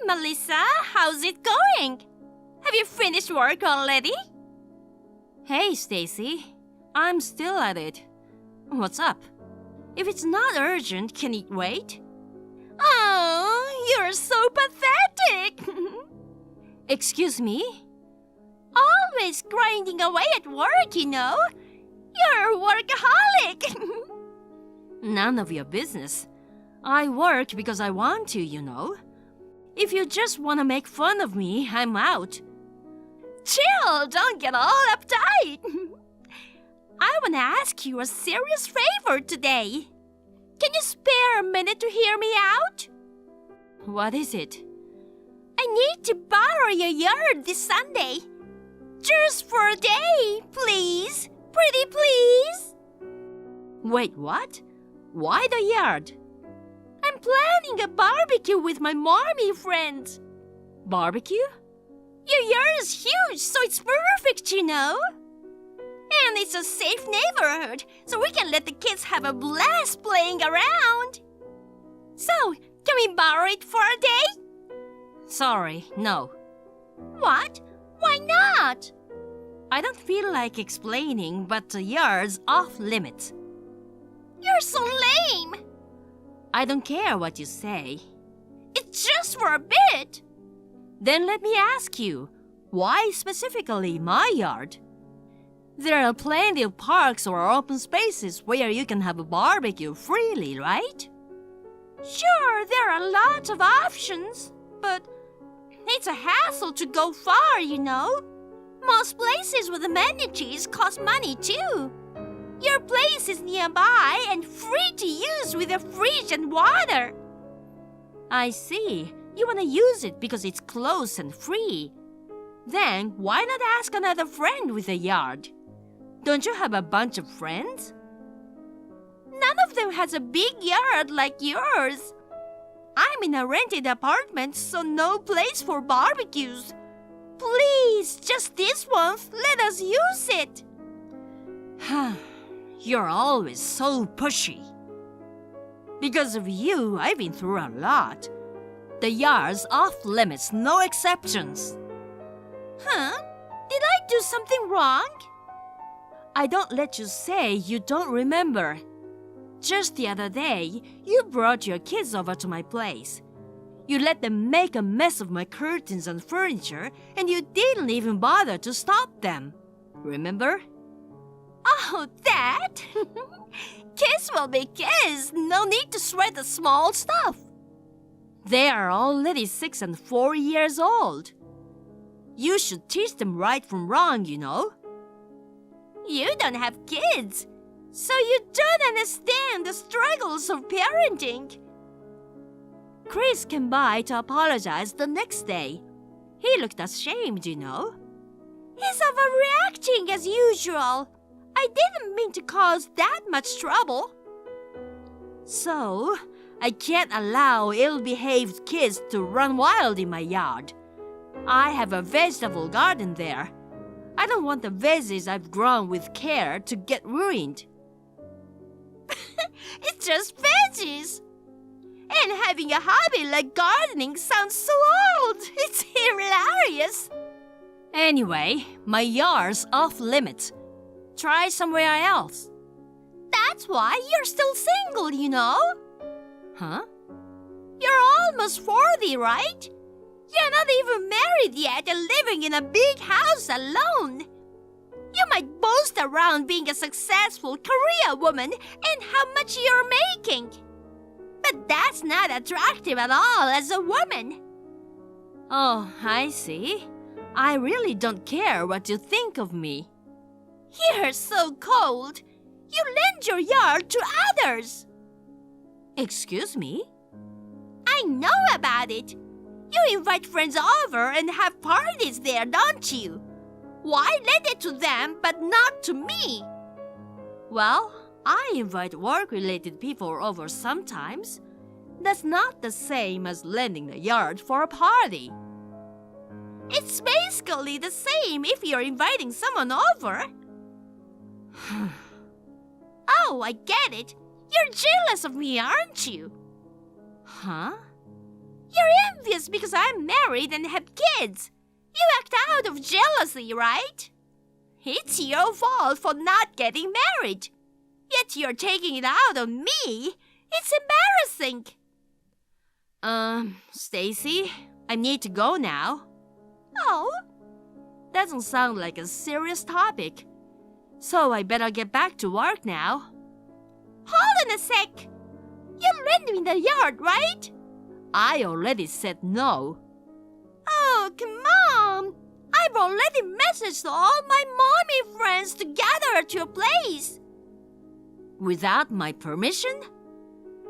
Melissa. How's it going? Have you finished work already? Hey, Stacy. I'm still at it. What's up? If it's not urgent, can it wait? Oh, you're so pathetic. Excuse me? Always grinding away at work, you know. You're a workaholic. None of your business. I work because I want to, you know. If you just want to make fun of me, I'm out. Chill, don't get all uptight. I want to ask you a serious favor today. Can you spare a minute to hear me out? What is it? I need to borrow your yard this Sunday. Just for a day, please. Pretty please. Wait, what? Why the yard? I'm planning a barbecue with my mommy friends. Barbecue? Your yard is huge, so it's perfect, you know. And it's a safe neighborhood, so we can let the kids have a blast playing around. So, can we borrow it for a day? Sorry, no. What? Why not? I don't feel like explaining, but the yard's off limits. You're so lame. I don't care what you say. It's just for a bit. Then let me ask you, why specifically my yard? There are plenty of parks or open spaces where you can have a barbecue freely, right? Sure, there are lots of options, but it's a hassle to go far, you know. Most places with amenities cost money too. Your place is nearby and free to use with a fridge and water. I see. You want to use it because it's close and free. Then why not ask another friend with a yard? Don't you have a bunch of friends? None of them has a big yard like yours. I'm in a rented apartment, so no place for barbecues. Please, just this once, let us use it. You're always so pushy. Because of you, I've been through a lot. The yard's off limits, no exceptions. Huh? Did I do something wrong? I don't let you say you don't remember. Just the other day, you brought your kids over to my place. You let them make a mess of my curtains and furniture, and you didn't even bother to stop them. Remember? Oh, that? Kids will be kids. No need to sweat the small stuff. They are already 6 and 4 years old. You should teach them right from wrong, you know. You don't have kids, so you don't understand the struggles of parenting. Chris came by to apologize the next day. He looked ashamed, you know. He's overreacting as usual. I didn't mean to cause that much trouble. So, I can't allow ill-behaved kids to run wild in my yard. I have a vegetable garden there. I don't want the veggies I've grown with care to get ruined. It's just veggies. And having a hobby like gardening sounds so old. It's hilarious. Anyway, my yard's off limits. Try somewhere else. That's why you're still single, you know. Huh? You're almost 40, right? You're not even married yet and living in a big house alone. You might boast around being a successful career woman and how much you're making. But that's not attractive at all as a woman. Oh, I see. I really don't care what you think of me. You're so cold. You lend your yard to others. Excuse me? I know about it. You invite friends over and have parties there, don't you? Why lend it to them but not to me? Well, I invite work-related people over sometimes. That's not the same as lending the yard for a party. It's basically the same if you're inviting someone over. Oh, I get it. You're jealous of me, aren't you? Huh? You're envious because I'm married and have kids. You act out of jealousy, right? It's your fault for not getting married. Yet you're taking it out on me. It's embarrassing. Stacy, I need to go now. Oh? Doesn't sound like a serious topic. So I better get back to work now. Hold on a sec. You're renting the yard, right? I already said no. Oh, come on. I've already messaged all my mommy friends to gather at your place. Without my permission?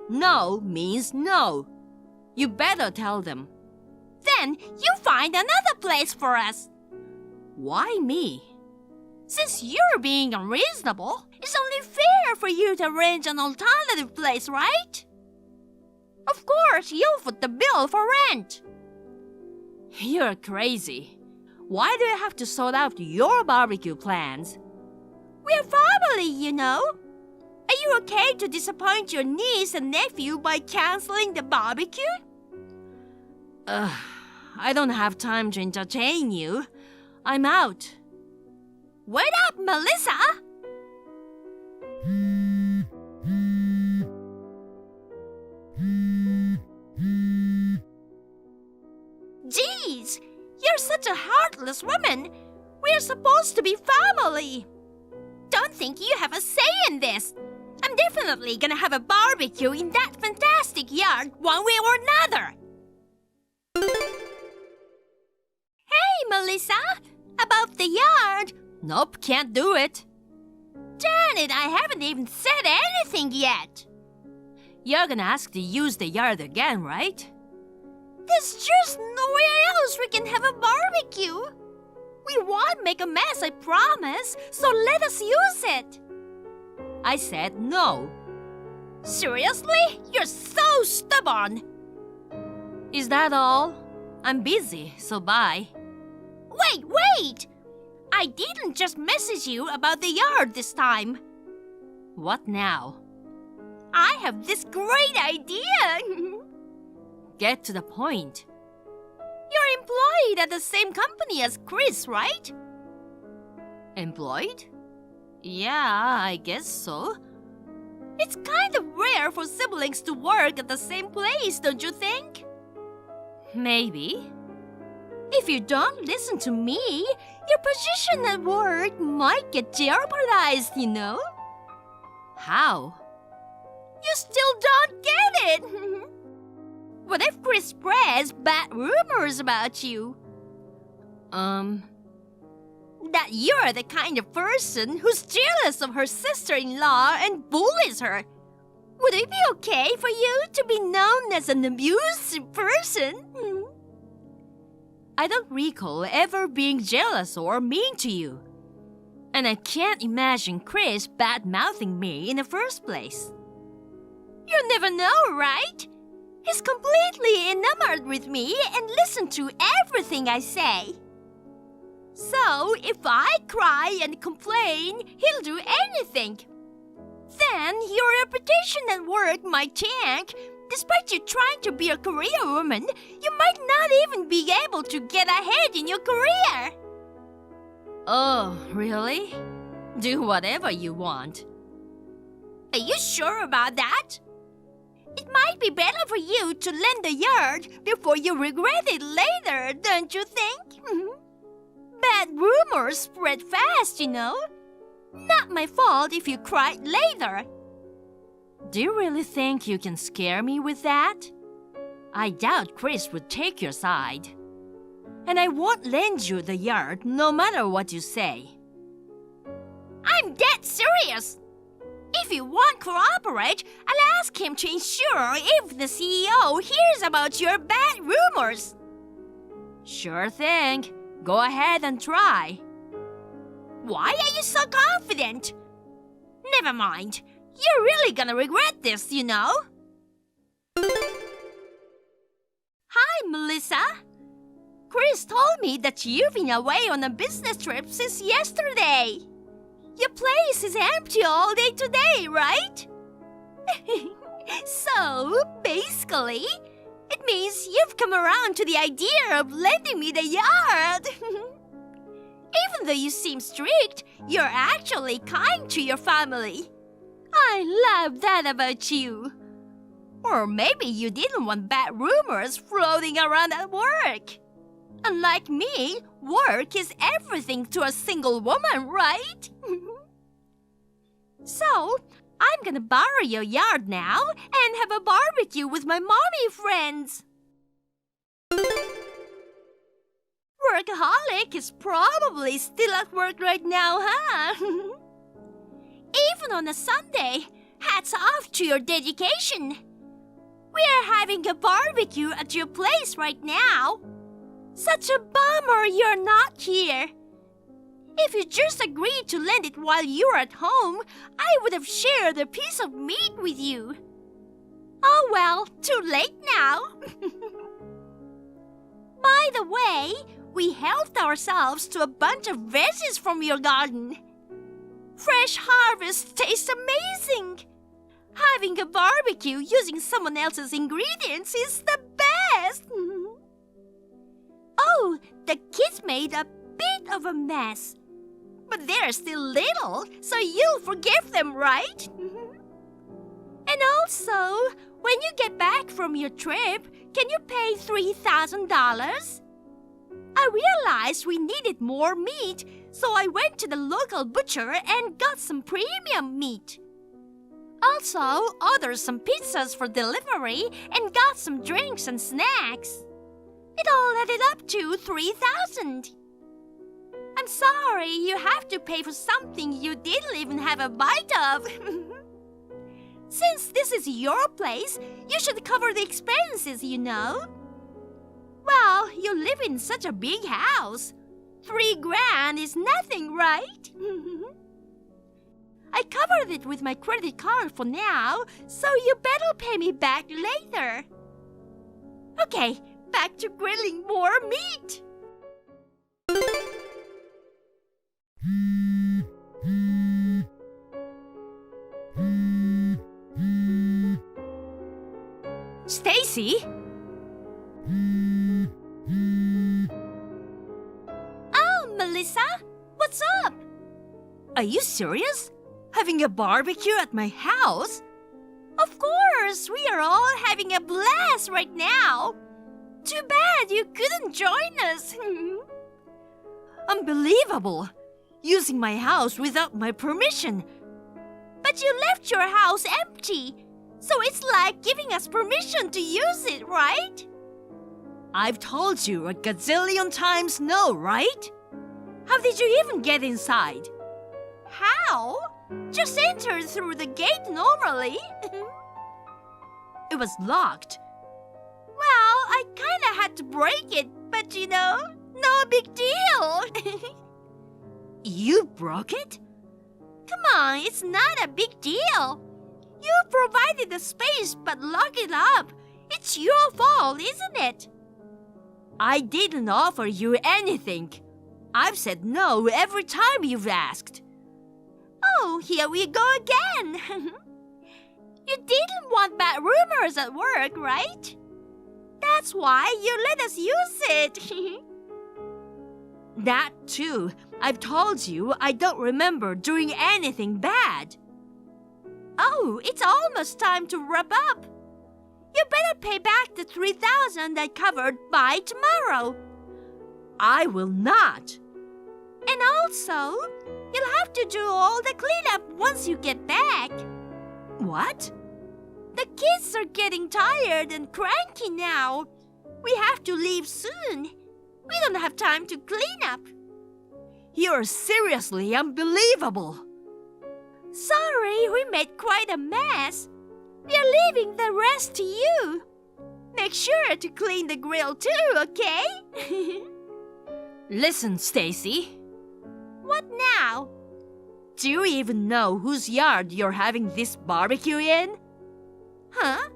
No means no. You better tell them. Then you find another place for us. Why me? Since you're being unreasonable, it's only fair for you to arrange an alternative place, right? Of course, you'll foot the bill for rent. You're crazy. Why do I have to sort out your barbecue plans? We're family, you know. Are you okay to disappoint your niece and nephew by canceling the barbecue? I don't have time to entertain you. I'm out. Wait up, Melissa! Jeez, you're such a heartless woman. We're supposed to be family. Don't think you have a say in this. I'm definitely gonna have a barbecue in that fantastic yard one way or another. Hey, Melissa, about the yard. Nope, can't do it. Darn it, I haven't even said anything yet. You're gonna ask to use the yard again, right? There's just nowhere else we can have a barbecue. We won't make a mess, I promise, so let us use it. I said no. Seriously? You're so stubborn. Is that all? I'm busy, so bye. Wait! I didn't just message you about the yard this time. What now? I have this great idea. Get to the point. You're employed at the same company as Chris, right? Employed? Yeah, I guess so. It's kind of rare for siblings to work at the same place, don't you think? Maybe. If you don't listen to me, your position at work might get jeopardized, you know? How? You still don't get it! What if Chris spreads bad rumors about you? That you're the kind of person who's jealous of her sister-in-law and bullies her. Would it be okay for you to be known as an abusive person? I don't recall ever being jealous or mean to you. And I can't imagine Chris bad-mouthing me in the first place. You never know, right? He's completely enamored with me and listens to everything I say. So, if I cry and complain, he'll do anything. Then your reputation at work might tank. Despite you trying to be a career woman, you might not even be able to get ahead in your career. Oh, really? Do whatever you want. Are you sure about that? It might be better for you to lend the yard before you regret it later, don't you think? Bad rumors spread fast, you know. Not my fault if you cried later. Do you really think you can scare me with that? I doubt Chris would take your side. And I won't lend you the yard no matter what you say. I'm dead serious. If you won't cooperate, I'll ask him to ensure if the CEO hears about your bad rumors. Sure thing. Go ahead and try. Why are you so confident? Never mind. You're really gonna regret this, you know. Hi, Melissa. Chris told me that you've been away on a business trip since yesterday. Your place is empty all day today, right? So, basically, it means you've come around to the idea of lending me the yard. Even though you seem strict, you're actually kind to your family. I love that about you. Or maybe you didn't want bad rumors floating around at work. Unlike me, work is everything to a single woman, right? So, I'm gonna borrow your yard now and have a barbecue with my mommy friends. Workaholic is probably still at work right now, huh? Even on a Sunday, hats off to your dedication. We're having a barbecue at your place right now. Such a bummer you're not here. If you just agreed to lend it while you were at home, I would have shared a piece of meat with you. Oh well, too late now. By the way, we helped ourselves to a bunch of veggies from your garden. Fresh harvest tastes amazing. Having a barbecue using someone else's ingredients is the best. Oh, the kids made a bit of a mess. But they're still little, so you'll forgive them, right? And also, when you get back from your trip, can you pay $3,000? I realized we needed more meat, so I went to the local butcher and got some premium meat. Also, ordered some pizzas for delivery and got some drinks and snacks. It all added up to $3,000. I'm sorry you have to pay for something you didn't even have a bite of. Since this is your place, you should cover the expenses, you know. Well, you live in such a big house. $3,000 is nothing, right? I covered it with my credit card for now, so you better pay me back later. Okay, back to grilling more meat. Stacy? Oh, Melissa, what's up? Are you serious? Having a barbecue at my house? Of course, we are all having a blast right now. Too bad you couldn't join us. Unbelievable! Using my house without my permission. But you left your house empty, so it's like giving us permission to use it, right? I've told you a gazillion times no, right? How did you even get inside? How? Just enter through the gate normally. It was locked. Well, I kinda had to break it, but no big deal. You broke it? Come on, it's not a big deal. You provided the space but locked it up. It's your fault, isn't it? I didn't offer you anything. I've said no every time you've asked. Oh, here we go again. You didn't want bad rumors at work, right? That's why you let us use it. That too. I've told you I don't remember doing anything bad. Oh, it's almost time to wrap up. You better pay back the $3,000 I covered by tomorrow. I will not. And also, you'll have to do all the cleanup once you get back. What? The kids are getting tired and cranky now. We have to leave soon. We don't have time to clean up. You're seriously unbelievable. Sorry, we made quite a mess. We're leaving the rest to you. Make sure to clean the grill too, okay? Listen, Stacy. What now? Do you even know whose yard you're having this barbecue in? Huh?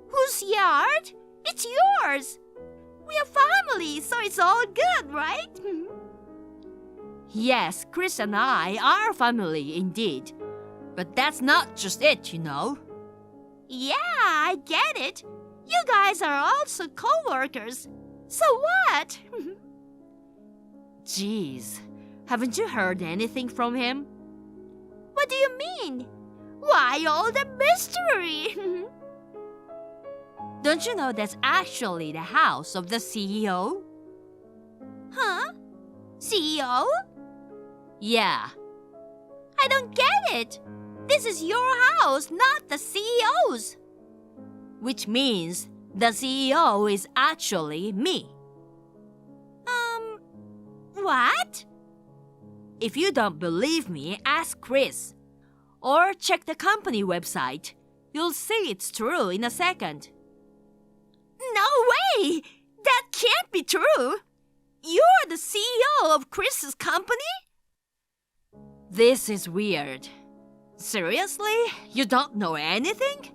Whose yard? It's yours. We are family, so it's all good, right? Yes, Chris and I are family indeed. But that's not just it, you know. Yeah, I get it. You guys are also co-workers. So what? Jeez, haven't you heard anything from him? What do you mean? Why all the mystery? Don't you know that's actually the house of the CEO? Huh? CEO? Yeah. I don't get it. This is your house, not the CEO's. Which means the CEO is actually me. What? If you don't believe me, ask Chris. Or check the company website. You'll see it's true in a second. No way! That can't be true. You're the CEO of Chris's company? This is weird. Seriously? You don't know anything?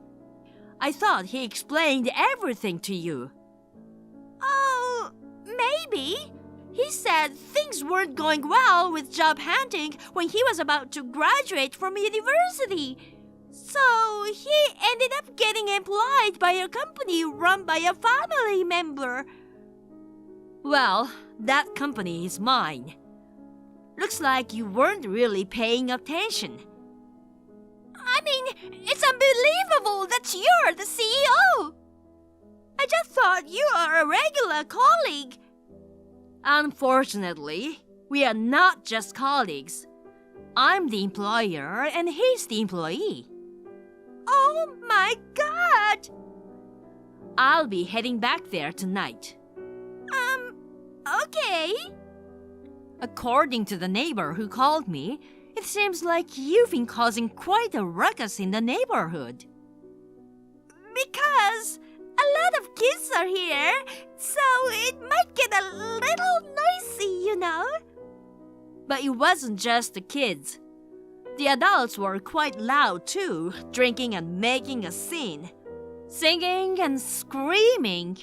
I thought he explained everything to you. Oh, maybe. He said things weren't going well with job hunting when he was about to graduate from university. So he ended up getting employed by a company run by a family member. Well, that company is mine. Looks like you weren't really paying attention. I mean, it's unbelievable that you're the CEO. I just thought you are a regular colleague. Unfortunately, we are not just colleagues. I'm the employer and he's the employee. Oh my God! I'll be heading back there tonight. Okay. According to the neighbor who called me, it seems like you've been causing quite a ruckus in the neighborhood. Because a lot of kids are here, so it might get a little noisy, you know? But it wasn't just the kids. The adults were quite loud too, drinking and making a scene. Singing and screaming.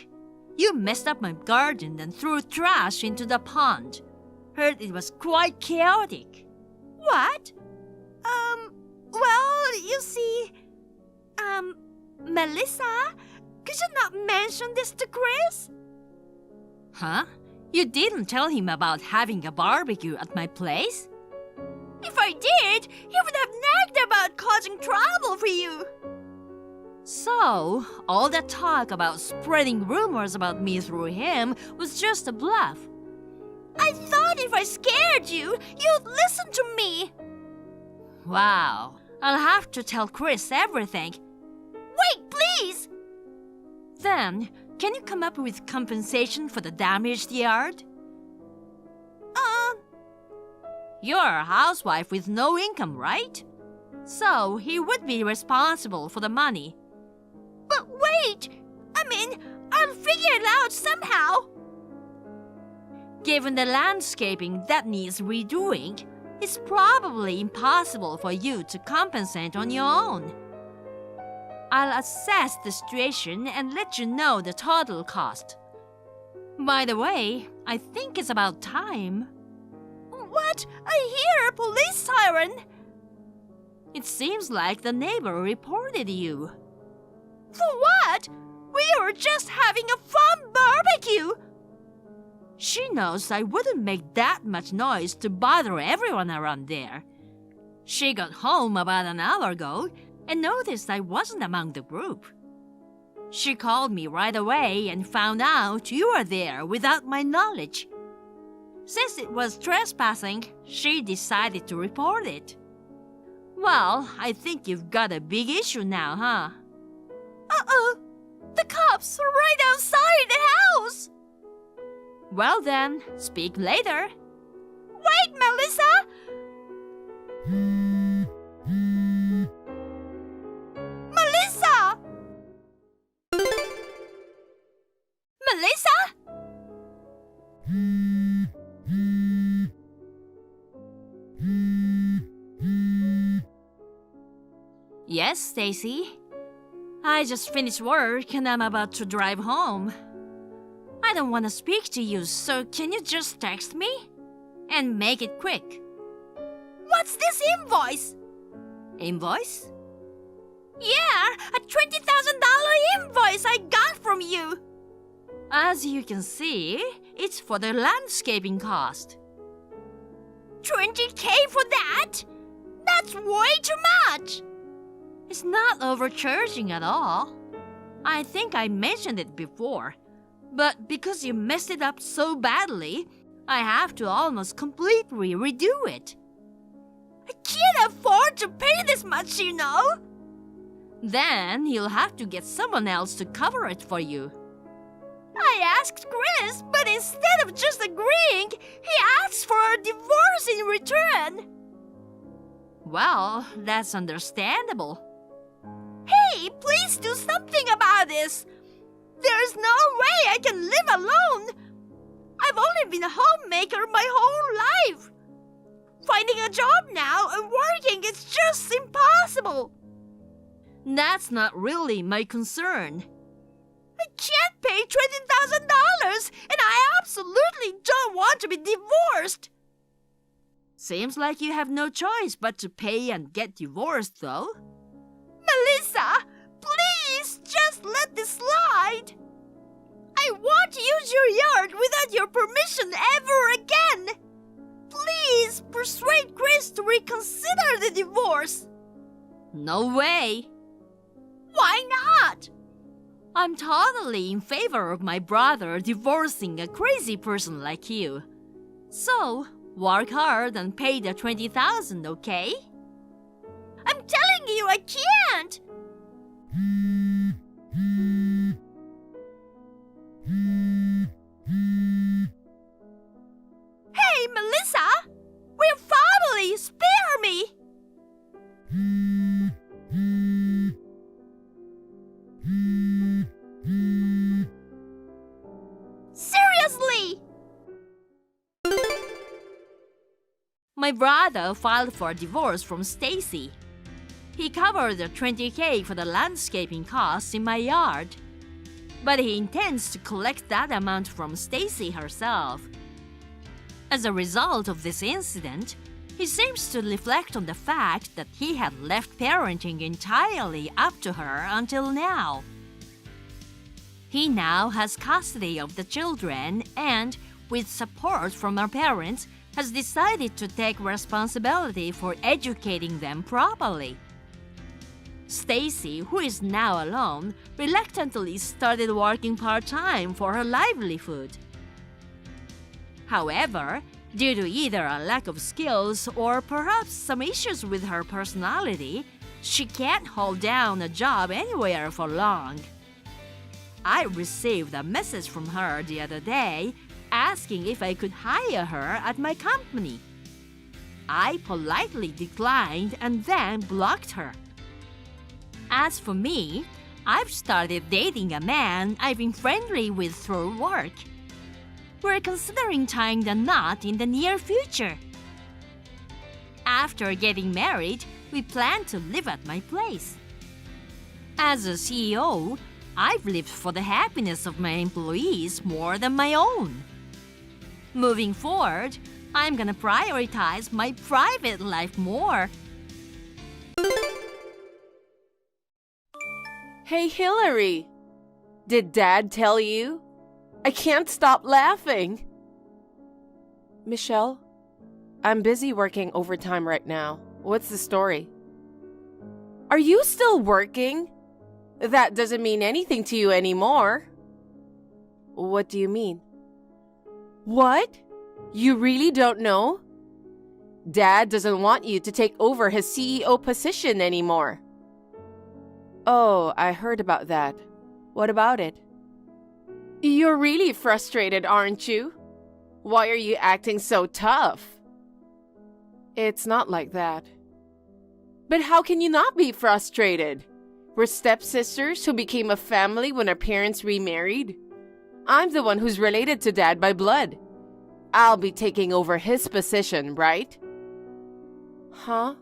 You messed up my garden and threw trash into the pond. Heard it was quite chaotic. What? Well, you see, Melissa, could you not mention this to Chris? Huh? You didn't tell him about having a barbecue at my place? If I did, he would have nagged about causing trouble for you. So, all that talk about spreading rumors about me through him was just a bluff. I thought if I scared you, you'd listen to me. Wow, I'll have to tell Chris everything. Wait, please! Then, can you come up with compensation for the damaged yard? You're a housewife with no income, right? So, he would be responsible for the money. But wait! I mean, I'll figure it out somehow. Given the landscaping that needs redoing, it's probably impossible for you to compensate on your own. I'll assess the situation and let you know the total cost. By the way, I think it's about time. What? I hear a police siren. It seems like the neighbor reported you. For what? We were just having a fun barbecue. She knows I wouldn't make that much noise to bother everyone around there. She got home about an hour ago and noticed I wasn't among the group. She called me right away and found out you were there without my knowledge. Since it was trespassing, she decided to report it. Well, I think you've got a big issue now, huh? Uh-oh! The cops are right outside the house! Well then, speak later. Wait, Melissa! Melissa! Melissa? Yes, Stacy? I just finished work and I'm about to drive home. I don't want to speak to you, so can you just text me? And make it quick. What's this invoice? Invoice? Yeah, a $20,000 invoice I got from you. As you can see, it's for the landscaping cost. $20K for that? That's way too much. It's not overcharging at all. I think I mentioned it before, but because you messed it up so badly, I have to almost completely redo it. I can't afford to pay this much, you know. Then you'll have to get someone else to cover it for you. I asked Chris, but instead of just agreeing, he asked for a divorce in return. Well, that's understandable. Hey, please do something about this. There's no way I can live alone. I've only been a homemaker my whole life. Finding a job now and working is just impossible. That's not really my concern. I can't pay $20,000 and I absolutely don't want to be divorced. Seems like you have no choice but to pay and get divorced, though. Melissa, please just let this slide. I won't use your yard without your permission ever again. Please persuade Chris to reconsider the divorce. No way. Why not? I'm totally in favor of my brother divorcing a crazy person like you. So, work hard and pay the $20,000, okay? I'm telling you I can't. Hey, Melissa! We're family! Spare me! Seriously! My brother filed for divorce from Stacy. He covered the $20K for the landscaping costs in my yard. But he intends to collect that amount from Stacy herself. As a result of this incident, he seems to reflect on the fact that he had left parenting entirely up to her until now. He now has custody of the children and, with support from her parents, has decided to take responsibility for educating them properly. Stacy, who is now alone, reluctantly started working part-time for her livelihood. However, due to either a lack of skills or perhaps some issues with her personality, she can't hold down a job anywhere for long. I received a message from her the other day asking if I could hire her at my company. I politely declined and then blocked her. As for me, I've started dating a man I've been friendly with through work. We're considering tying the knot in the near future. After getting married, we plan to live at my place. As a CEO, I've lived for the happiness of my employees more than my own. Moving forward, I'm gonna prioritize my private life more. Hey, Hillary! Did Dad tell you? I can't stop laughing. Michelle, I'm busy working overtime right now. What's the story? Are you still working? That doesn't mean anything to you anymore. What do you mean? What? You really don't know? Dad doesn't want you to take over his CEO position anymore. Oh, I heard about that. What about it? You're really frustrated, aren't you? Why are you acting so tough? It's not like that. But how can you not be frustrated? We're stepsisters who became a family when our parents remarried. I'm the one who's related to Dad by blood. I'll be taking over his position, right? Huh?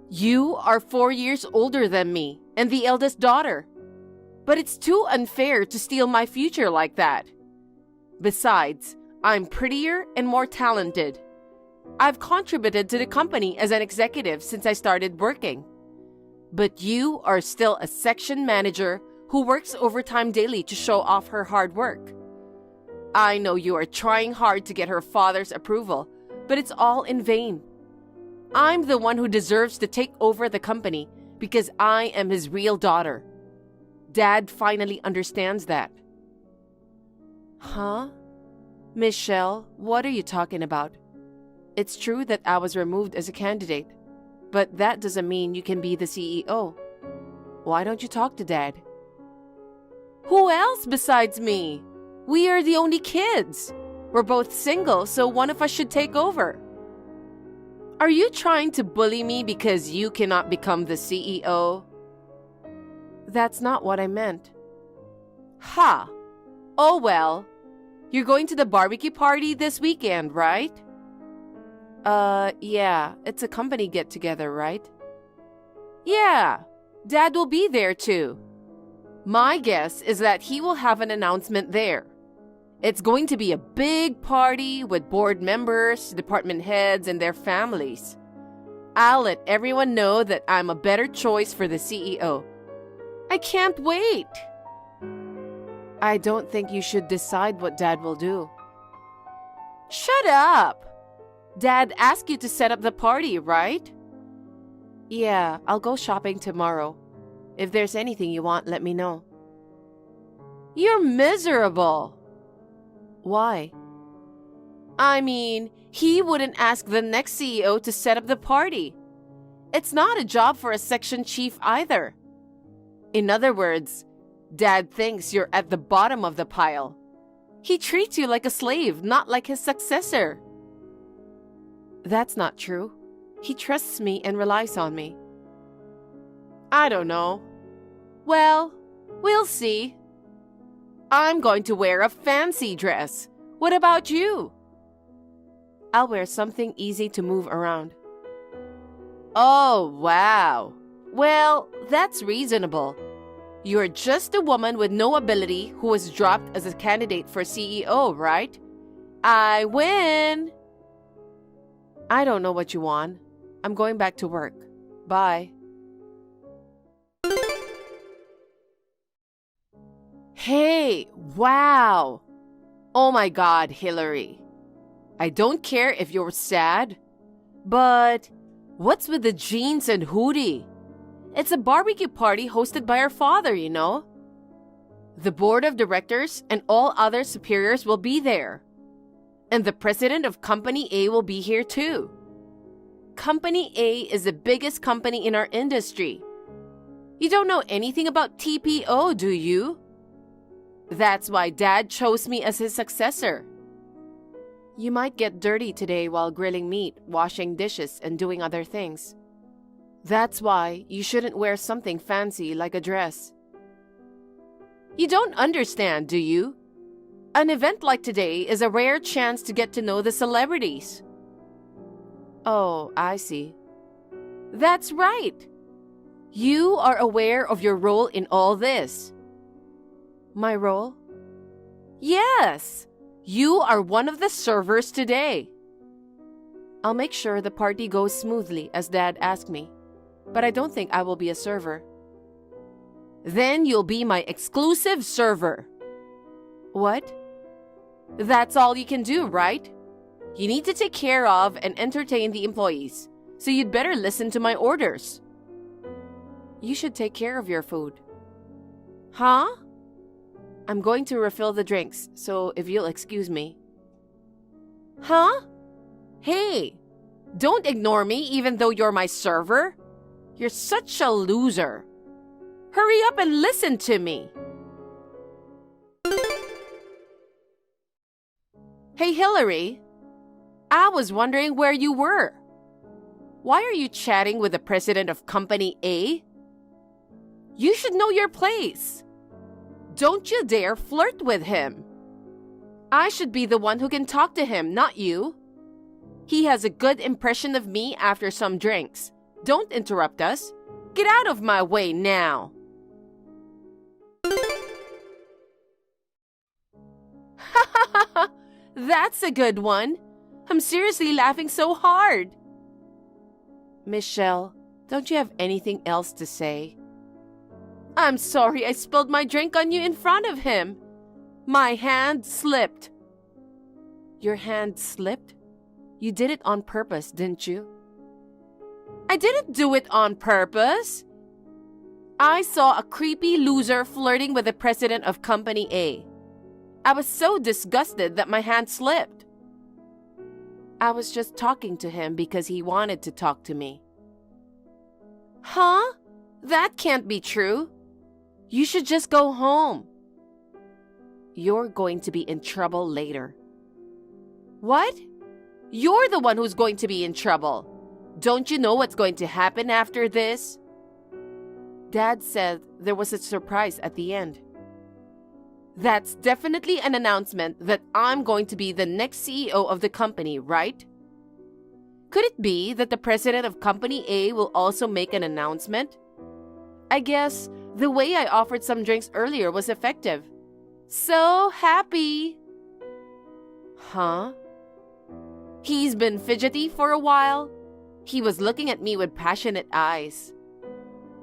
You are 4 years older than me and the eldest daughter. But it's too unfair to steal my future like that. Besides, I'm prettier and more talented. I've contributed to the company as an executive since I started working. But you are still a section manager who works overtime daily to show off her hard work. I know you are trying hard to get her father's approval, but it's all in vain. I'm the one who deserves to take over the company because I am his real daughter. Dad finally understands that. Huh? Michelle, what are you talking about? It's true that I was removed as a candidate, but that doesn't mean you can be the CEO. Why don't you talk to Dad? Who else besides me? We are the only kids. We're both single, so one of us should take over. Are you trying to bully me because you cannot become the CEO? That's not what I meant. Ha! Oh well. You're going to the barbecue party this weekend, right? Yeah, it's a company get-together, right? Yeah, Dad will be there too. My guess is that he will have an announcement there. It's going to be a big party with board members, department heads, and their families. I'll let everyone know that I'm a better choice for the CEO. I can't wait. I don't think you should decide what Dad will do. Shut up! Dad asked you to set up the party, right? Yeah, I'll go shopping tomorrow. If there's anything you want, let me know. You're miserable. Why? I mean, he wouldn't ask the next CEO to set up the party. It's not a job for a section chief either. In other words, Dad thinks you're at the bottom of the pile. He treats you like a slave, not like his successor. That's not true. He trusts me and relies on me. I don't know. Well, we'll see. I'm going to wear a fancy dress. What about you? I'll wear something easy to move around. Oh, wow. Well, that's reasonable. You're just a woman with no ability who was dropped as a candidate for CEO, right? I win! I don't know what you want. I'm going back to work. Bye. Hey, wow! Oh my God, Hillary. I don't care if you're sad, but what's with the jeans and hoodie? It's a barbecue party hosted by our father, you know. The board of directors and all other superiors will be there. And the president of Company A will be here too. Company A is the biggest company in our industry. You don't know anything about TPO, do you? That's why Dad chose me as his successor. You might get dirty today while grilling meat, washing dishes, and doing other things. That's why you shouldn't wear something fancy like a dress. You don't understand, do you? An event like today is a rare chance to get to know the celebrities. Oh, I see. That's right. You are aware of your role in all this. My role? Yes! You are one of the servers today. I'll make sure the party goes smoothly as Dad asked me, but I don't think I will be a server. Then you'll be my exclusive server. What? That's all you can do, right? You need to take care of and entertain the employees, so you'd better listen to my orders. You should take care of your food. Huh? I'm going to refill the drinks, so if you'll excuse me. Huh? Hey, don't ignore me even though you're my server. You're such a loser. Hurry up and listen to me. Hey, Hillary. I was wondering where you were. Why are you chatting with the president of Company A? You should know your place. Don't you dare flirt with him. I should be the one who can talk to him, not you. He has a good impression of me after some drinks. Don't interrupt us. Get out of my way now. That's a good one. I'm seriously laughing so hard. Michelle, Don't you have anything else to say? I'm sorry I spilled my drink on you in front of him. My hand slipped. Your hand slipped? You did it on purpose, didn't you? I didn't do it on purpose. I saw a creepy loser flirting with the president of Company A. I was so disgusted that my hand slipped. I was just talking to him because he wanted to talk to me. Huh? That can't be true. You should just go home. You're going to be in trouble later. What? You're the one who's going to be in trouble. Don't you know what's going to happen after this? Dad said there was a surprise at the end. That's definitely an announcement that I'm going to be the next CEO of the company, right? Could it be that the president of Company A will also make an announcement? I guess the way I offered some drinks earlier was effective. So happy. Huh? He's been fidgety for a while. He was looking at me with passionate eyes.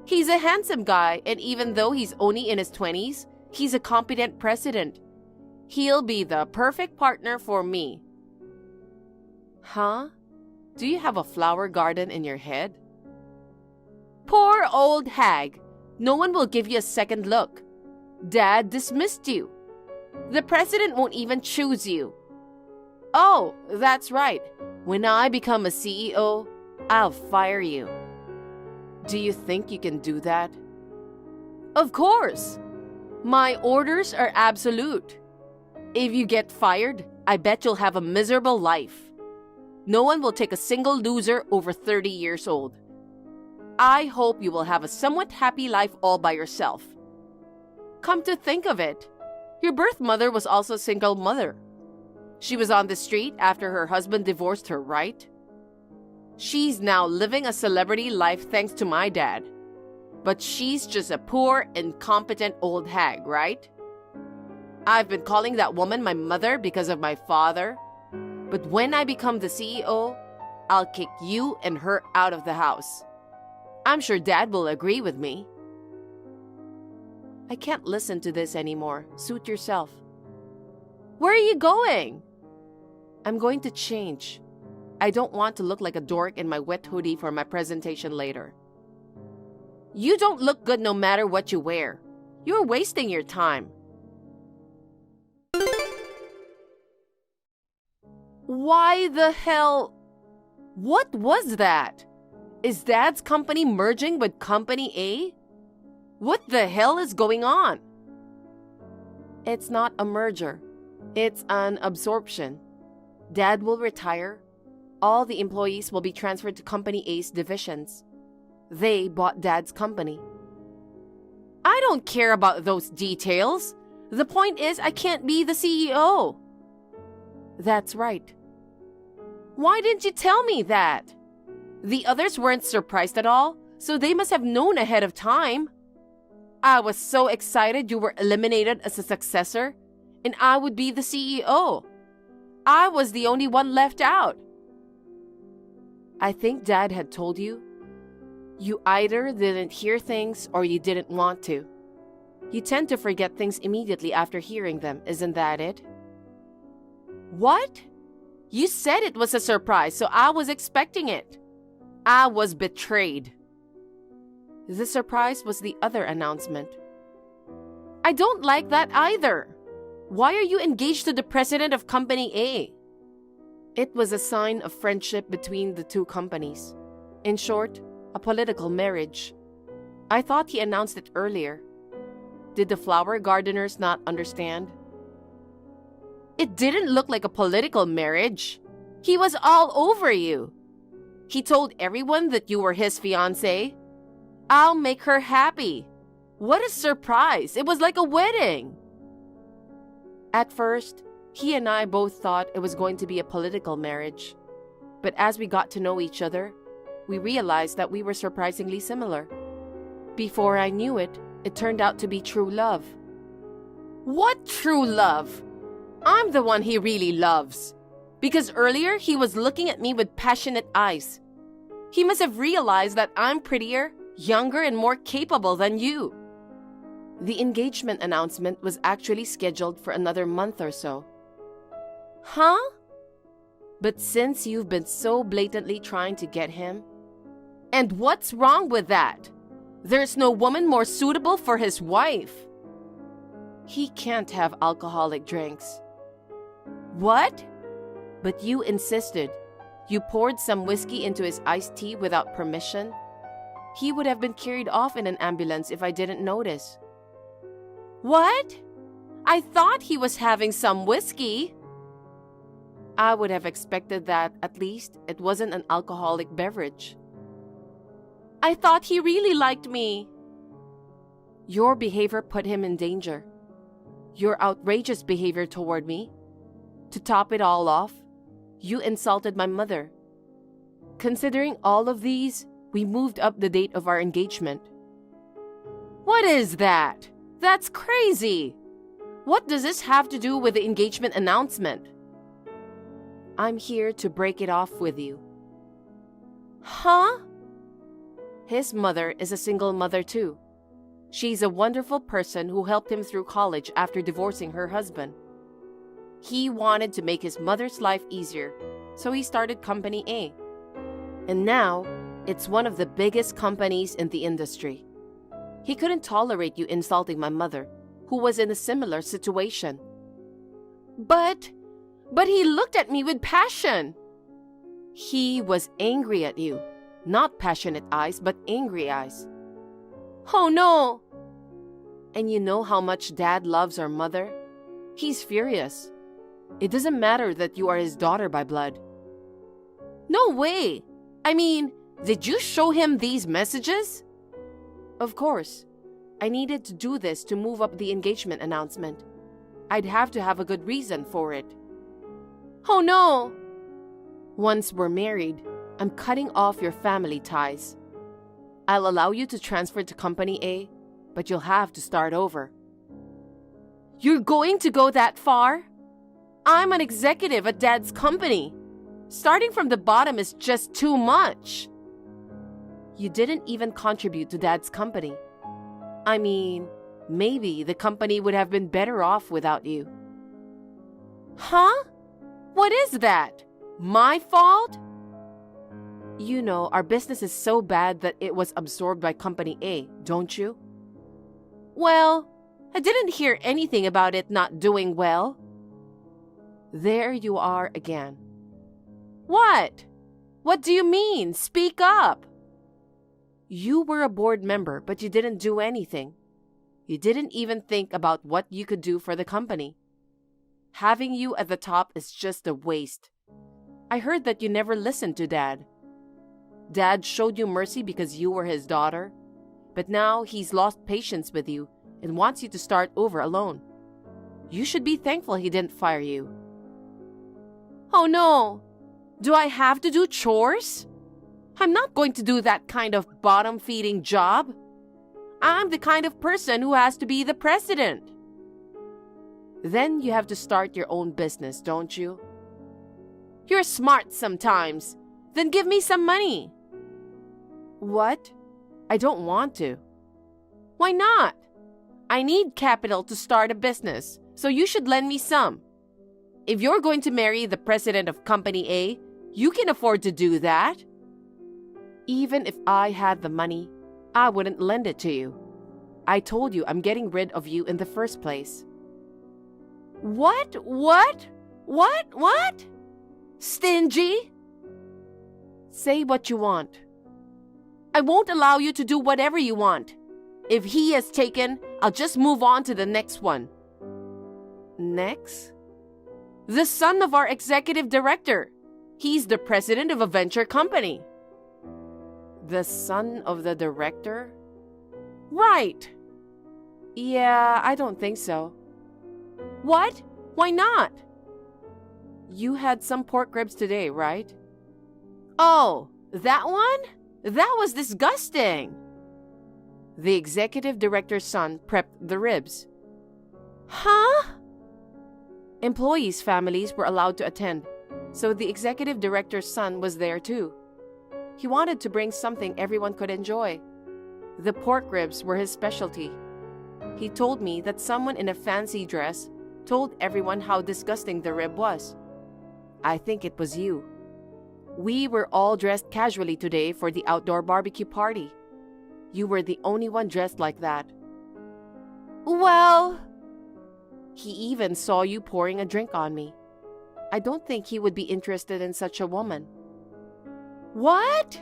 He's a handsome guy, and even though he's only in his 20s, he's a competent president. He'll be the perfect partner for me. Huh? Do you have a flower garden in your head? Poor old hag. No one will give you a second look. Dad dismissed you. The president won't even choose you. Oh, that's right. When I become a CEO, I'll fire you. Do you think you can do that? Of course. My orders are absolute. If you get fired, I bet you'll have a miserable life. No one will take a single loser over 30 years old. I hope you will have a somewhat happy life all by yourself. Come to think of it, your birth mother was also a single mother. She was on the street after her husband divorced her, right? She's now living a celebrity life thanks to my dad. But she's just a poor, incompetent old hag, right? I've been calling that woman my mother because of my father. But when I become the CEO, I'll kick you and her out of the house. I'm sure Dad will agree with me. I can't listen to this anymore. Suit yourself. Where are you going? I'm going to change. I don't want to look like a dork in my wet hoodie for my presentation later. You don't look good no matter what you wear. You're wasting your time. Why the hell? What was that? Is Dad's company merging with Company A? What the hell is going on? It's not a merger. It's an absorption. Dad will retire. All the employees will be transferred to Company A's divisions. They bought Dad's company. I don't care about those details. The point is, I can't be the CEO. That's right. Why didn't you tell me that? The others weren't surprised at all, so they must have known ahead of time. I was so excited you were eliminated as a successor, and I would be the CEO. I was the only one left out. I think Dad had told you. You either didn't hear things or you didn't want to. You tend to forget things immediately after hearing them, isn't that it? What? You said it was a surprise, so I was expecting it. I was betrayed. The surprise was the other announcement. I don't like that either. Why are you engaged to the president of Company A? It was a sign of friendship between the two companies. In short, a political marriage. I thought he announced it earlier. Did the flower gardeners not understand? It didn't look like a political marriage. He was all over you. He told everyone that you were his fiancé. I'll make her happy. What a surprise. It was like a wedding. At first, he and I both thought it was going to be a political marriage. But as we got to know each other, we realized that we were surprisingly similar. Before I knew it, it turned out to be true love. What true love? I'm the one he really loves. Because earlier, he was looking at me with passionate eyes. He must have realized that I'm prettier, younger, and more capable than you. The engagement announcement was actually scheduled for another month or so. Huh? But since you've been so blatantly trying to get him, and what's wrong with that? There's no woman more suitable for his wife. He can't have alcoholic drinks. What? But you insisted. You poured some whiskey into his iced tea without permission. He would have been carried off in an ambulance if I didn't notice. What? I thought he was having some whiskey. I would have expected that at least it wasn't an alcoholic beverage. I thought he really liked me. Your behavior put him in danger. Your outrageous behavior toward me. To top it all off, you insulted my mother. Considering all of these, we moved up the date of our engagement. What is that? That's crazy. What does this have to do with the engagement announcement? I'm here to break it off with you. Huh? His mother is a single mother too. She's a wonderful person who helped him through college after divorcing her husband. He wanted to make his mother's life easier, so he started Company A. And now, it's one of the biggest companies in the industry. He couldn't tolerate you insulting my mother, who was in a similar situation. But he looked at me with passion. He was angry at you. Not passionate eyes, but angry eyes. Oh no! And you know how much Dad loves our mother? He's furious. It doesn't matter that you are his daughter by blood. No way! I mean, did you show him these messages? Of course. I needed to do this to move up the engagement announcement. I'd have to have a good reason for it. Oh no! Once we're married, I'm cutting off your family ties. I'll allow you to transfer to Company A, but you'll have to start over. You're going to go that far? I'm an executive at Dad's company. Starting from the bottom is just too much. You didn't even contribute to Dad's company. I mean, maybe the company would have been better off without you. Huh? What is that? My fault? You know, our business is so bad that it was absorbed by Company A, don't you? Well, I didn't hear anything about it not doing well. There you are again. What? What do you mean? Speak up. You were a board member, but you didn't do anything. You didn't even think about what you could do for the company. Having you at the top is just a waste. I heard that you never listened to Dad. Dad showed you mercy because you were his daughter, but now he's lost patience with you and wants you to start over alone. You should be thankful he didn't fire you. Oh no! Do I have to do chores? I'm not going to do that kind of bottom-feeding job. I'm the kind of person who has to be the president. Then you have to start your own business, don't you? You're smart sometimes. Then give me some money. What? I don't want to. Why not? I need capital to start a business, so you should lend me some. If you're going to marry the president of Company A, you can afford to do that. Even if I had the money, I wouldn't lend it to you. I told you I'm getting rid of you in the first place. What? Stingy? Say what you want. I won't allow you to do whatever you want. If he is taken, I'll just move on to the next one. Next? The son of our executive director. He's the president of a venture company. The son of the director? Right. Yeah, I don't think so. What? Why not? You had some pork ribs today, right? Oh, that one? That was disgusting. The executive director's son prepped the ribs. Huh? Employees' families were allowed to attend, so the executive director's son was there too. He wanted to bring something everyone could enjoy. The pork ribs were his specialty. He told me that someone in a fancy dress told everyone how disgusting the rib was. I think it was you. We were all dressed casually today for the outdoor barbecue party. You were the only one dressed like that. Well, he even saw you pouring a drink on me. I don't think he would be interested in such a woman. What?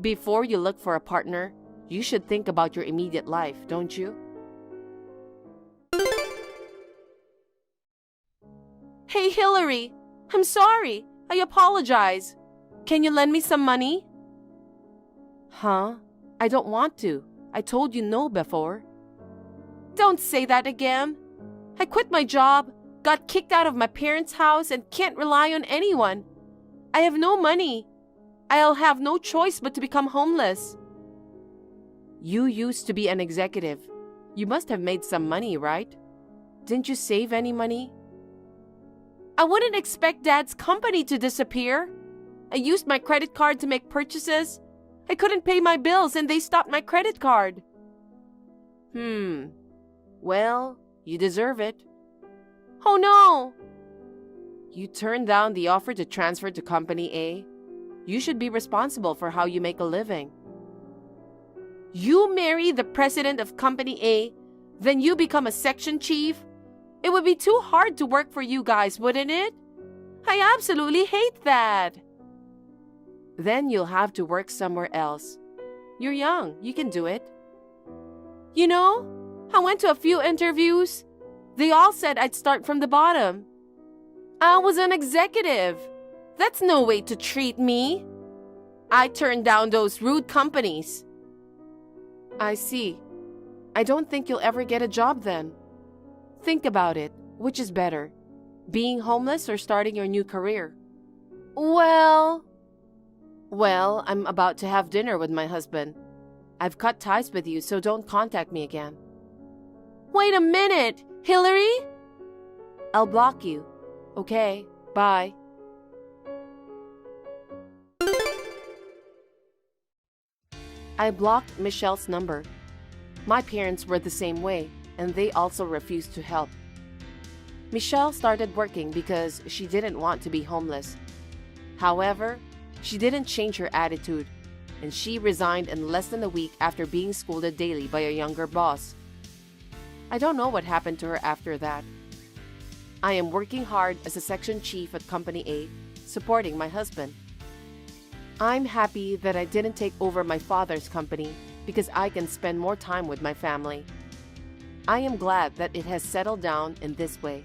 Before you look for a partner, you should think about your immediate life, don't you? Hey, Hillary, I'm sorry. I apologize. Can you lend me some money? Huh? I don't want to. I told you no before. Don't say that again. I quit my job, got kicked out of my parents' house, and can't rely on anyone. I have no money. I'll have no choice but to become homeless. You used to be an executive. You must have made some money, right? Didn't you save any money? I wouldn't expect Dad's company to disappear. I used my credit card to make purchases. I couldn't pay my bills and they stopped my credit card. Well, you deserve it. Oh no! You turned down the offer to transfer to Company A. You should be responsible for how you make a living. You marry the president of Company A, then you become a section chief? It would be too hard to work for you guys, wouldn't it? I absolutely hate that. Then you'll have to work somewhere else. You're young, you can do it. You know, I went to a few interviews. They all said I'd start from the bottom. I was an executive. That's no way to treat me. I turned down those rude companies. I see. I don't think you'll ever get a job then. Think about it. Which is better? Being homeless or starting your new career? Well, I'm about to have dinner with my husband. I've cut ties with you, so don't contact me again. Wait a minute, Hillary? I'll block you. Okay, bye. I blocked Michelle's number. My parents were the same way, and they also refused to help. Michelle started working because she didn't want to be homeless. However, she didn't change her attitude, and she resigned in less than a week after being scolded daily by a younger boss. I don't know what happened to her after that. I am working hard as a section chief at Company A, supporting my husband. I'm happy that I didn't take over my father's company because I can spend more time with my family. I am glad that it has settled down in this way.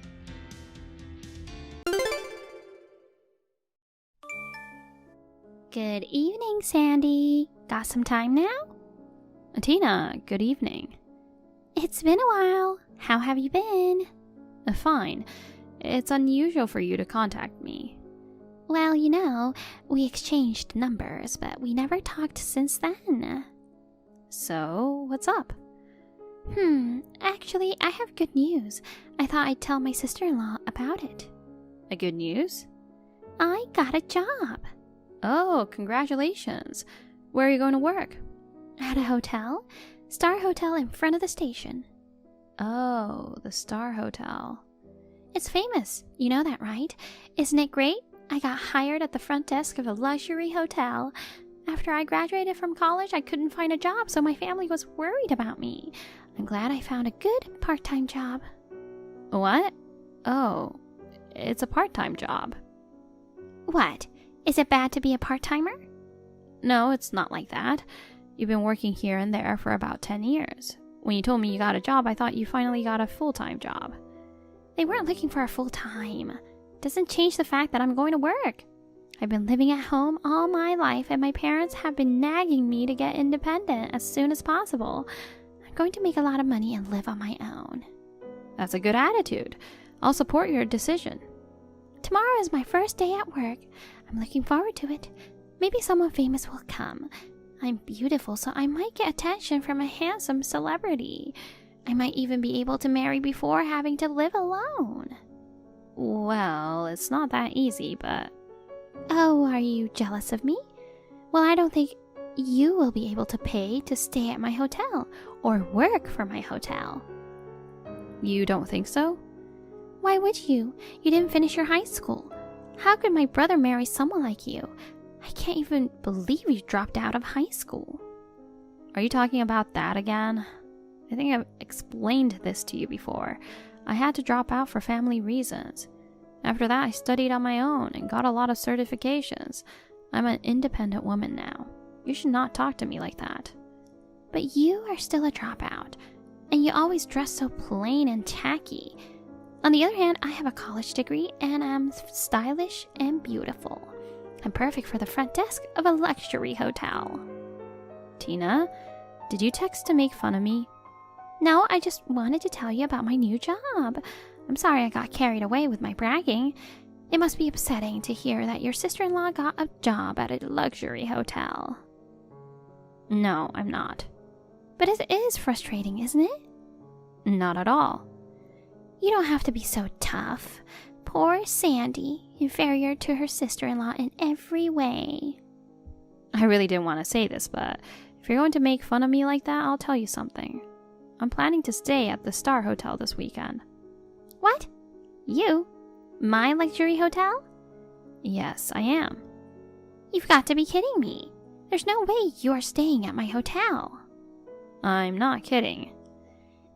Good evening, Sandy. Got some time now? Tina, good evening. It's been a while. How have you been? Fine. It's unusual for you to contact me. Well, you know, we exchanged numbers, but we never talked since then. So, what's up? Actually, I have good news. I thought I'd tell my sister-in-law about it. A good news? I got a job. Oh, congratulations. Where are you going to work? At a hotel. Star Hotel in front of the station. Oh, the Star Hotel. It's famous. You know that, right? Isn't it great? I got hired at the front desk of a luxury hotel. After I graduated from college, I couldn't find a job, so my family was worried about me. I'm glad I found a good part-time job. What? Oh, it's a part-time job. What? Is it bad to be a part-timer? No, it's not like that. You've been working here and there for about 10 years. When you told me you got a job, I thought you finally got a full-time job. They weren't looking for a full-time. Doesn't change the fact that I'm going to work. I've been living at home all my life, and my parents have been nagging me to get independent as soon as possible. I'm going to make a lot of money and live on my own. That's a good attitude. I'll support your decision. Tomorrow is my first day at work. I'm looking forward to it. Maybe someone famous will come. I'm beautiful, so I might get attention from a handsome celebrity. I might even be able to marry before having to live alone. Well, it's not that easy, but... Oh, are you jealous of me? Well, I don't think you will be able to pay to stay at my hotel or work for my hotel. You don't think so? Why would you? You didn't finish your high school. How could my brother marry someone like you? I can't even believe you dropped out of high school. Are you talking about that again? I think I've explained this to you before. I had to drop out for family reasons. After that, I studied on my own and got a lot of certifications. I'm an independent woman now. You should not talk to me like that. But you are still a dropout, and you always dress so plain and tacky. On the other hand, I have a college degree and I'm stylish and beautiful. I'm perfect for the front desk of a luxury hotel. Tina, did you text to make fun of me? No, I just wanted to tell you about my new job. I'm sorry I got carried away with my bragging. It must be upsetting to hear that your sister-in-law got a job at a luxury hotel. No, I'm not. But it is frustrating, isn't it? Not at all. You don't have to be so tough. Poor Sandy, inferior to her sister-in-law in every way. I really didn't want to say this, but if you're going to make fun of me like that, I'll tell you something. I'm planning to stay at the Star Hotel this weekend. What? You? My luxury hotel? Yes, I am. You've got to be kidding me. There's no way you're staying at my hotel. I'm not kidding.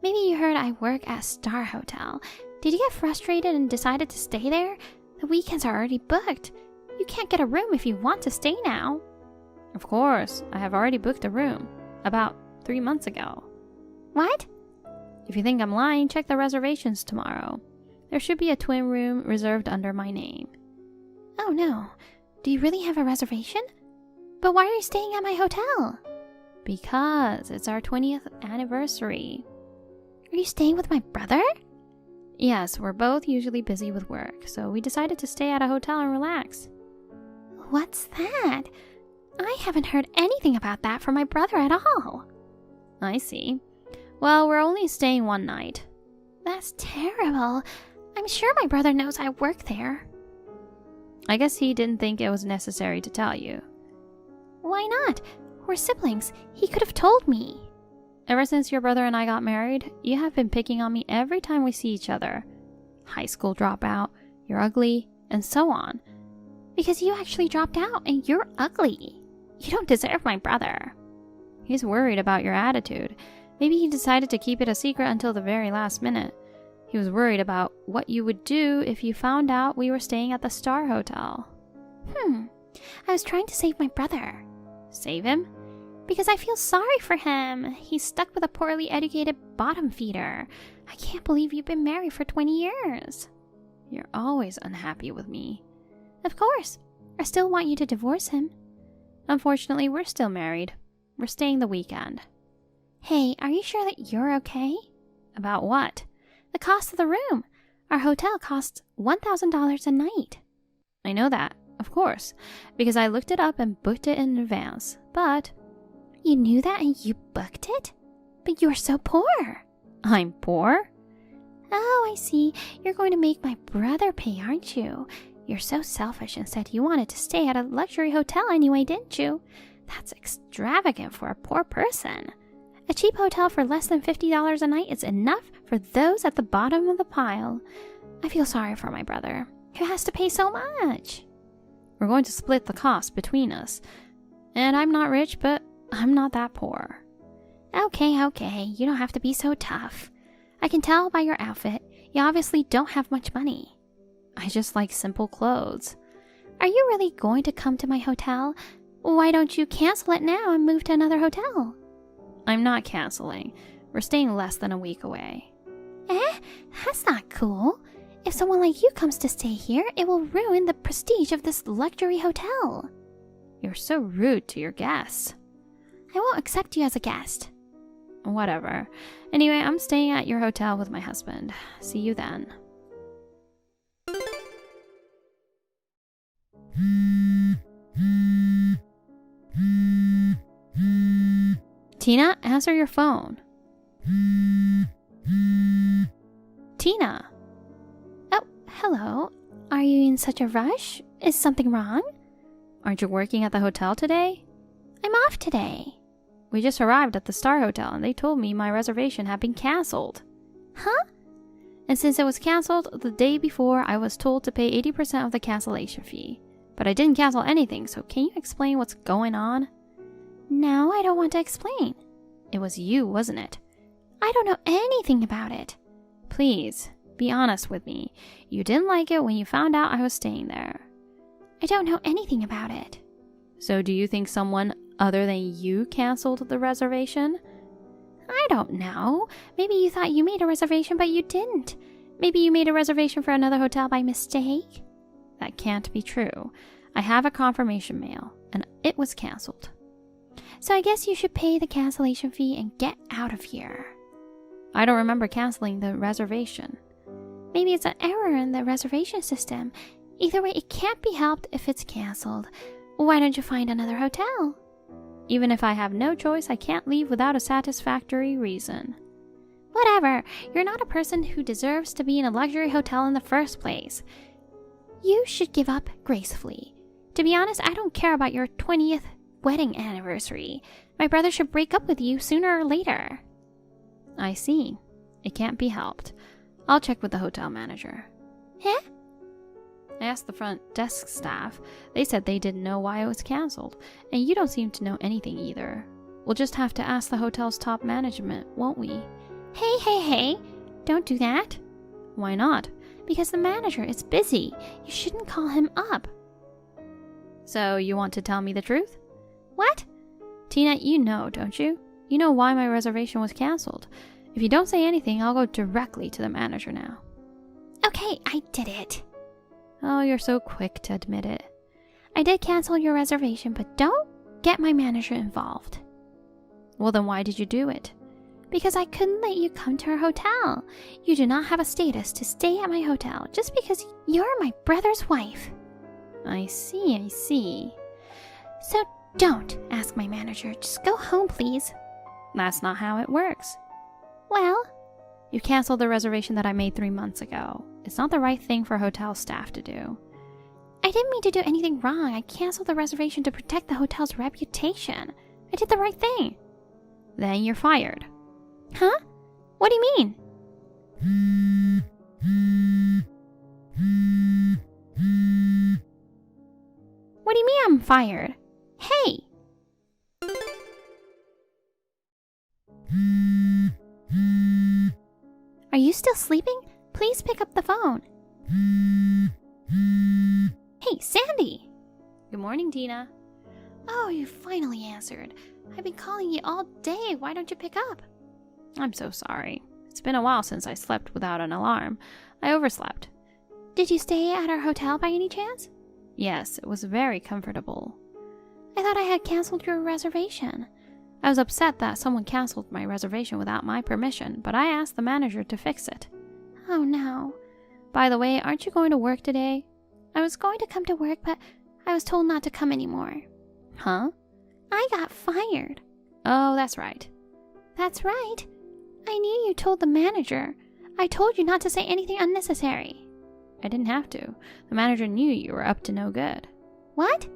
Maybe you heard I work at Star Hotel. Did you get frustrated and decided to stay there? The weekends are already booked. You can't get a room if you want to stay now. Of course, I have already booked a room. About 3 months ago. What? If you think I'm lying, check the reservations tomorrow. There should be a twin room reserved under my name. Oh no. Do you really have a reservation? But why are you staying at my hotel? Because it's our 20th anniversary. Are you staying with my brother? Yes, we're both usually busy with work, so we decided to stay at a hotel and relax. What's that? I haven't heard anything about that from my brother at all. I see. Well, we're only staying one night. That's terrible. I'm sure my brother knows I work there. I guess he didn't think it was necessary to tell you. Why not? We're siblings. He could have told me. Ever since your brother and I got married, you have been picking on me every time we see each other. High school dropout, you're ugly, and so on. Because you actually dropped out and you're ugly. You don't deserve my brother. He's worried about your attitude. Maybe he decided to keep it a secret until the very last minute. He was worried about what you would do if you found out we were staying at the Star Hotel. I was trying to save my brother. Save him? Because I feel sorry for him. He's stuck with a poorly educated bottom feeder. I can't believe you've been married for 20 years. You're always unhappy with me. Of course. I still want you to divorce him. Unfortunately, we're still married. We're staying the weekend. Hey, are you sure that you're okay? About what? The cost of the room. Our hotel costs $1,000 a night. I know that, of course, because I looked it up and booked it in advance, but... You knew that and you booked it? But you're so poor. I'm poor? Oh, I see. You're going to make my brother pay, aren't you? You're so selfish and said you wanted to stay at a luxury hotel anyway, didn't you? That's extravagant for a poor person. A cheap hotel for less than $50 a night is enough for those at the bottom of the pile. I feel sorry for my brother, who has to pay so much. We're going to split the cost between us. And I'm not rich, but I'm not that poor. Okay, you don't have to be so tough. I can tell by your outfit, you obviously don't have much money. I just like simple clothes. Are you really going to come to my hotel? Why don't you cancel it now and move to another hotel? I'm not canceling. We're staying less than a week away. That's not cool. If someone like you comes to stay here, it will ruin the prestige of this luxury hotel. You're so rude to your guests. I won't accept you as a guest. Whatever. Anyway, I'm staying at your hotel with my husband. See you then. Tina, answer your phone. Tina. Oh, hello. Are you in such a rush? Is something wrong? Aren't you working at the hotel today? I'm off today. We just arrived at the Star Hotel and they told me my reservation had been cancelled. Huh? And since it was cancelled the day before, I was told to pay 80% of the cancellation fee. But I didn't cancel anything, so can you explain what's going on? No, I don't want to explain. It was you, wasn't it? I don't know anything about it. Please, be honest with me. You didn't like it when you found out I was staying there. I don't know anything about it. So do you think someone other than you cancelled the reservation? I don't know. Maybe you thought you made a reservation, but you didn't. Maybe you made a reservation for another hotel by mistake. That can't be true. I have a confirmation mail, and it was cancelled. So I guess you should pay the cancellation fee and get out of here. I don't remember cancelling the reservation. Maybe it's an error in the reservation system. Either way, it can't be helped if it's cancelled. Why don't you find another hotel? Even if I have no choice, I can't leave without a satisfactory reason. Whatever. You're not a person who deserves to be in a luxury hotel in the first place. You should give up gracefully. To be honest, I don't care about your 20th wedding anniversary. My brother should break up with you sooner or later. I see. It can't be helped. I'll check with the hotel manager. Huh? I asked the front desk staff. They said they didn't know why it was cancelled, and you don't seem to know anything either. We'll just have to ask the hotel's top management, won't we? Hey. Don't do that. Why not? Because the manager is busy. You shouldn't call him up. So you want to tell me the truth? What? Tina, you know, don't you? You know why my reservation was cancelled. If you don't say anything, I'll go directly to the manager now. Okay, I did it. Oh, you're so quick to admit it. I did cancel your reservation, but don't get my manager involved. Well, then why did you do it? Because I couldn't let you come to our hotel. You do not have a status to stay at my hotel just because you're my brother's wife. I see. So don't ask my manager. Just go home, please. That's not how it works. Well, you canceled the reservation that I made 3 months ago. It's not the right thing for hotel staff to do. I didn't mean to do anything wrong. I canceled the reservation to protect the hotel's reputation. I did the right thing. Then you're fired. Huh? What do you mean? What do you mean I'm fired? Hey! Are you still sleeping? Please pick up the phone. Hey, Sandy! Good morning, Tina. Oh, you finally answered. I've been calling you all day. Why don't you pick up? I'm so sorry. It's been a while since I slept without an alarm. I overslept. Did you stay at our hotel by any chance? Yes, it was very comfortable. I thought I had canceled your reservation. I was upset that someone canceled my reservation without my permission, but I asked the manager to fix it. Oh no. By the way, aren't you going to work today? I was going to come to work, but I was told not to come anymore. Huh? I got fired. Oh, that's right. That's right. I knew you told the manager. I told you not to say anything unnecessary. I didn't have to. The manager knew you were up to no good. What?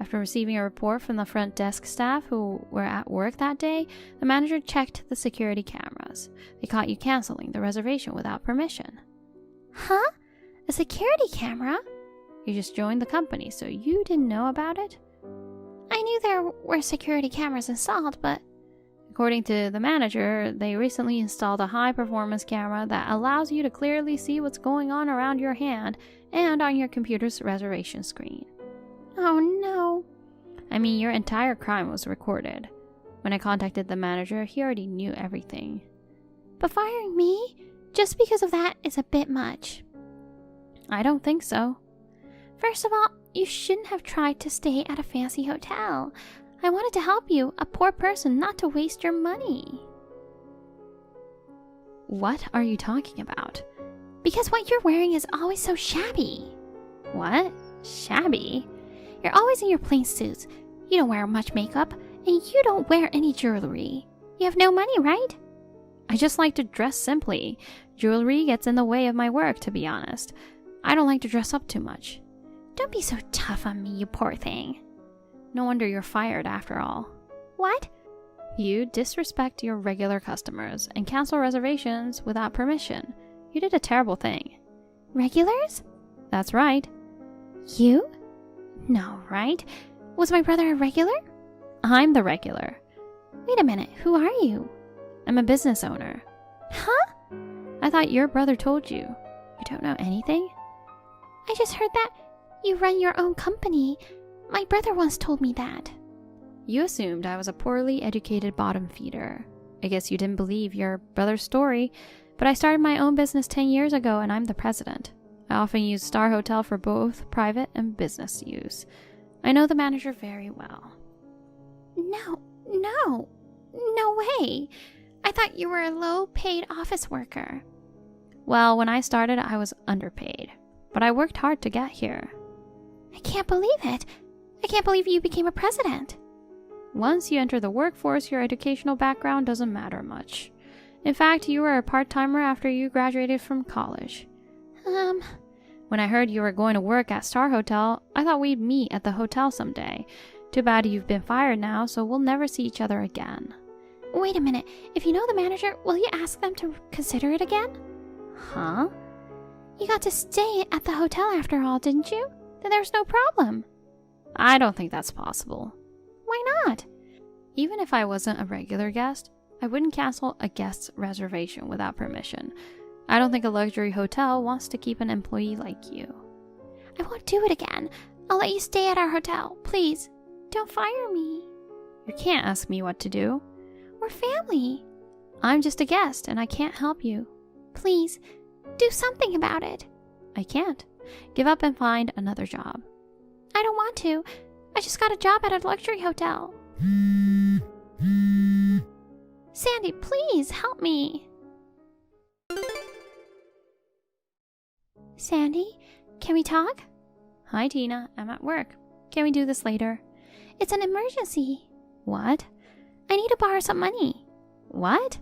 After receiving a report from the front desk staff who were at work that day, the manager checked the security cameras. They caught you canceling the reservation without permission. Huh? A security camera? You just joined the company, so you didn't know about it? I knew there were security cameras installed, but... According to the manager, they recently installed a high-performance camera that allows you to clearly see what's going on around your hand and on your computer's reservation screen. Oh no. I mean, your entire crime was recorded. When I contacted the manager, he already knew everything. But firing me just because of that is a bit much. I don't think so. First of all, you shouldn't have tried to stay at a fancy hotel. I wanted to help you, a poor person, not to waste your money. What are you talking about? Because what you're wearing is always so shabby. What? Shabby? You're always in your plain suits. You don't wear much makeup, and you don't wear any jewelry. You have no money, right? I just like to dress simply. Jewelry gets in the way of my work, to be honest. I don't like to dress up too much. Don't be so tough on me, you poor thing. No wonder you're fired after all. What? You disrespect your regular customers and cancel reservations without permission. You did a terrible thing. Regulars? That's right. You? No, right? Was my brother a regular? I'm the regular. Wait a minute, who are you? I'm a business owner. Huh? I thought your brother told you. You don't know anything? I just heard that you run your own company. My brother once told me that. You assumed I was a poorly educated bottom feeder. I guess you didn't believe your brother's story, but I started my own business 10 years ago and I'm the president. I often use Star Hotel for both private and business use. I know the manager very well. No way. I thought you were a low-paid office worker. Well, when I started, I was underpaid, but I worked hard to get here. I can't believe it. I can't believe you became a president. Once you enter the workforce, your educational background doesn't matter much. In fact, you were a part-timer after you graduated from college. When I heard you were going to work at Star Hotel, I thought we'd meet at the hotel someday. Too bad you've been fired now, so we'll never see each other again. Wait a minute. If you know the manager, will you ask them to consider it again? Huh? You got to stay at the hotel after all, didn't you? Then there's no problem. I don't think that's possible. Why not? Even if I wasn't a regular guest, I wouldn't cancel a guest's reservation without permission. I don't think a luxury hotel wants to keep an employee like you. I won't do it again. I'll let you stay at our hotel. Please, don't fire me. You can't ask me what to do. We're family. I'm just a guest and I can't help you. Please, do something about it. I can't. Give up and find another job. I don't want to. I just got a job at a luxury hotel. Sandy, please help me. Sandy, can we talk? Hi, Tina. I'm at work. Can we do this later? It's an emergency. What? I need to borrow some money. What?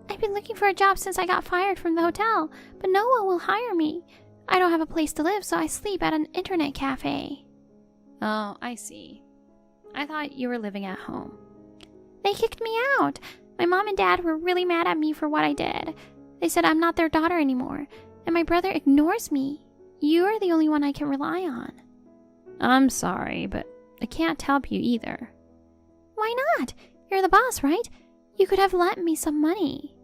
I've been looking for a job since I got fired from the hotel, but no one will hire me. I don't have a place to live, so I sleep at an internet cafe. Oh, I see. I thought you were living at home. They kicked me out. My mom and dad were really mad at me for what I did. They said I'm not their daughter anymore, and my brother ignores me. You're the only one I can rely on. I'm sorry, but I can't help you either. Why not? You're the boss, right? You could have lent me some money.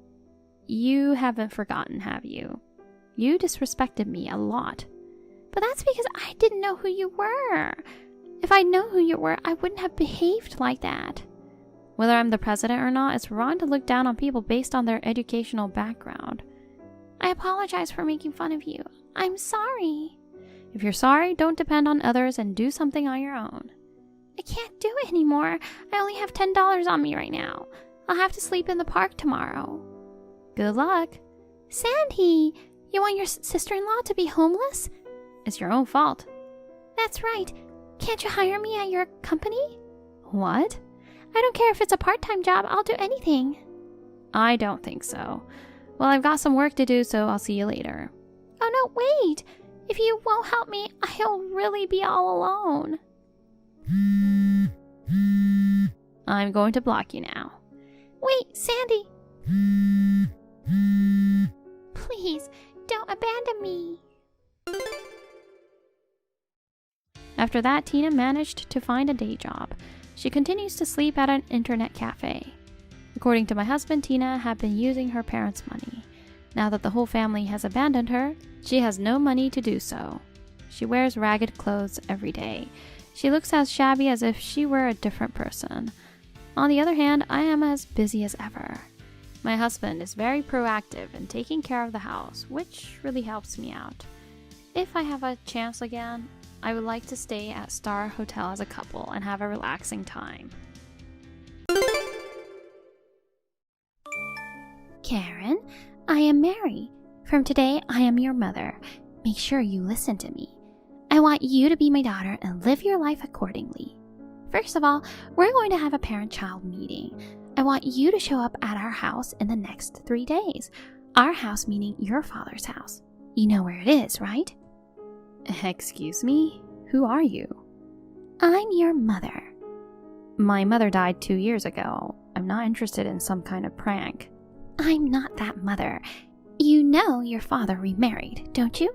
You haven't forgotten, have you? You disrespected me a lot. But that's because I didn't know who you were. If I'd known who you were, I wouldn't have behaved like that. Whether I'm the president or not, it's wrong to look down on people based on their educational background. I apologize for making fun of you. I'm sorry. If you're sorry, don't depend on others and do something on your own. I can't do it anymore. I only have $10 on me right now. I'll have to sleep in the park tomorrow. Good luck. Sandy, you want your sister-in-law to be homeless? It's your own fault. That's right. Can't you hire me at your company? What? I don't care if it's a part-time job. I'll do anything. I don't think so. Well, I've got some work to do, so I'll see you later. Oh, no, wait. If you won't help me, I'll really be all alone. I'm going to block you now. Wait, Sandy. Please, don't abandon me. After that, Tina managed to find a day job. She continues to sleep at an internet cafe. According to my husband, Tina had been using her parents' money. Now that the whole family has abandoned her, she has no money to do so. She wears ragged clothes every day. She looks as shabby as if she were a different person. On the other hand, I am as busy as ever. My husband is very proactive in taking care of the house, which really helps me out. If I have a chance again, I would like to stay at Star Hotel as a couple and have a relaxing time. Karen, I am Mary. From today, I am your mother. Make sure you listen to me. I want you to be my daughter and live your life accordingly. First of all, we're going to have a parent-child meeting. I want you to show up at our house in the next 3 days. Our house meaning your father's house. You know where it is, right? Excuse me? Who are you? I'm your mother. My mother died 2 years ago. I'm not interested in some kind of prank. I'm not that mother. You know your father remarried, don't you?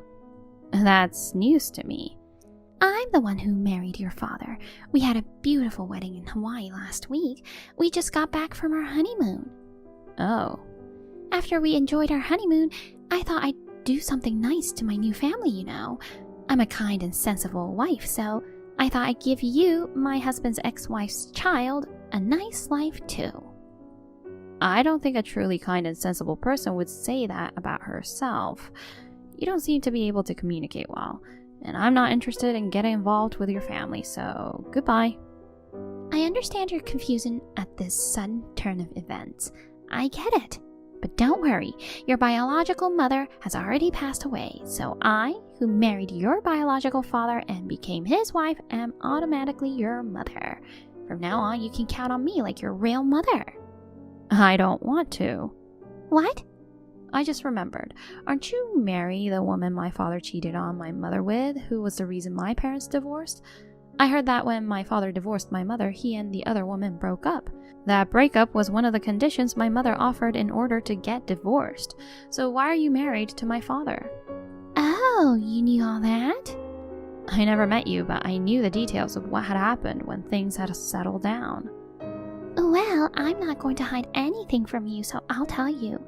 That's news to me. I'm the one who married your father. We had a beautiful wedding in Hawaii last week. We just got back from our honeymoon. Oh. After we enjoyed our honeymoon, I thought I'd do something nice to my new family, you know. I'm a kind and sensible wife, so I thought I'd give you, my husband's ex-wife's child, a nice life too. I don't think a truly kind and sensible person would say that about herself. You don't seem to be able to communicate well, and I'm not interested in getting involved with your family, so goodbye. I understand your confusion at this sudden turn of events. I get it. But don't worry, your biological mother has already passed away, so I, who married your biological father and became his wife, am automatically your mother. From now on, you can count on me like your real mother. I don't want to. What? I just remembered. Aren't you Mary, the woman my father cheated on my mother with, who was the reason my parents divorced? I heard that when my father divorced my mother, he and the other woman broke up. That breakup was one of the conditions my mother offered in order to get divorced. So why are you married to my father? Oh, you knew all that? I never met you, but I knew the details of what had happened when things had settled down. Well, I'm not going to hide anything from you, so I'll tell you.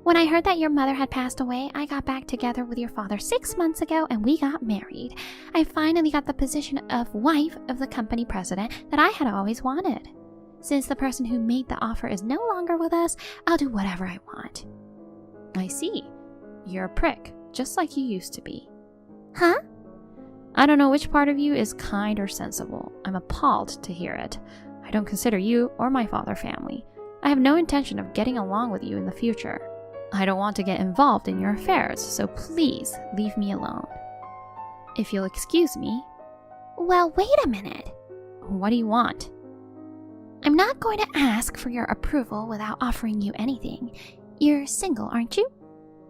When I heard that your mother had passed away, I got back together with your father 6 months ago and we got married. I finally got the position of wife of the company president that I had always wanted. Since the person who made the offer is no longer with us, I'll do whatever I want. I see. You're a prick, just like you used to be. Huh? I don't know which part of you is kind or sensible. I'm appalled to hear it. I don't consider you or my father family. I have no intention of getting along with you in the future. I don't want to get involved in your affairs, so please leave me alone. If you'll excuse me. Well, wait a minute. What do you want? I'm not going to ask for your approval without offering you anything. You're single, aren't you?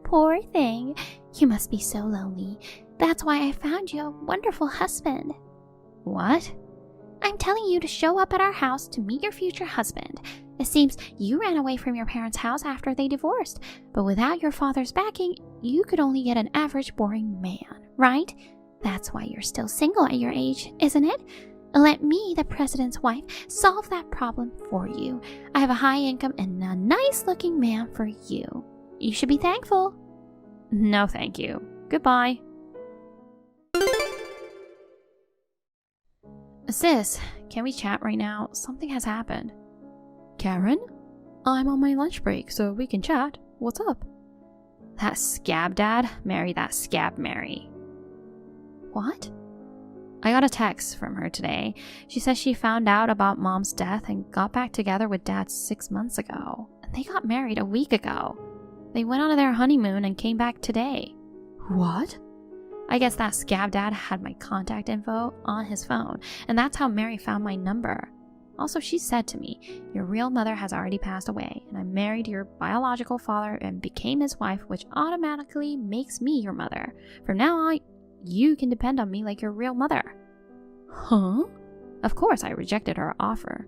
Poor thing. You must be so lonely. That's why I found you a wonderful husband. What? I'm telling you to show up at our house to meet your future husband. It seems you ran away from your parents' house after they divorced, but without your father's backing, you could only get an average boring man, right? That's why you're still single at your age, isn't it? Let me, the president's wife, solve that problem for you. I have a high income and a nice-looking man for you. You should be thankful. No, thank you. Goodbye. Sis, can we chat right now? Something has happened. Karen? I'm on my lunch break, so we can chat. What's up? That scab dad? Marry that scab Mary. What? I got a text from her today. She says she found out about mom's death and got back together with dad 6 months ago. And they got married a week ago. They went on their honeymoon and came back today. What? I guess that scab dad had my contact info on his phone, and that's how Mary found my number. Also, she said to me, your real mother has already passed away, and I married your biological father and became his wife, which automatically makes me your mother. From now on, you can depend on me like your real mother. Huh? Of course, I rejected her offer.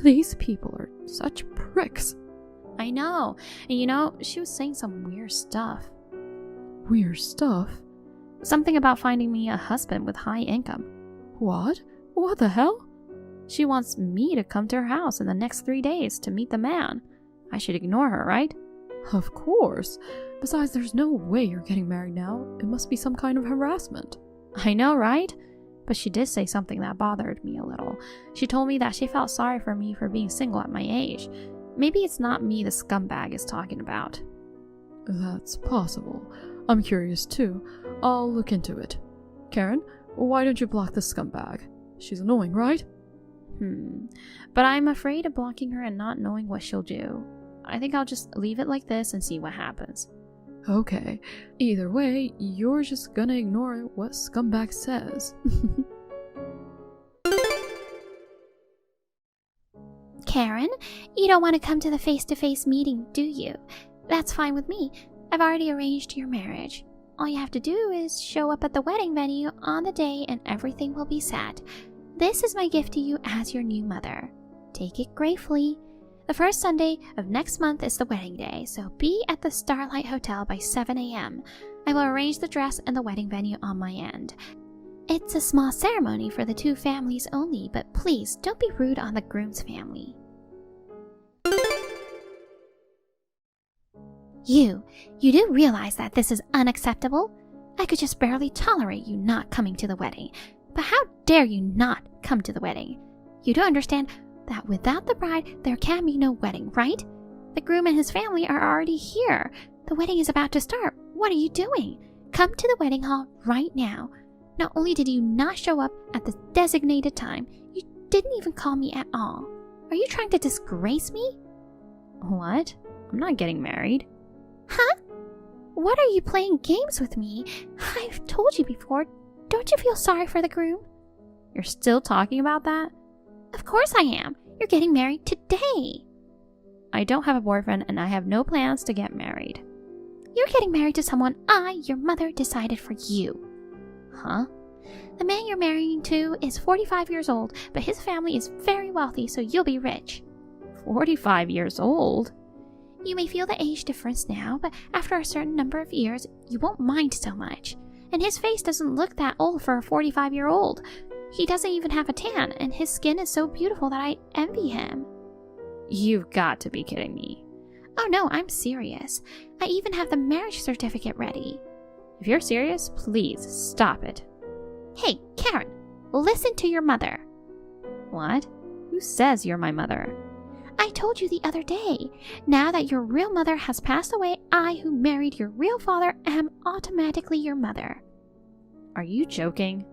These people are such pricks. I know. And you know, she was saying some weird stuff. Weird stuff? Something about finding me a husband with high income. What? What the hell? She wants me to come to her house in the next 3 days to meet the man. I should ignore her, right? Of course. Besides, there's no way you're getting married now. It must be some kind of harassment. I know, right? But she did say something that bothered me a little. She told me that she felt sorry for me for being single at my age. Maybe it's not me the scumbag is talking about. That's possible. I'm curious too. I'll look into it. Karen, why don't you block the scumbag? She's annoying, right? But I'm afraid of blocking her and not knowing what she'll do. I think I'll just leave it like this and see what happens. Okay. Either way, you're just gonna ignore what scumbag says. Karen, you don't want to come to the face-to-face meeting, do you? That's fine with me. I've already arranged your marriage. All you have to do is show up at the wedding venue on the day and everything will be set. This is my gift to you as your new mother. Take it gratefully. The first Sunday of next month is the wedding day, so be at the Starlight Hotel by 7 a.m. I will arrange the dress and the wedding venue on my end. It's a small ceremony for the two families only, but please don't be rude on the groom's family. You do realize that this is unacceptable? I could just barely tolerate you not coming to the wedding. But how dare you not come to the wedding? You do understand that without the bride, there can be no wedding, right? The groom and his family are already here. The wedding is about to start. What are you doing? Come to the wedding hall right now. Not only did you not show up at the designated time, you didn't even call me at all. Are you trying to disgrace me? What? I'm not getting married. Huh? What are you playing games with me? I've told you before. Don't you feel sorry for the groom? You're still talking about that? Of course I am. You're getting married today. I don't have a boyfriend and I have no plans to get married. You're getting married to someone your mother, decided for you. Huh? The man you're marrying to is 45 years old, but his family is very wealthy, so you'll be rich. 45 years old? You may feel the age difference now, but after a certain number of years, you won't mind so much. And his face doesn't look that old for a 45-year-old. He doesn't even have a tan, and his skin is so beautiful that I envy him. You've got to be kidding me. Oh no, I'm serious. I even have the marriage certificate ready. If you're serious, please stop it. Hey, Karen, listen to your mother. What? Who says you're my mother? I told you the other day. Now that your real mother has passed away, I, who married your real father, am automatically your mother. Are you joking?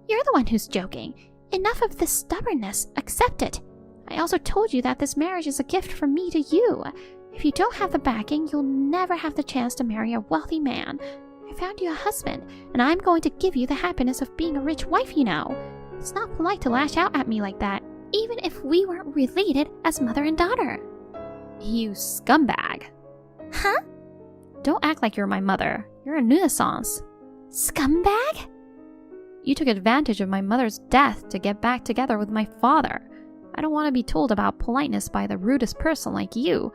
You're the one who's joking. Enough of this stubbornness. Accept it. I also told you that this marriage is a gift from me to you. If you don't have the backing, you'll never have the chance to marry a wealthy man. I found you a husband, and I'm going to give you the happiness of being a rich wife, you know. It's not polite to lash out at me like that, even if we weren't related as mother and daughter. You scumbag. Huh? Don't act like you're my mother. You're a nuisance. Scumbag? You took advantage of my mother's death to get back together with my father. I don't want to be told about politeness by the rudest person like you.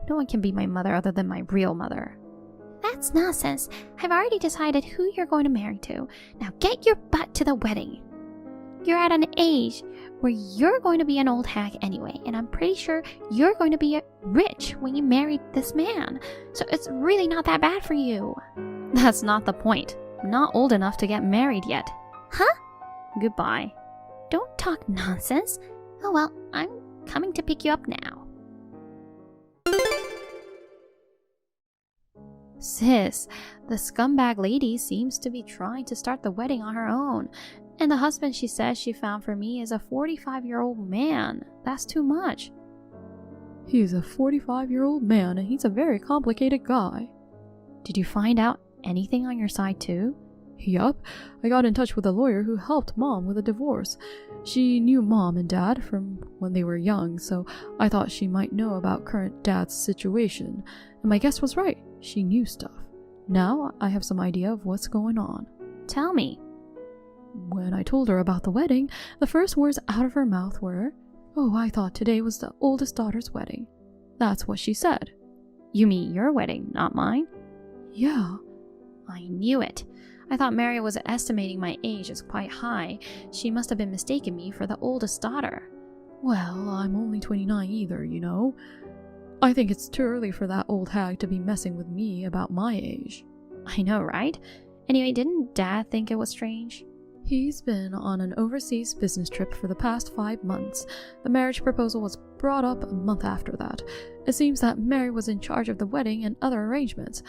No one can be my mother other than my real mother. That's nonsense. I've already decided who you're going to marry to. Now get your butt to the wedding. You're at an age where you're going to be an old hag anyway, and I'm pretty sure you're going to be rich when you marry this man. So it's really not that bad for you. That's not the point. I'm not old enough to get married yet. Huh? Goodbye. Don't talk nonsense. Oh well, I'm coming to pick you up now. Sis, the scumbag lady seems to be trying to start the wedding on her own. And the husband she says she found for me is a 45-year-old man. That's too much. He's a 45-year-old man, and he's a very complicated guy. Did you find out anything on your side too? Yup. I got in touch with a lawyer who helped Mom with a divorce. She knew Mom and Dad from when they were young, so I thought she might know about current Dad's situation. And my guess was right. She knew stuff. Now I have some idea of what's going on. Tell me. When I told her about the wedding, the first words out of her mouth were, "Oh, I thought today was the oldest daughter's wedding." That's what she said. You mean your wedding, not mine? Yeah. I knew it. I thought Mary was estimating my age as quite high. She must have been mistaking me for the oldest daughter. Well, I'm only 29 either, you know. I think it's too early for that old hag to be messing with me about my age. I know, right? Anyway, didn't Dad think it was strange? He's been on an overseas business trip for the past 5 months. The marriage proposal was brought up a month after that. It seems that Mary was in charge of the wedding and other arrangements.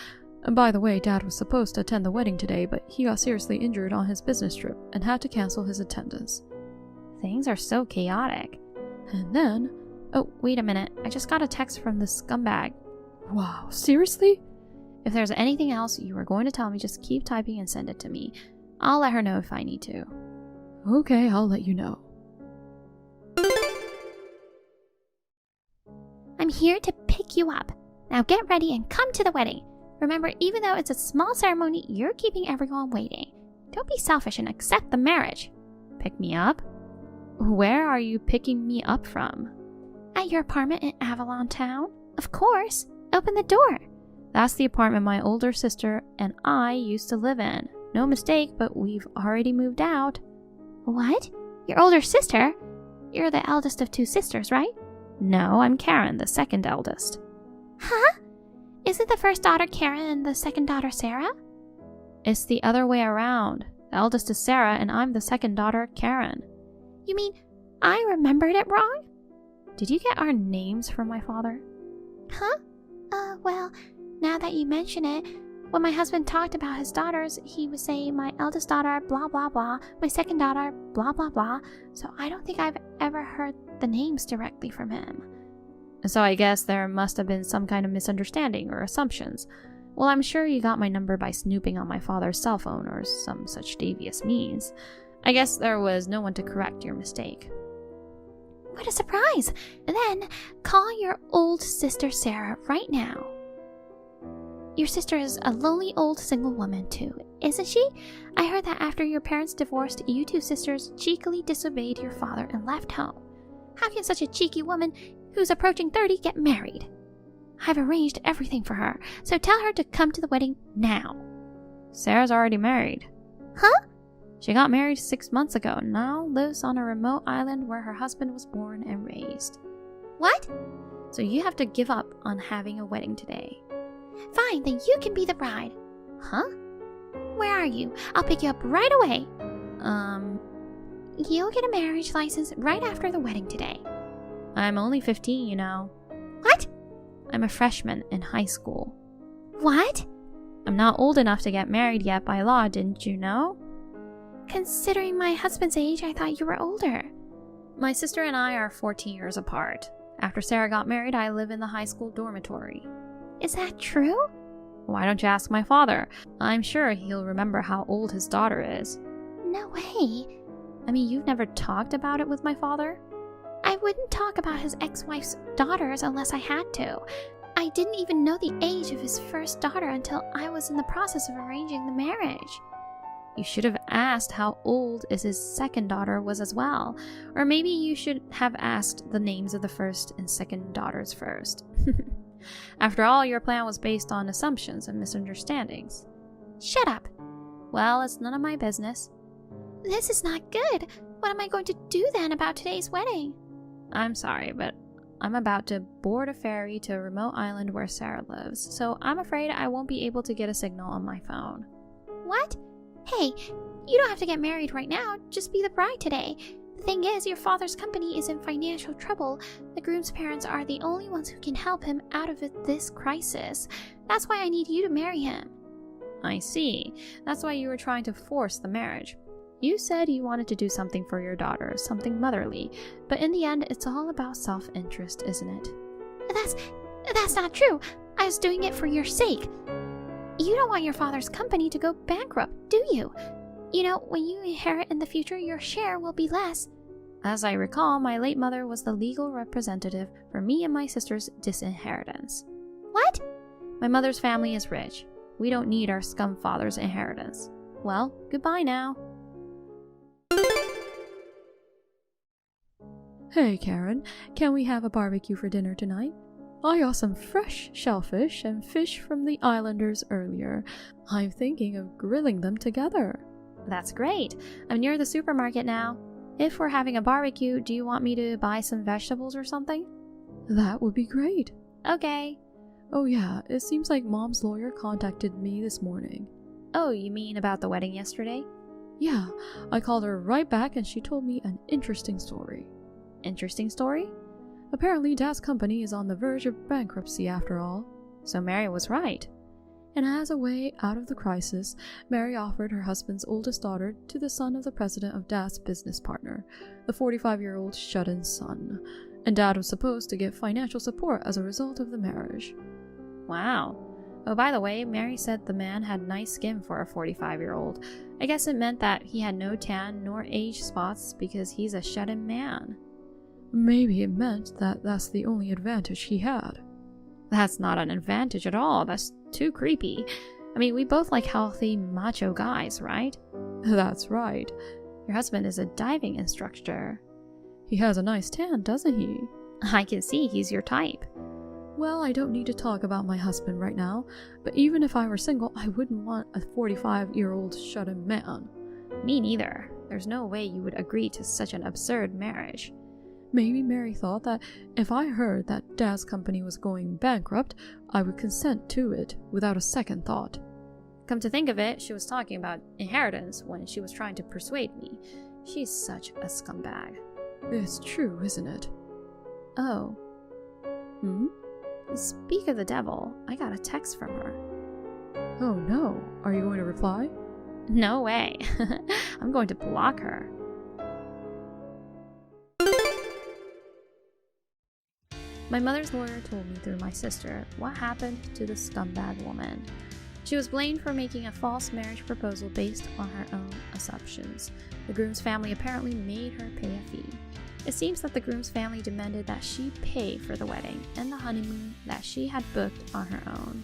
And by the way, Dad was supposed to attend the wedding today, but he got seriously injured on his business trip and had to cancel his attendance. Things are so chaotic. And then... Oh, wait a minute. I just got a text from this scumbag. Wow, seriously? If there's anything else you were going to tell me, just keep typing and send it to me. I'll let her know if I need to. Okay, I'll let you know. I'm here to pick you up. Now get ready and come to the wedding. Remember, even though it's a small ceremony, you're keeping everyone waiting. Don't be selfish and accept the marriage. Pick me up? Where are you picking me up from? At your apartment in Avalon Town? Of course. Open the door. That's the apartment my older sister and I used to live in. No mistake, but we've already moved out. What? Your older sister? You're the eldest of 2 sisters, right? No, I'm Karen, the second eldest. Huh? Isn't the first daughter Karen and the second daughter Sarah? It's the other way around. The eldest is Sarah and I'm the second daughter, Karen. You mean I remembered it wrong? Did you get our names from my father? Huh? Well, now that you mention it, when my husband talked about his daughters, he would say my eldest daughter, blah, blah, blah, my second daughter, blah, blah, blah. So I don't think I've ever heard the names directly from him. So I guess there must have been some kind of misunderstanding or assumptions. Well, I'm sure you got my number by snooping on my father's cell phone or some such devious means. I guess there was no one to correct your mistake. What a surprise! Then call your old sister Sarah right now. Your sister is a lonely old single woman too, isn't she? I heard that after your parents divorced, you 2 sisters cheekily disobeyed your father and left home. How can such a cheeky woman who's approaching 30 get married? I've arranged everything for her, so tell her to come to the wedding now. Sarah's already married. Huh? She got married 6 months ago and now lives on a remote island where her husband was born and raised. What? So you have to give up on having a wedding today. Fine, then you can be the bride. Huh? Where are you? I'll pick you up right away. You'll get a marriage license right after the wedding today. I'm only 15, you know. What? I'm a freshman in high school. What? I'm not old enough to get married yet by law, didn't you know? Considering my husband's age, I thought you were older. My sister and I are 14 years apart. After Sarah got married, I live in the high school dormitory. Is that true? Why don't you ask my father? I'm sure he'll remember how old his daughter is. No way. I mean, you've never talked about it with my father? I wouldn't talk about his ex-wife's daughters unless I had to. I didn't even know the age of his first daughter until I was in the process of arranging the marriage. You should have asked how old his second daughter was as well. Or maybe you should have asked the names of the first and second daughters first. After all, your plan was based on assumptions and misunderstandings. Shut up. Well, it's none of my business. This is not good. What am I going to do then about today's wedding? I'm sorry, but I'm about to board a ferry to a remote island where Sarah lives, so I'm afraid I won't be able to get a signal on my phone. What? Hey, you don't have to get married right now. Just be the bride today. The thing is, your father's company is in financial trouble. The groom's parents are the only ones who can help him out of this crisis. That's why I need you to marry him. I see. That's why you were trying to force the marriage. You said you wanted to do something for your daughter, something motherly, but in the end, it's all about self-interest, isn't it? That's not true. I was doing it for your sake. You don't want your father's company to go bankrupt, do you? You know, when you inherit in the future, your share will be less. As I recall, my late mother was the legal representative for me and my sister's disinheritance. What? My mother's family is rich. We don't need our scum father's inheritance. Well, goodbye now. Hey Karen, can we have a barbecue for dinner tonight? I got some fresh shellfish and fish from the islanders earlier. I'm thinking of grilling them together. That's great. I'm near the supermarket now. If we're having a barbecue, do you want me to buy some vegetables or something? That would be great. Okay. Oh yeah, it seems like Mom's lawyer contacted me this morning. Oh, you mean about the wedding yesterday? Yeah, I called her right back and she told me an interesting story. Interesting story? Apparently Dad's company is on the verge of bankruptcy after all. So Mary was right. And as a way out of the crisis, Mary offered her husband's oldest daughter to the son of the president of Dad's business partner, the 45-year-old shut-in son. And Dad was supposed to get financial support as a result of the marriage. Wow. Oh, by the way, Mary said the man had nice skin for a 45-year-old. I guess it meant that he had no tan nor age spots because he's a shut-in man. Maybe it meant that that's the only advantage he had. That's not an advantage at all. That's too creepy. I mean, we both like healthy, macho guys, right? That's right. Your husband is a diving instructor. He has a nice tan, doesn't he? I can see he's your type. Well, I don't need to talk about my husband right now, but even if I were single, I wouldn't want a 45-year-old shut-in man. Me neither. There's no way you would agree to such an absurd marriage. Maybe Mary thought that if I heard that Dad's company was going bankrupt, I would consent to it without a second thought. Come to think of it, she was talking about inheritance when she was trying to persuade me. She's such a scumbag. It's true, isn't it? Oh. Speak of the devil, I got a text from her. Oh no, are you going to reply? No way. I'm going to block her. My mother's lawyer told me through my sister what happened to the scumbag woman. She was blamed for making a false marriage proposal based on her own assumptions. The groom's family apparently made her pay a fee. It seems that the groom's family demanded that she pay for the wedding and the honeymoon that she had booked on her own.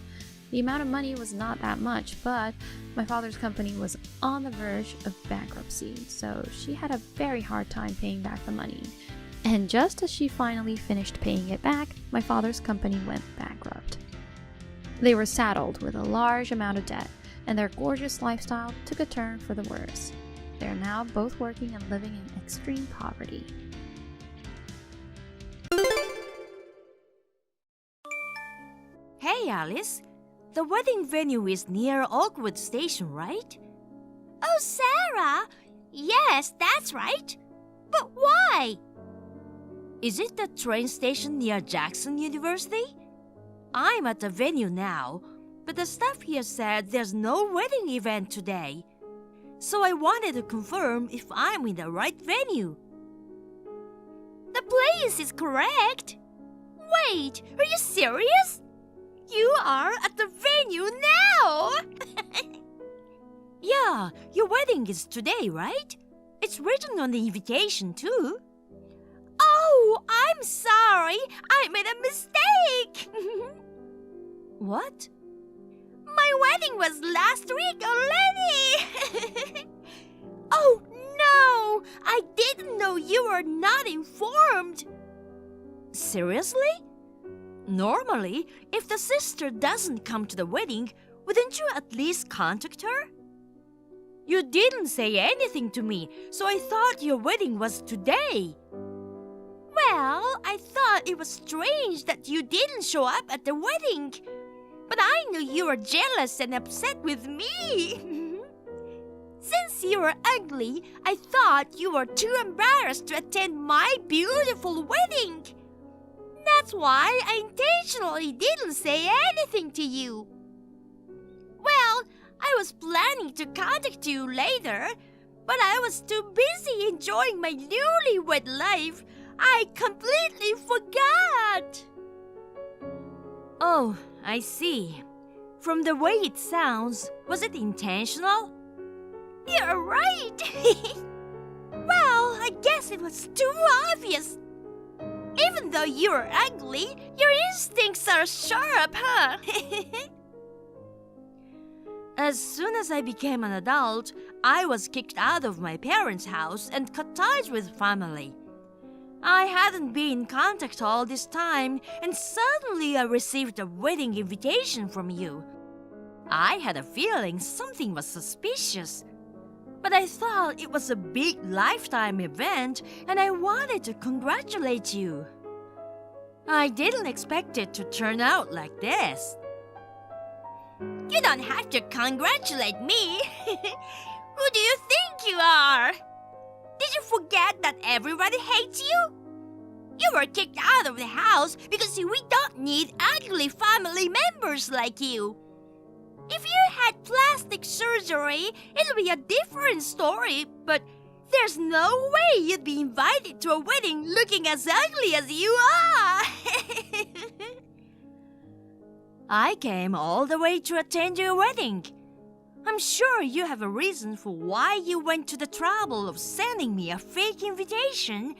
The amount of money was not that much, but my father's company was on the verge of bankruptcy, so she had a very hard time paying back the money. And just as she finally finished paying it back, my father's company went bankrupt. They were saddled with a large amount of debt, and their gorgeous lifestyle took a turn for the worse. They are now both working and living in extreme poverty. Hey, Alice. The wedding venue is near Oakwood Station, right? Oh, Sarah! Yes, that's right. But why? Is it the train station near Jackson University? I'm at the venue now, but the staff here said there's no wedding event today. So I wanted to confirm if I'm in the right venue. The place is correct. Wait, are you serious? You are at the venue now! Yeah, your wedding is today, right? It's written on the invitation too. Oh, I'm sorry. I made a mistake. What? My wedding was last week already. Oh, no. I didn't know you were not informed. Seriously? Normally, if the sister doesn't come to the wedding, wouldn't you at least contact her? You didn't say anything to me, so I thought your wedding was today. Well, I thought it was strange that you didn't show up at the wedding. But I knew you were jealous and upset with me. Since you were ugly, I thought you were too embarrassed to attend my beautiful wedding. That's why I intentionally didn't say anything to you. Well, I was planning to contact you later, but I was too busy enjoying my newlywed life. I completely forgot. Oh, I see. From the way it sounds, was it intentional? You're right. Well, I guess it was too obvious. Even though you're ugly, your instincts are sharp, huh? As soon as I became an adult, I was kicked out of my parents' house and cut ties with family. I hadn't been in contact all this time, and suddenly I received a wedding invitation from you. I had a feeling something was suspicious, but I thought it was a big lifetime event, and I wanted to congratulate you. I didn't expect it to turn out like this. You don't have to congratulate me. Who do you think you are? Did you forget that everybody hates you? You were kicked out of the house because we don't need ugly family members like you. If you had plastic surgery, it'll be a different story, but there's no way you'd be invited to a wedding looking as ugly as you are. I came all the way to attend your wedding. I'm sure you have a reason for why you went to the trouble of sending me a fake invitation,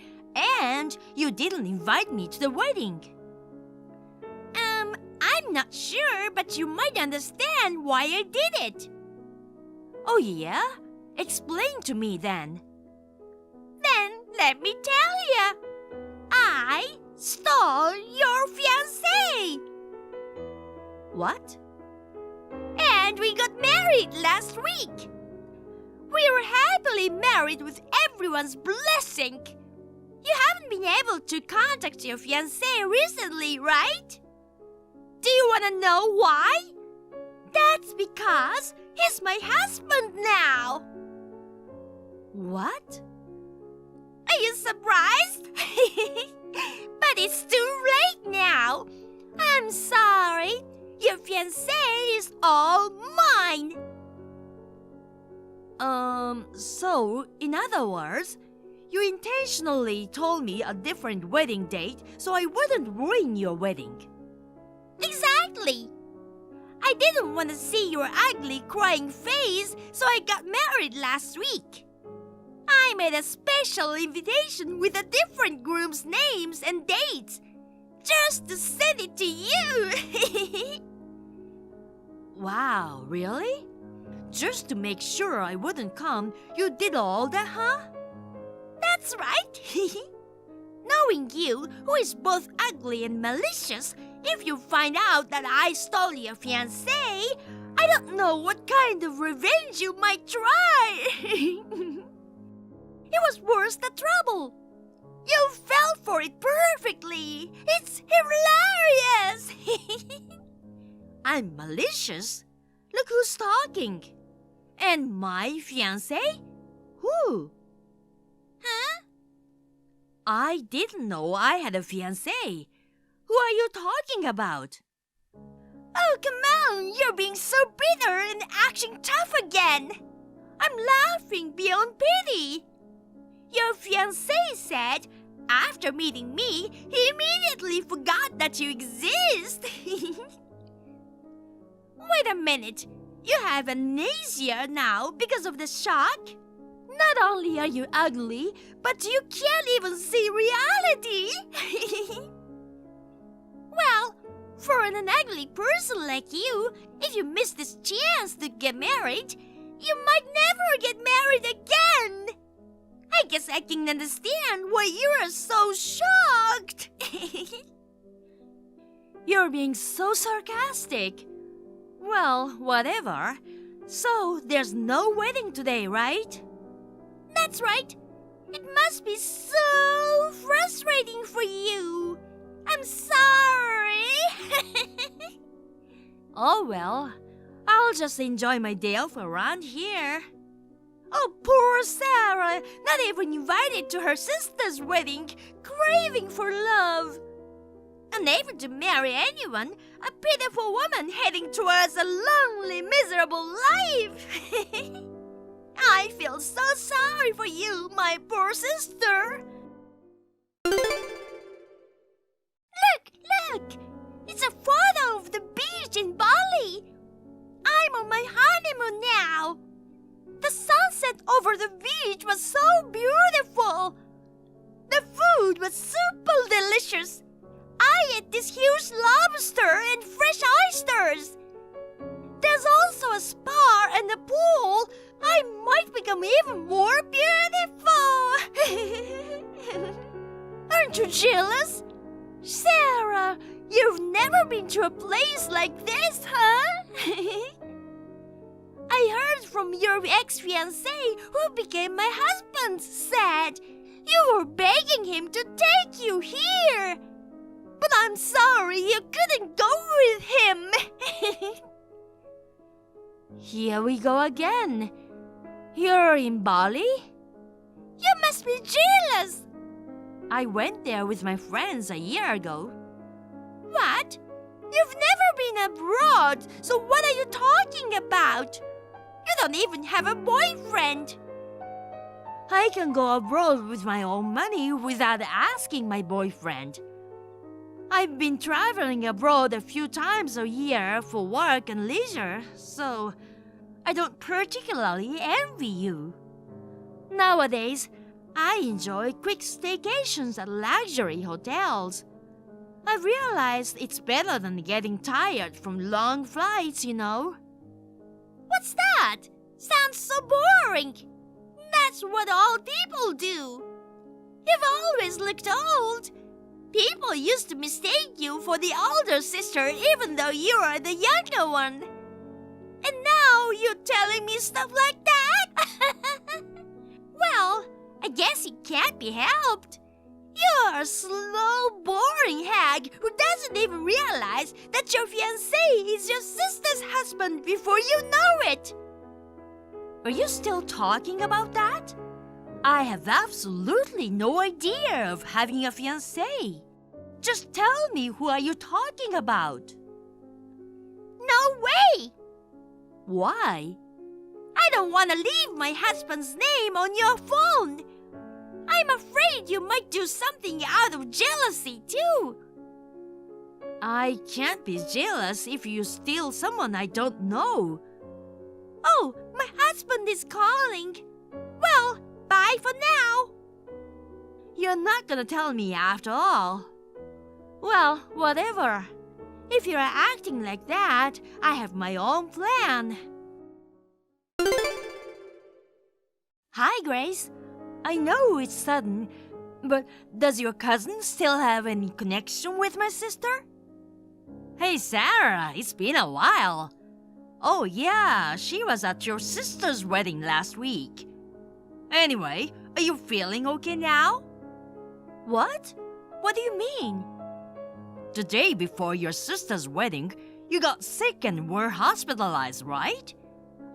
and you didn't invite me to the wedding. I'm not sure, but you might understand why I did it. Oh yeah? Explain to me then. Then let me tell you, I stole your fiancé. What? And we got married last week. We were happily married with everyone's blessing. You haven't been able to contact your fiancé recently, right? Do you want to know why? That's because he's my husband now. What? Are you surprised? But it's too late now. I'm sorry. Your fiancé is all mine. So, in other words, you intentionally told me a different wedding date so I wouldn't ruin your wedding. Exactly. I didn't want to see your ugly crying face, so I got married last week. I made a special invitation with the different groom's names and dates, just to send it to you. Wow, really? Just to make sure I wouldn't come, you did all that, huh? That's right. Knowing you, who is both ugly and malicious, if you find out that I stole your fiancé, I don't know what kind of revenge you might try. It was worth the trouble. You fell for it perfectly. It's hilarious. I'm malicious? Look who's talking. And my fiancé? Who? Huh? I didn't know I had a fiancé. Who are you talking about? Oh, come on. You're being so bitter and acting tough again. I'm laughing beyond pity. Your fiancé said, after meeting me, he immediately forgot that you exist. Wait a minute. You have amnesia now because of the shock? Not only are you ugly, but you can't even see reality. Well, for an ugly person like you, if you miss this chance to get married, you might never get married again. I guess I can understand why you are so shocked. You're being so sarcastic. Well, whatever. So, there's no wedding today, right? That's right. It must be so frustrating for you. I'm sorry. Oh well, I'll just enjoy my day off around here. Oh, poor Sarah, not even invited to her sister's wedding, craving for love. Unable to marry anyone, a pitiful woman heading towards a lonely, miserable life. I feel so sorry for you, my poor sister. Look! It's a photo of the beach in Bali. I'm on my honeymoon now. The sunset over the beach was so beautiful. The food was super delicious. I ate this huge lobster and fresh oysters. There's also a spa and a pool. I might become even more beautiful. Aren't you jealous? Sarah, you've never been to a place like this, huh? I heard from your ex-fiancé, who became my husband, said you were begging him to take you here. But I'm sorry you couldn't go with him. Here we go again. You're in Bali? You must be jealous. I went there with my friends a year ago. What? You've never been abroad, so what are you talking about? You don't even have a boyfriend. I can go abroad with my own money without asking my boyfriend. I've been traveling abroad a few times a year for work and leisure, so I don't particularly envy you. Nowadays, I enjoy quick staycations at luxury hotels. I've realized it's better than getting tired from long flights, you know. What's that? Sounds so boring. That's what all people do. You've always looked old. People used to mistake you for the older sister even though you are the younger one. And now you're telling me stuff like that? Well, I guess it can't be helped. You're a slow, boring hag who doesn't even realize that your fiancé is your sister's husband before you know it. Are you still talking about that? I have absolutely no idea of having a fiancé. Just tell me, who are you talking about? No way! Why? I don't want to leave my husband's name on your phone. I'm afraid you might do something out of jealousy, too. I can't be jealous if you steal someone I don't know. Oh, my husband is calling. Well, bye for now. You're not gonna tell me after all. Well, whatever. If you're acting like that, I have my own plan. Hi, Grace. I know it's sudden, but does your cousin still have any connection with my sister? Hey, Sarah, it's been a while. Oh, yeah, she was at your sister's wedding last week. Anyway, are you feeling okay now? What? What do you mean? The day before your sister's wedding, you got sick and were hospitalized, right?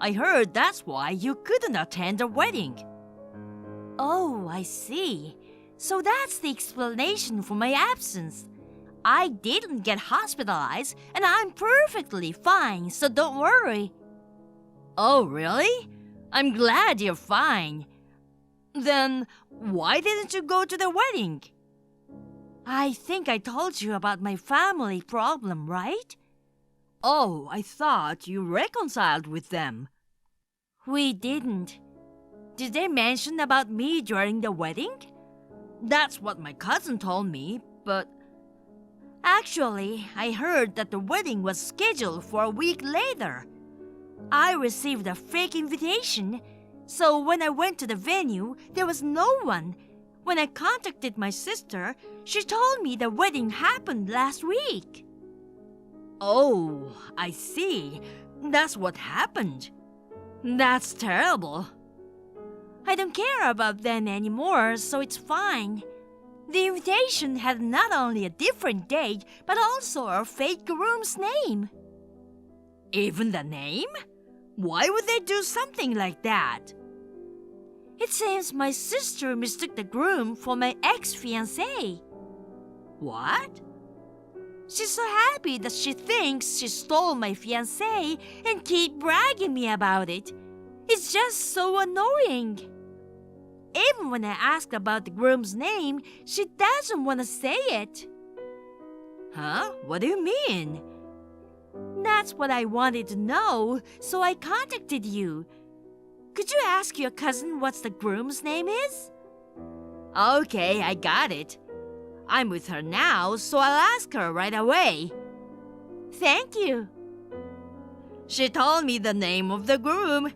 I heard that's why you couldn't attend the wedding. Oh, I see. So that's the explanation for my absence. I didn't get hospitalized and I'm perfectly fine, so don't worry. Oh, really? I'm glad you're fine. Then why didn't you go to the wedding? I think I told you about my family problem, right? Oh, I thought you reconciled with them. We didn't. Did they mention about me during the wedding? That's what my cousin told me, but... Actually, I heard that the wedding was scheduled for a week later. I received a fake invitation, so when I went to the venue, there was no one. When I contacted my sister, she told me the wedding happened last week. Oh, I see. That's what happened. That's terrible. I don't care about them anymore, so it's fine. The invitation had not only a different date, but also a fake groom's name. Even the name? Why would they do something like that? It seems my sister mistook the groom for my ex-fiancé. What? She's so happy that she thinks she stole my fiancé and keep bragging me about it. It's just so annoying. Even when I ask about the groom's name, she doesn't want to say it. Huh? What do you mean? That's what I wanted to know, so I contacted you. Could you ask your cousin what the groom's name is? Okay, I got it. I'm with her now, so I'll ask her right away. Thank you. She told me the name of the groom.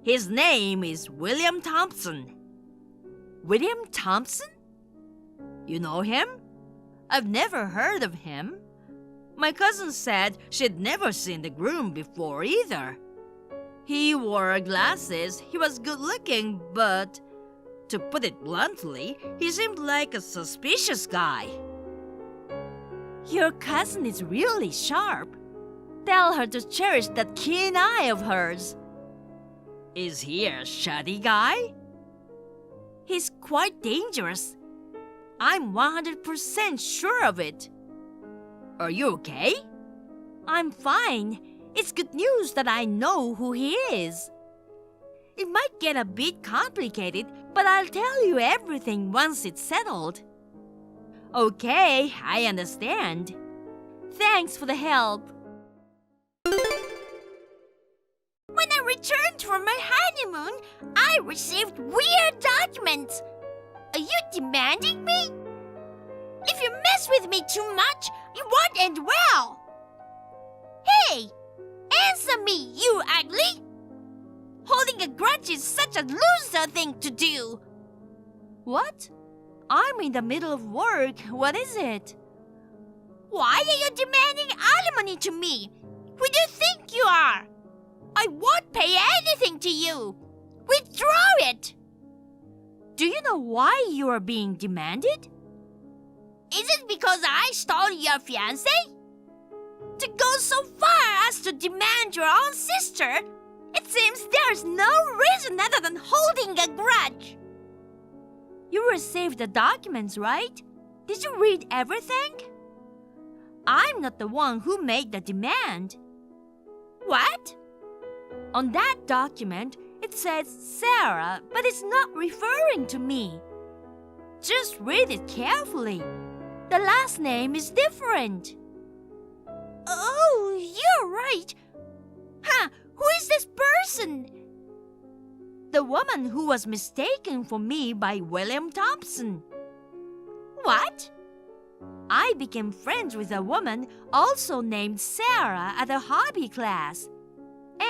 His name is William Thompson. William Thompson? You know him? I've never heard of him. My cousin said she'd never seen the groom before either. He wore glasses, he was good looking, but to put it bluntly, he seemed like a suspicious guy. Your cousin is really sharp. Tell her to cherish that keen eye of hers. Is he a shady guy? He's quite dangerous. I'm 100% sure of it. Are you okay? I'm fine. It's good news that I know who he is. It might get a bit complicated, but I'll tell you everything once it's settled. Okay, I understand. Thanks for the help. When I returned from my honeymoon, I received weird documents. Are you demanding me? If you mess with me too much, it won't end well. Hey, answer me, you ugly! Holding a grudge is such a loser thing to do. What? I'm in the middle of work. What is it? Why are you demanding alimony to me? Who do you think you are? I won't pay anything to you. Withdraw it. Do you know why you are being demanded? Is it because I stole your fiancé? To go so far as to demand your own sister? It seems there's no reason other than holding a grudge. You received the documents, right? Did you read everything? I'm not the one who made the demand. What? On that document, it says Sarah, but it's not referring to me. Just read it carefully. The last name is different. Oh, you're right. Huh, who is this person? The woman who was mistaken for me by William Thompson. What? I became friends with a woman also named Sarah at a hobby class.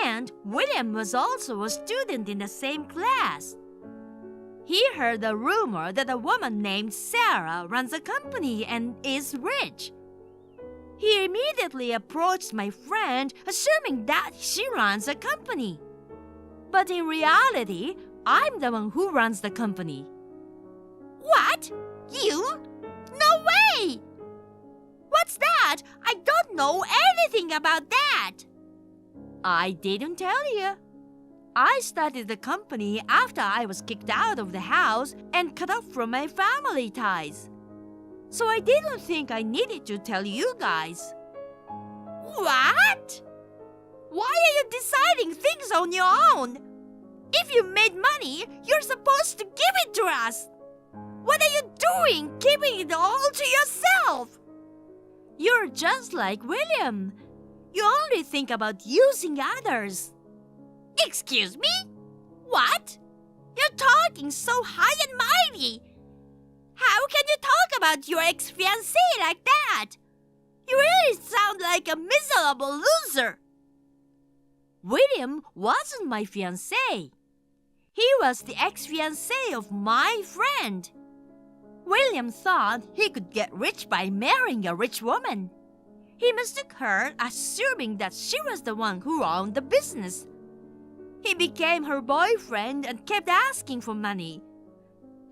And William was also a student in the same class. He heard a rumor that a woman named Sarah runs a company and is rich. He immediately approached my friend, assuming that she runs a company. But in reality, I'm the one who runs the company. What? You? No way! What's that? I don't know anything about that. I didn't tell you. I started the company after I was kicked out of the house and cut off from my family ties. So I didn't think I needed to tell you guys. What? Why are you deciding things on your own? If you made money, you're supposed to give it to us. What are you doing, keeping it all to yourself? You're just like William. You only think about using others. Excuse me? What? You're talking so high and mighty. How can you talk about your ex-fiancé like that? You really sound like a miserable loser. William wasn't my fiancé. He was the ex-fiancé of my friend. William thought he could get rich by marrying a rich woman. He mistook her, assuming that she was the one who owned the business. He became her boyfriend and kept asking for money.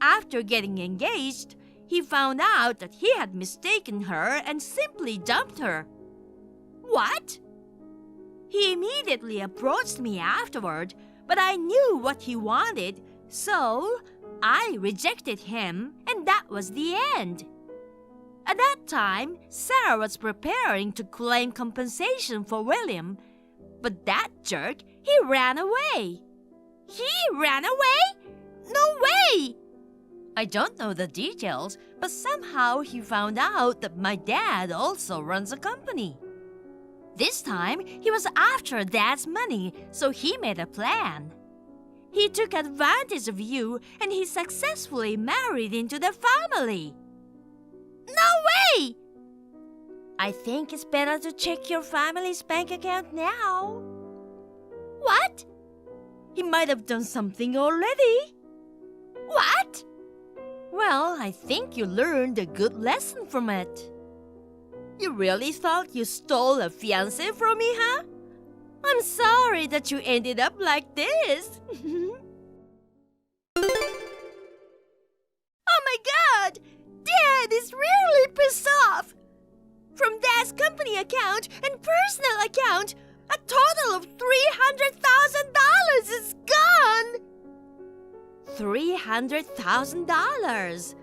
After getting engaged, he found out that he had mistaken her and simply dumped her. What? He immediately approached me afterward, but I knew what he wanted, so I rejected him, and that was the end. At that time, Sarah was preparing to claim compensation for William, but that jerk, he ran away. He ran away? No way! I don't know the details, but somehow he found out that my dad also runs a company. This time, he was after Dad's money, so he made a plan. He took advantage of you and he successfully married into the family. No way! I think it's better to check your family's bank account now. What? He might have done something already. What? Well, I think you learned a good lesson from it. You really thought you stole a fiancé from me, huh? I'm sorry that you ended up like this. Oh my God! Dad is really pissed off! From Dad's company account and personal account, a total of $300,000 is gone! $300,000.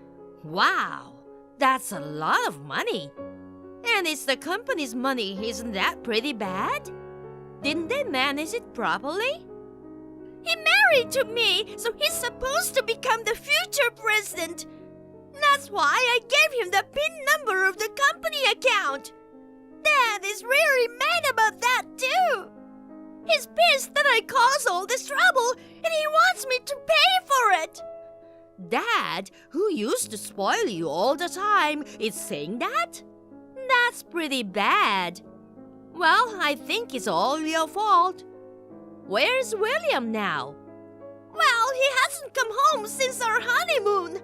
Wow, that's a lot of money. And it's the company's money, isn't that pretty bad? Didn't they manage it properly? He married to me, so he's supposed to become the future president. That's why I gave him the PIN number of the company account. Dad is really mad about that too. He's pissed that I caused all this trouble and he wants me to pay for it. Dad, who used to spoil you all the time, is saying that? That's pretty bad. Well, I think it's all your fault. Where's William now? Well, he hasn't come home since our honeymoon.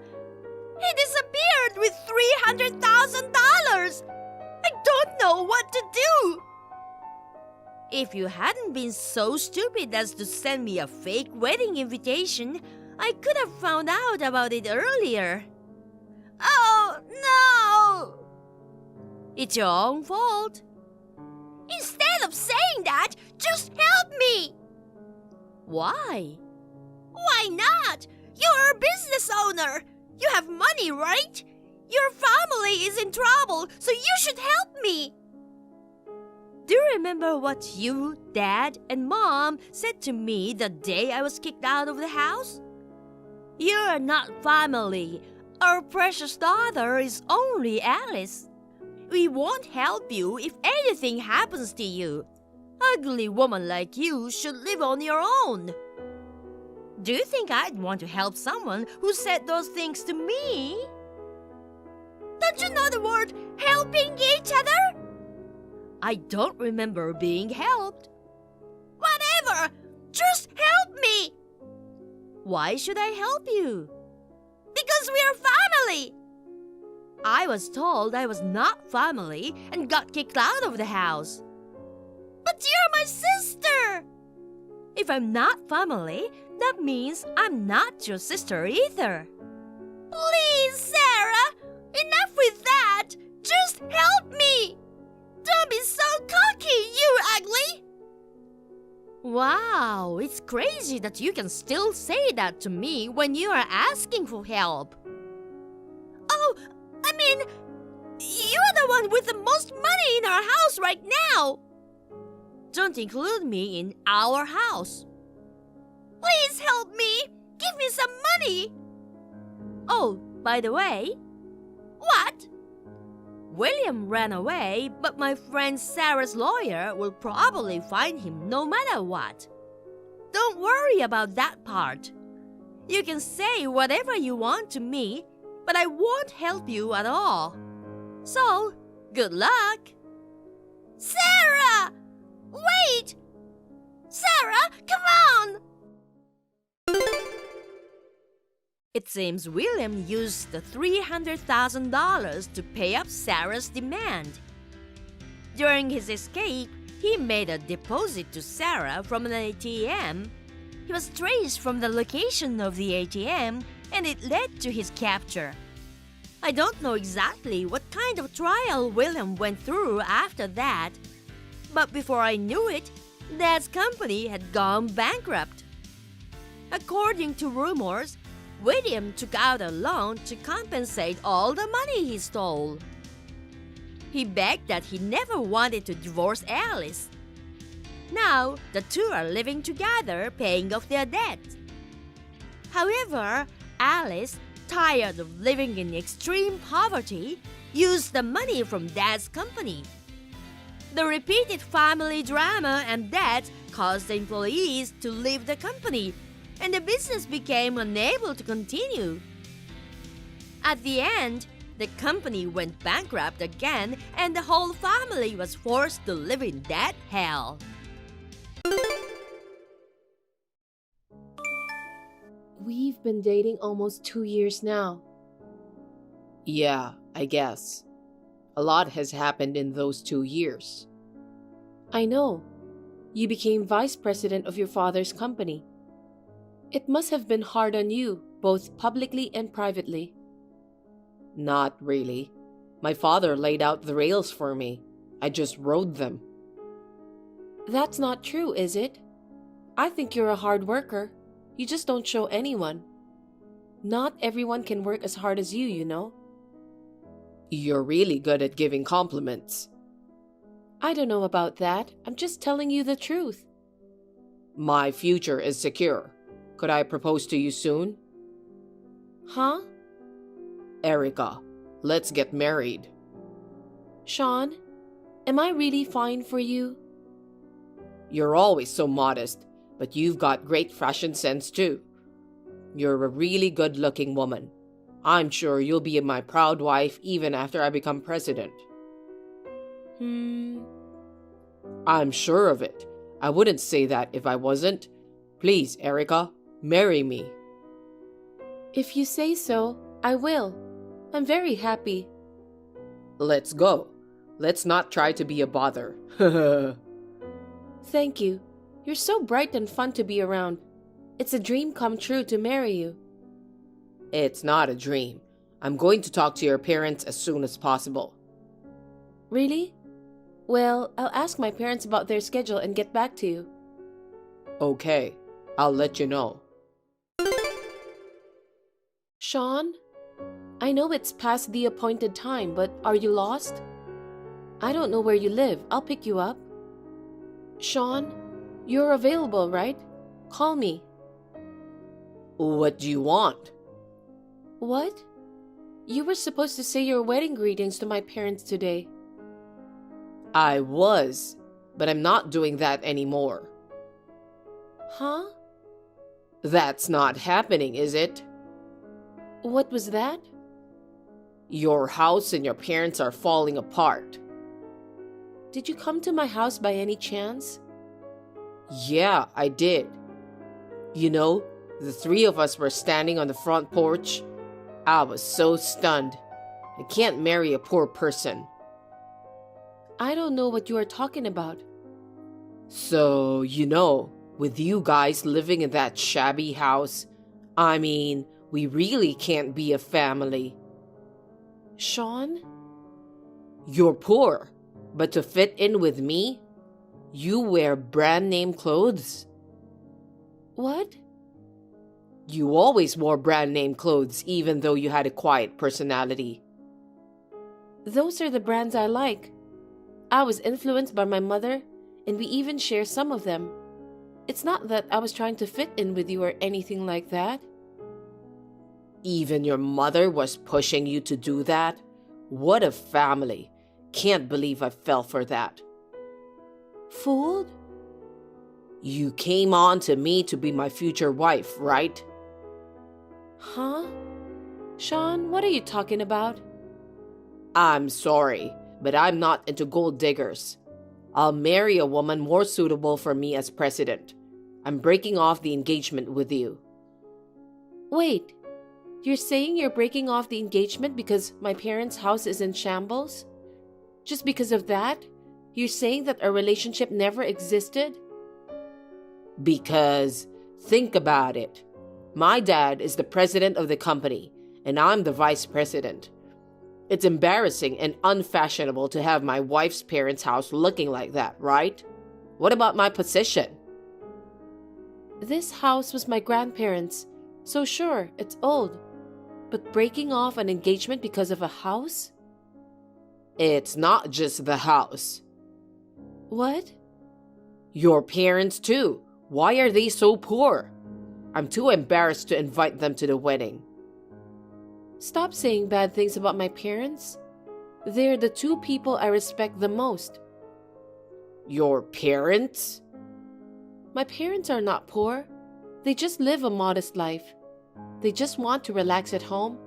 He disappeared with $300,000. I don't know what to do. If you hadn't been so stupid as to send me a fake wedding invitation, I could have found out about it earlier. Oh, no! It's your own fault. Instead of saying that, just help me. Why? Why not? You're a business owner. You have money, right? Your family is in trouble, so you should help me. Do you remember what you, Dad, and Mom said to me the day I was kicked out of the house? You are not family. Our precious daughter is only Alice. We won't help you if anything happens to you. Ugly woman like you should live on your own. Do you think I'd want to help someone who said those things to me? Don't you know the word helping each other? I don't remember being helped. Whatever! Just help me! Why should I help you? Because we are family! I was told I was not family and got kicked out of the house. But you're my sister! If I'm not family, that means I'm not your sister either. Please, Sarah! Enough with that! Just help me! Don't be so cocky, you ugly! Wow, it's crazy that you can still say that to me when you are asking for help. Oh, I mean, you're the one with the most money in our house right now. Don't include me in our house. Please help me. Give me some money. Oh, by the way, What? William ran away, but my friend Sarah's lawyer will probably find him no matter what. Don't worry about that part. You can say whatever you want to me, but I won't help you at all. So, good luck. Sarah! Wait! Sarah, come on! It seems William used the $300,000 to pay up Sarah's demand. During his escape, he made a deposit to Sarah from an ATM. He was traced from the location of the ATM, and it led to his capture. I don't know exactly what kind of trial William went through after that, but before I knew it, Dad's company had gone bankrupt. According to rumors, William took out a loan to compensate all the money he stole. He begged that he never wanted to divorce Alice. Now, the two are living together, paying off their debt. However, Alice, tired of living in extreme poverty, used the money from Dad's company. The repeated family drama and debt caused the employees to leave the company, and the business became unable to continue. At the end, the company went bankrupt again, and the whole family was forced to live in debt hell. We've been dating almost 2 years now. Yeah, I guess. A lot has happened in those 2 years. I know. You became vice president of your father's company. It must have been hard on you, both publicly and privately. Not really. My father laid out the rails for me. I just rode them. That's not true, is it? I think you're a hard worker. You just don't show anyone. Not everyone can work as hard as you know. You're really good at giving compliments. I don't know about that. I'm just telling you the truth. My future is secure. Could I propose to you soon? Huh? Erica, let's get married. Sean, am I really fine for you? You're always so modest, but you've got great fashion sense too. You're a really good-looking woman. I'm sure you'll be my proud wife even after I become president. I'm sure of it. I wouldn't say that if I wasn't. Please, Erica, marry me. If you say so, I will. I'm very happy. Let's go. Let's not try to be a bother. Thank you. You're so bright and fun to be around. It's a dream come true to marry you. It's not a dream. I'm going to talk to your parents as soon as possible. Really? Well, I'll ask my parents about their schedule and get back to you. Okay, I'll let you know. Sean? I know it's past the appointed time, but are you lost? I don't know where you live. I'll pick you up. Sean, you're available, right? Call me. What do you want? What? You were supposed to say your wedding greetings to my parents today. I was, but I'm not doing that anymore. Huh? That's not happening, is it? What was that? Your house and your parents are falling apart. Did you come to my house by any chance? Yeah, I did. You know, the three of us were standing on the front porch. I was so stunned. I can't marry a poor person. I don't know what you are talking about. So, you know, with you guys living in that shabby house, I mean, we really can't be a family. Sean? You're poor, but to fit in with me, you wear brand name clothes. What? You always wore brand name clothes even though you had a quiet personality. Those are the brands I like. I was influenced by my mother, and we even share some of them. It's not that I was trying to fit in with you or anything like that. Even your mother was pushing you to do that? What a family. Can't believe I fell for that. Fooled? You came on to me to be my future wife, right? Huh? Sean, what are you talking about? I'm sorry, but I'm not into gold diggers. I'll marry a woman more suitable for me as president. I'm breaking off the engagement with you. Wait, you're saying you're breaking off the engagement because my parents' house is in shambles? Just because of that? You're saying that our relationship never existed? Because, think about it. My dad is the president of the company, and I'm the vice president. It's embarrassing and unfashionable to have my wife's parents' house looking like that, right? What about my position? This house was my grandparents', so sure, it's old. But breaking off an engagement because of a house? It's not just the house. What? Your parents too. Why are they so poor? I'm too embarrassed to invite them to the wedding. Stop saying bad things about my parents. They're the two people I respect the most. Your parents? My parents are not poor. They just live a modest life. They just want to relax at home.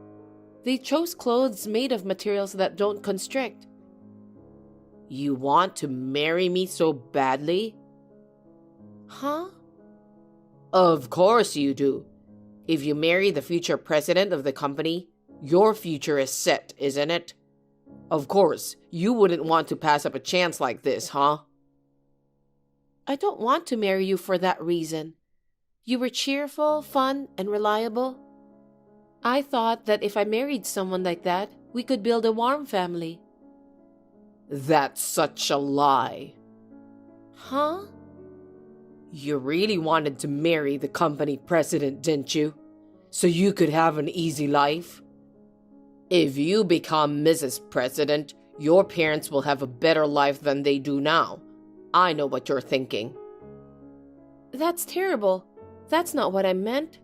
They chose clothes made of materials that don't constrict. You want to marry me so badly? Huh? Of course you do. If you marry the future president of the company, your future is set, isn't it? Of course, you wouldn't want to pass up a chance like this, huh? I don't want to marry you for that reason. You were cheerful, fun, and reliable. I thought that if I married someone like that, we could build a warm family. That's such a lie. Huh? You really wanted to marry the company president, didn't you? So you could have an easy life? If you become Mrs. President, your parents will have a better life than they do now. I know what you're thinking. That's terrible. That's not what I meant.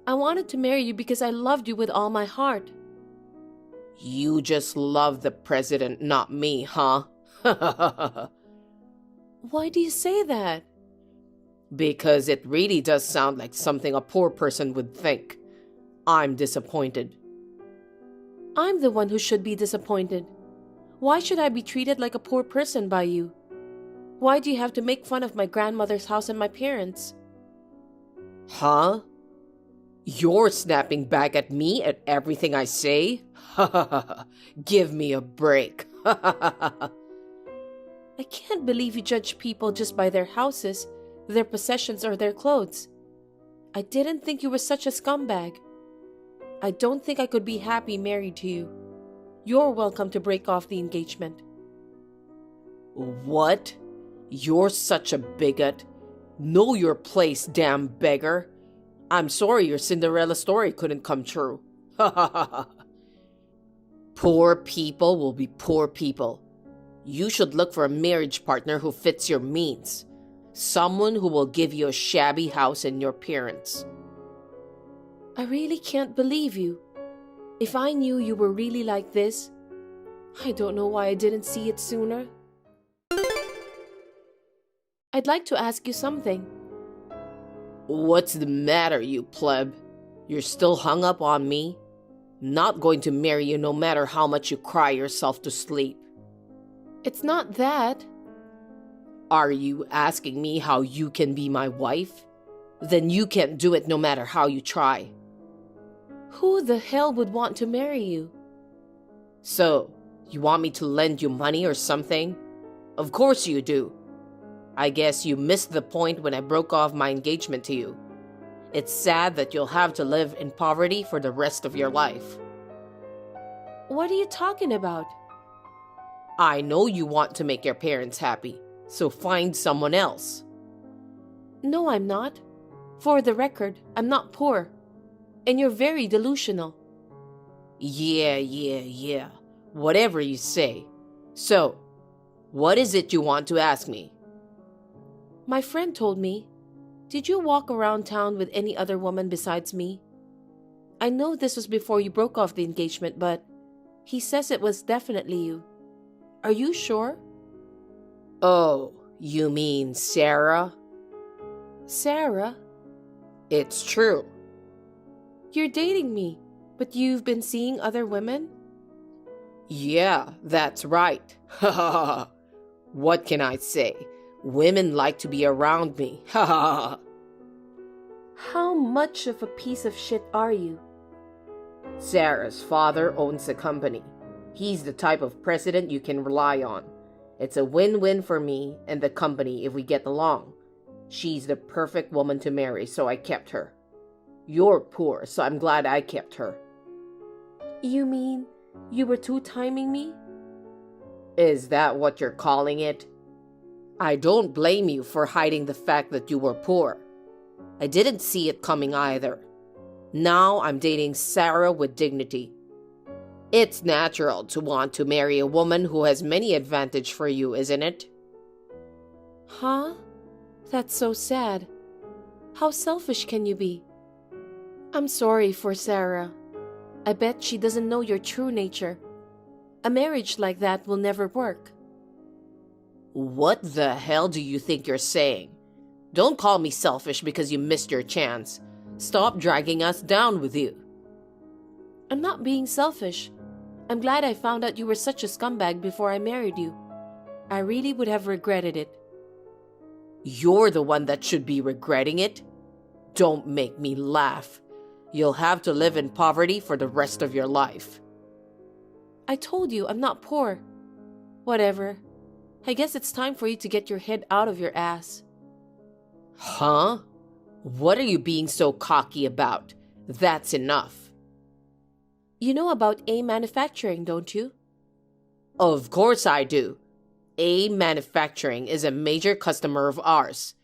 I wanted to marry you because I loved you with all my heart. You just love the president, not me, huh? Why do you say that? Because it really does sound like something a poor person would think. I'm disappointed. I'm the one who should be disappointed. Why should I be treated like a poor person by you? Why do you have to make fun of my grandmother's house and my parents? Huh? You're snapping back at me at everything I say? Give me a break. I can't believe you judge people just by their houses, their possessions, or their clothes. I didn't think you were such a scumbag. I don't think I could be happy married to you. You're welcome to break off the engagement. What? You're such a bigot. Know your place, damn beggar. I'm sorry your Cinderella story couldn't come true. Poor people will be poor people. You should look for a marriage partner who fits your means. Someone who will give you a shabby house and your parents. I really can't believe you. If I knew you were really like this, I don't know why I didn't see it sooner. I'd like to ask you something. What's the matter, you pleb? You're still hung up on me? Not going to marry you no matter how much you cry yourself to sleep. It's not that. Are you asking me how you can be my wife? Then you can't do it no matter how you try. Who the hell would want to marry you? So, you want me to lend you money or something? Of course you do. I guess you missed the point when I broke off my engagement to you. It's sad that you'll have to live in poverty for the rest of your life. What are you talking about? I know you want to make your parents happy, so find someone else. No, I'm not. For the record, I'm not poor. And you're very delusional. Yeah. Whatever you say. So, what is it you want to ask me? My friend told me, did you walk around town with any other woman besides me? I know this was before you broke off the engagement, but he says it was definitely you. Are you sure? Oh, you mean Sarah? Sarah? It's true. You're dating me, but you've been seeing other women? Yeah, that's right. What can I say? Women like to be around me. How much of a piece of shit are you? Sarah's father owns a company. He's the type of president you can rely on. It's a win-win for me and the company if we get along. She's the perfect woman to marry, so I kept her. You're poor, so I'm glad I kept her. You mean you were two-timing me? Is that what you're calling it? I don't blame you for hiding the fact that you were poor. I didn't see it coming either. Now I'm dating Sarah with dignity. It's natural to want to marry a woman who has many advantages for you, isn't it? Huh? That's so sad. How selfish can you be? I'm sorry for Sarah. I bet she doesn't know your true nature. A marriage like that will never work. What the hell do you think you're saying? Don't call me selfish because you missed your chance. Stop dragging us down with you. I'm not being selfish. I'm glad I found out you were such a scumbag before I married you. I really would have regretted it. You're the one that should be regretting it. Don't make me laugh. You'll have to live in poverty for the rest of your life. I told you I'm not poor. Whatever. I guess it's time for you to get your head out of your ass. Huh? What are you being so cocky about? That's enough. You know about A Manufacturing, don't you? Of course I do. A Manufacturing is a major customer of ours.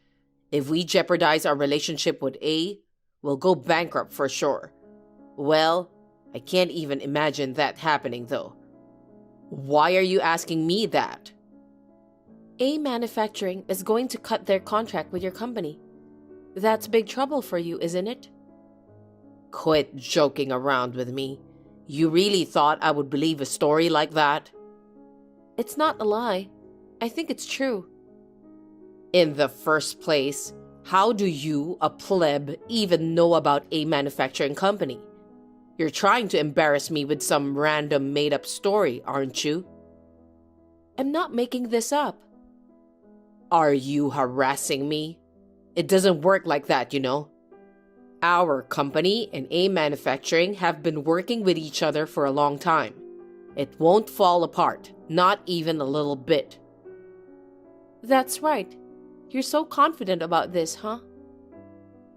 If we jeopardize our relationship with A, we'll go bankrupt for sure. Well, I can't even imagine that happening though. Why are you asking me that? A Manufacturing is going to cut their contract with your company. That's big trouble for you, isn't it? Quit joking around with me. You really thought I would believe a story like that? It's not a lie. I think it's true. In the first place, how do you, a pleb, even know about A Manufacturing company? You're trying to embarrass me with some random made-up story, aren't you? I'm not making this up. Are you harassing me? It doesn't work like that, you know. Our company and A Manufacturing have been working with each other for a long time. It won't fall apart, not even a little bit. That's right. You're so confident about this, huh?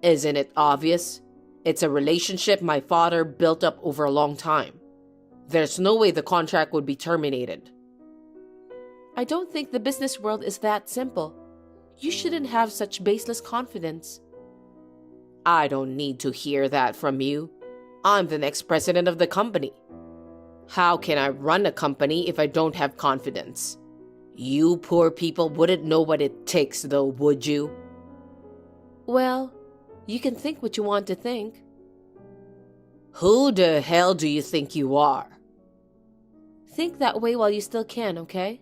Isn't it obvious? It's a relationship my father built up over a long time. There's no way the contract would be terminated. I don't think the business world is that simple. You shouldn't have such baseless confidence. I don't need to hear that from you. I'm the next president of the company. How can I run a company if I don't have confidence? You poor people wouldn't know what it takes though, would you? Well, you can think what you want to think. Who the hell do you think you are? Think that way while you still can, okay?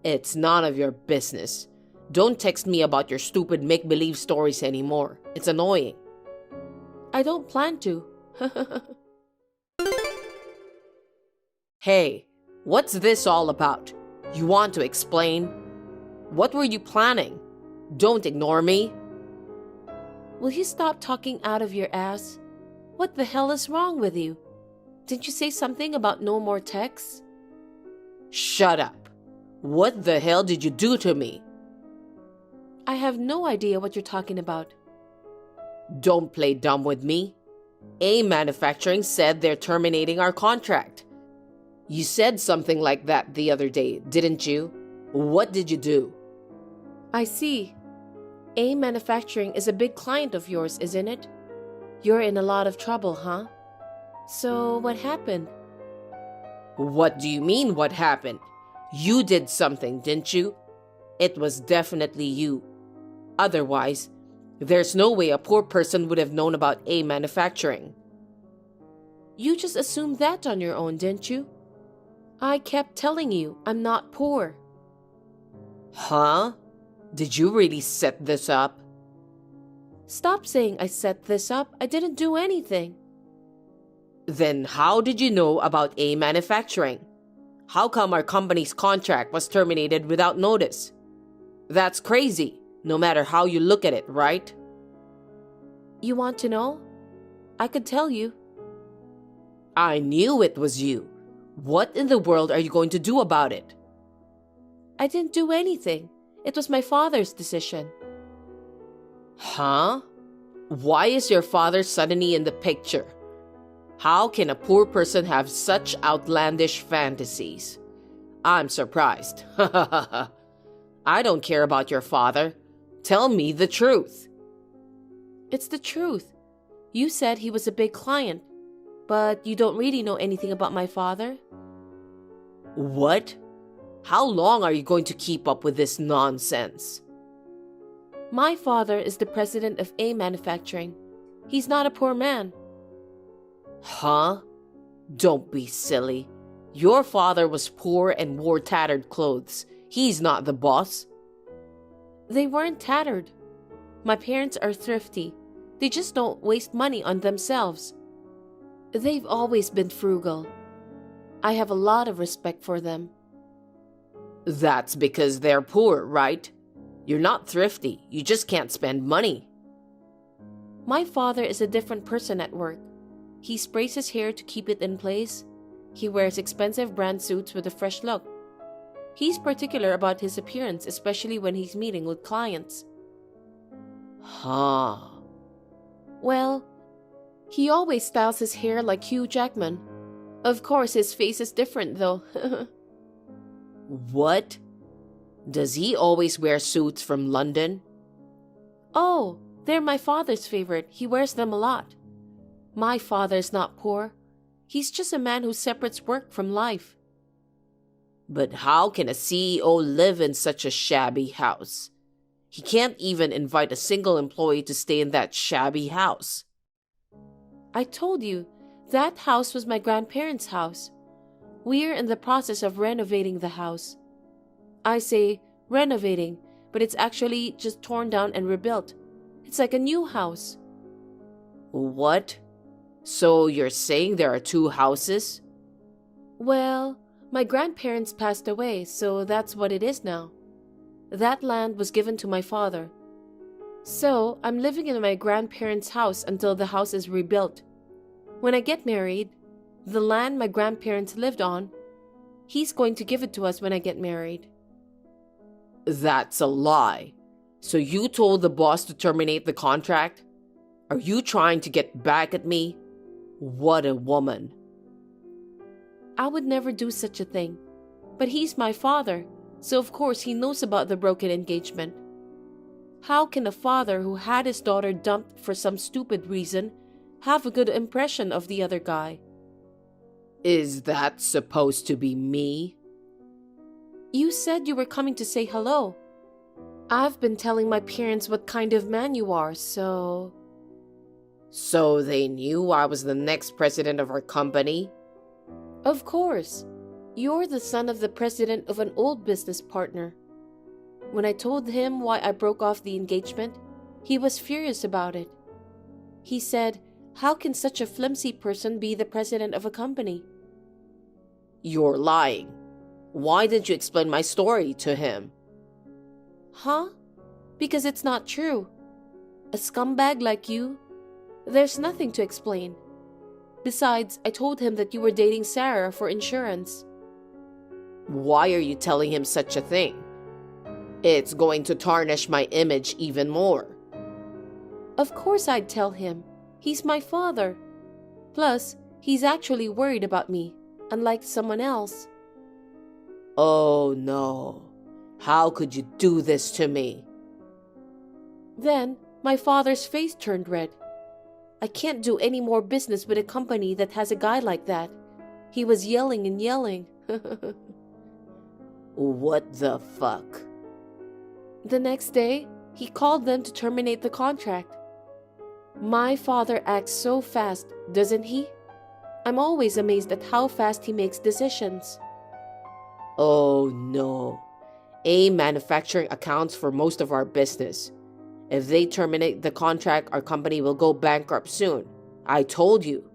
It's none of your business. Don't text me about your stupid make-believe stories anymore. It's annoying. I don't plan to. Hey, what's this all about? You want to explain? What were you planning? Don't ignore me. Will you stop talking out of your ass? What the hell is wrong with you? Didn't you say something about no more texts? Shut up. What the hell did you do to me? I have no idea what you're talking about. Don't play dumb with me. A Manufacturing said they're terminating our contract. You said something like that the other day, didn't you? What did you do? I see. A Manufacturing is a big client of yours, isn't it? You're in a lot of trouble, huh? So, what happened? What do you mean, what happened? You did something, didn't you? It was definitely you. Otherwise, there's no way a poor person would have known about A Manufacturing. You just assumed that on your own, didn't you? I kept telling you I'm not poor. Huh? Did you really set this up? Stop saying I set this up. I didn't do anything. Then how did you know about A Manufacturing? How come our company's contract was terminated without notice? That's crazy, no matter how you look at it, right? You want to know? I could tell you. I knew it was you. What in the world are you going to do about it? I didn't do anything. It was my father's decision. Huh? Why is your father suddenly in the picture? How can a poor person have such outlandish fantasies? I'm surprised. I don't care about your father. Tell me the truth. It's the truth. You said he was a big client, but you don't really know anything about my father. What? How long are you going to keep up with this nonsense? My father is the president of A Manufacturing. He's not a poor man. Huh? Don't be silly. Your father was poor and wore tattered clothes. He's not the boss. They weren't tattered. My parents are thrifty. They just don't waste money on themselves. They've always been frugal. I have a lot of respect for them. That's because they're poor, right? You're not thrifty. You just can't spend money. My father is a different person at work. He sprays his hair to keep it in place. He wears expensive brand suits with a fresh look. He's particular about his appearance, especially when he's meeting with clients. Huh. Well, he always styles his hair like Hugh Jackman. Of course, his face is different though. What? Does he always wear suits from London? Oh, they're my father's favorite. He wears them a lot. My father's not poor. He's just a man who separates work from life. But how can a CEO live in such a shabby house? He can't even invite a single employee to stay in that shabby house. I told you, that house was my grandparents' house. We're in the process of renovating the house. I say renovating, but it's actually just torn down and rebuilt. It's like a new house. What? So you're saying there are two houses? Well, my grandparents passed away, so that's what it is now. That land was given to my father. So, I'm living in my grandparents' house until the house is rebuilt. When I get married, the land my grandparents lived on, he's going to give it to us when I get married. That's a lie. So you told the boss to terminate the contract? Are you trying to get back at me? What a woman. I would never do such a thing. But he's my father, so of course he knows about the broken engagement. How can a father who had his daughter dumped for some stupid reason have a good impression of the other guy? Is that supposed to be me? You said you were coming to say hello. I've been telling my parents what kind of man you are, so... So they knew I was the next president of our company? Of course. You're the son of the president of an old business partner. When I told him why I broke off the engagement, he was furious about it. He said, "How can such a flimsy person be the president of a company?" You're lying. Why didn't you explain my story to him? Huh? Because it's not true. A scumbag like you? There's nothing to explain. Besides, I told him that you were dating Sarah for insurance. Why are you telling him such a thing? It's going to tarnish my image even more. Of course I'd tell him. He's my father. Plus, he's actually worried about me, unlike someone else. Oh no. How could you do this to me? Then, my father's face turned red. I can't do any more business with a company that has a guy like that. He was yelling and yelling. What the fuck? The next day, he called them to terminate the contract. My father acts so fast, doesn't he? I'm always amazed at how fast he makes decisions. Oh no. A manufacturing accounts for most of our business. If they terminate the contract, our company will go bankrupt soon. I told you.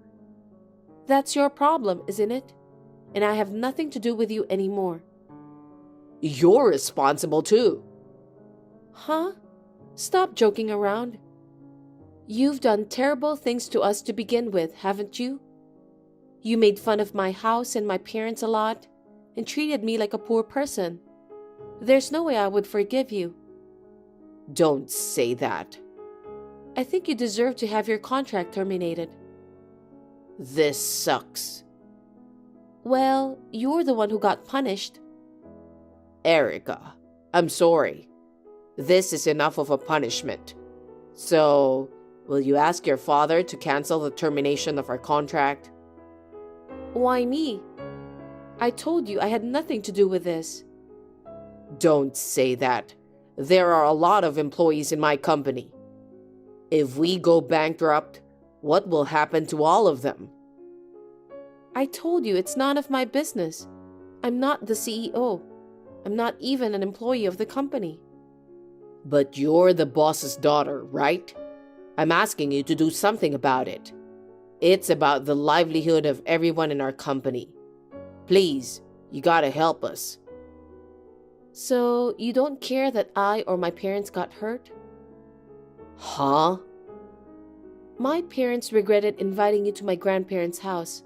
That's your problem, isn't it? And I have nothing to do with you anymore. You're responsible too. Huh? Stop joking around. You've done terrible things to us to begin with, haven't you? You made fun of my house and my parents a lot and treated me like a poor person. There's no way I would forgive you. Don't say that. I think you deserve to have your contract terminated. This sucks. Well, you're the one who got punished. Erica, I'm sorry. This is enough of a punishment. So, will you ask your father to cancel the termination of our contract? Why me? I told you I had nothing to do with this. Don't say that. There are a lot of employees in my company. If we go bankrupt, what will happen to all of them? I told you it's none of my business. I'm not the CEO. I'm not even an employee of the company. But you're the boss's daughter, right? I'm asking you to do something about it. It's about the livelihood of everyone in our company. Please, you gotta help us. So, you don't care that I or my parents got hurt? Huh? My parents regretted inviting you to my grandparents' house.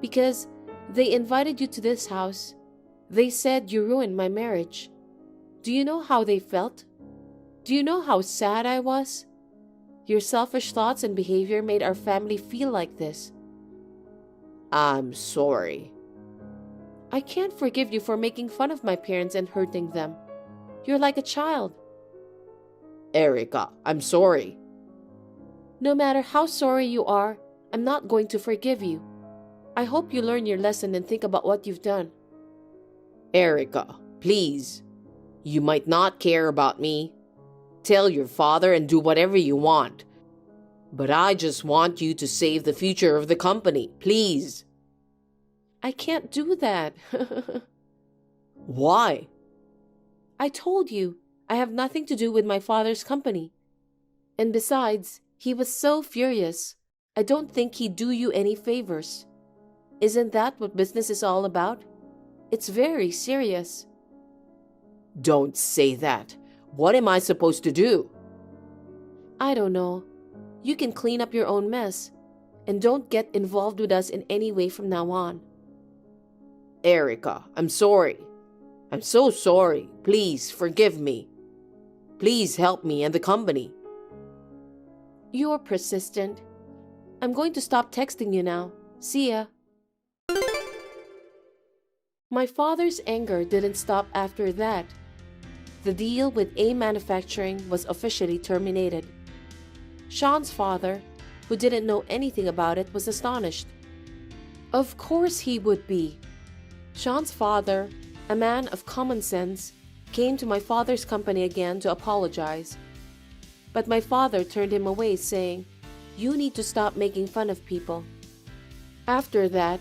Because they invited you to this house. They said you ruined my marriage. Do you know how they felt? Do you know how sad I was? Your selfish thoughts and behavior made our family feel like this. I'm sorry. I can't forgive you for making fun of my parents and hurting them. You're like a child. Erica, I'm sorry. No matter how sorry you are, I'm not going to forgive you. I hope you learn your lesson and think about what you've done. Erica, please. You might not care about me. Tell your father and do whatever you want. But I just want you to save the future of the company, please. I can't do that. Why? I told you, I have nothing to do with my father's company. And besides, he was so furious. I don't think he'd do you any favors. Isn't that what business is all about? It's very serious. Don't say that. What am I supposed to do? I don't know. You can clean up your own mess. And don't get involved with us in any way from now on. Erica, I'm sorry. I'm so sorry. Please forgive me. Please help me and the company. You're persistent. I'm going to stop texting you now. See ya. My father's anger didn't stop after that. The deal with A Manufacturing was officially terminated. Sean's father, who didn't know anything about it, was astonished. Of course he would be. Sean's father, a man of common sense, came to my father's company again to apologize. But my father turned him away, saying, "You need to stop making fun of people." After that,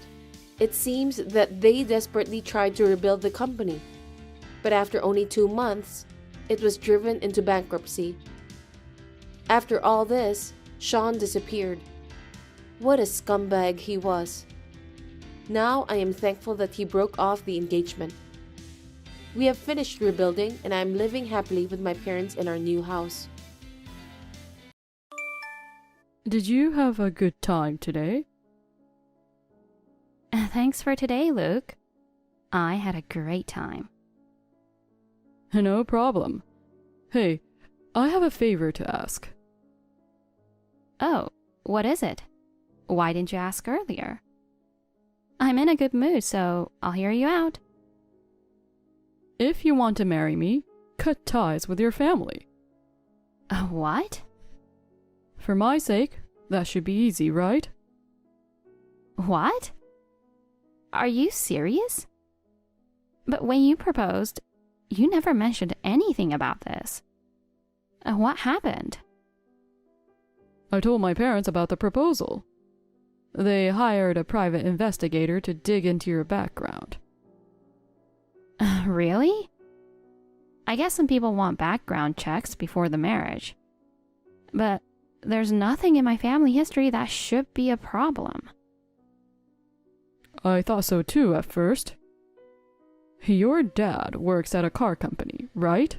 it seems that they desperately tried to rebuild the company. But after only 2 months, it was driven into bankruptcy. After all this, Sean disappeared. What a scumbag he was. Now I am thankful that he broke off the engagement. We have finished rebuilding and I am living happily with my parents in our new house. Did you have a good time today? Thanks for today, Luke. I had a great time. No problem. Hey, I have a favor to ask. Oh, what is it? Why didn't you ask earlier? I'm in a good mood, so I'll hear you out. If you want to marry me, cut ties with your family. What? For my sake, that should be easy, right? What? Are you serious? But when you proposed, you never mentioned anything about this. What happened? I told my parents about the proposal. They hired a private investigator to dig into your background. Really? I guess some people want background checks before the marriage. But there's nothing in my family history that should be a problem. I thought so too at first. Your dad works at a car company, right?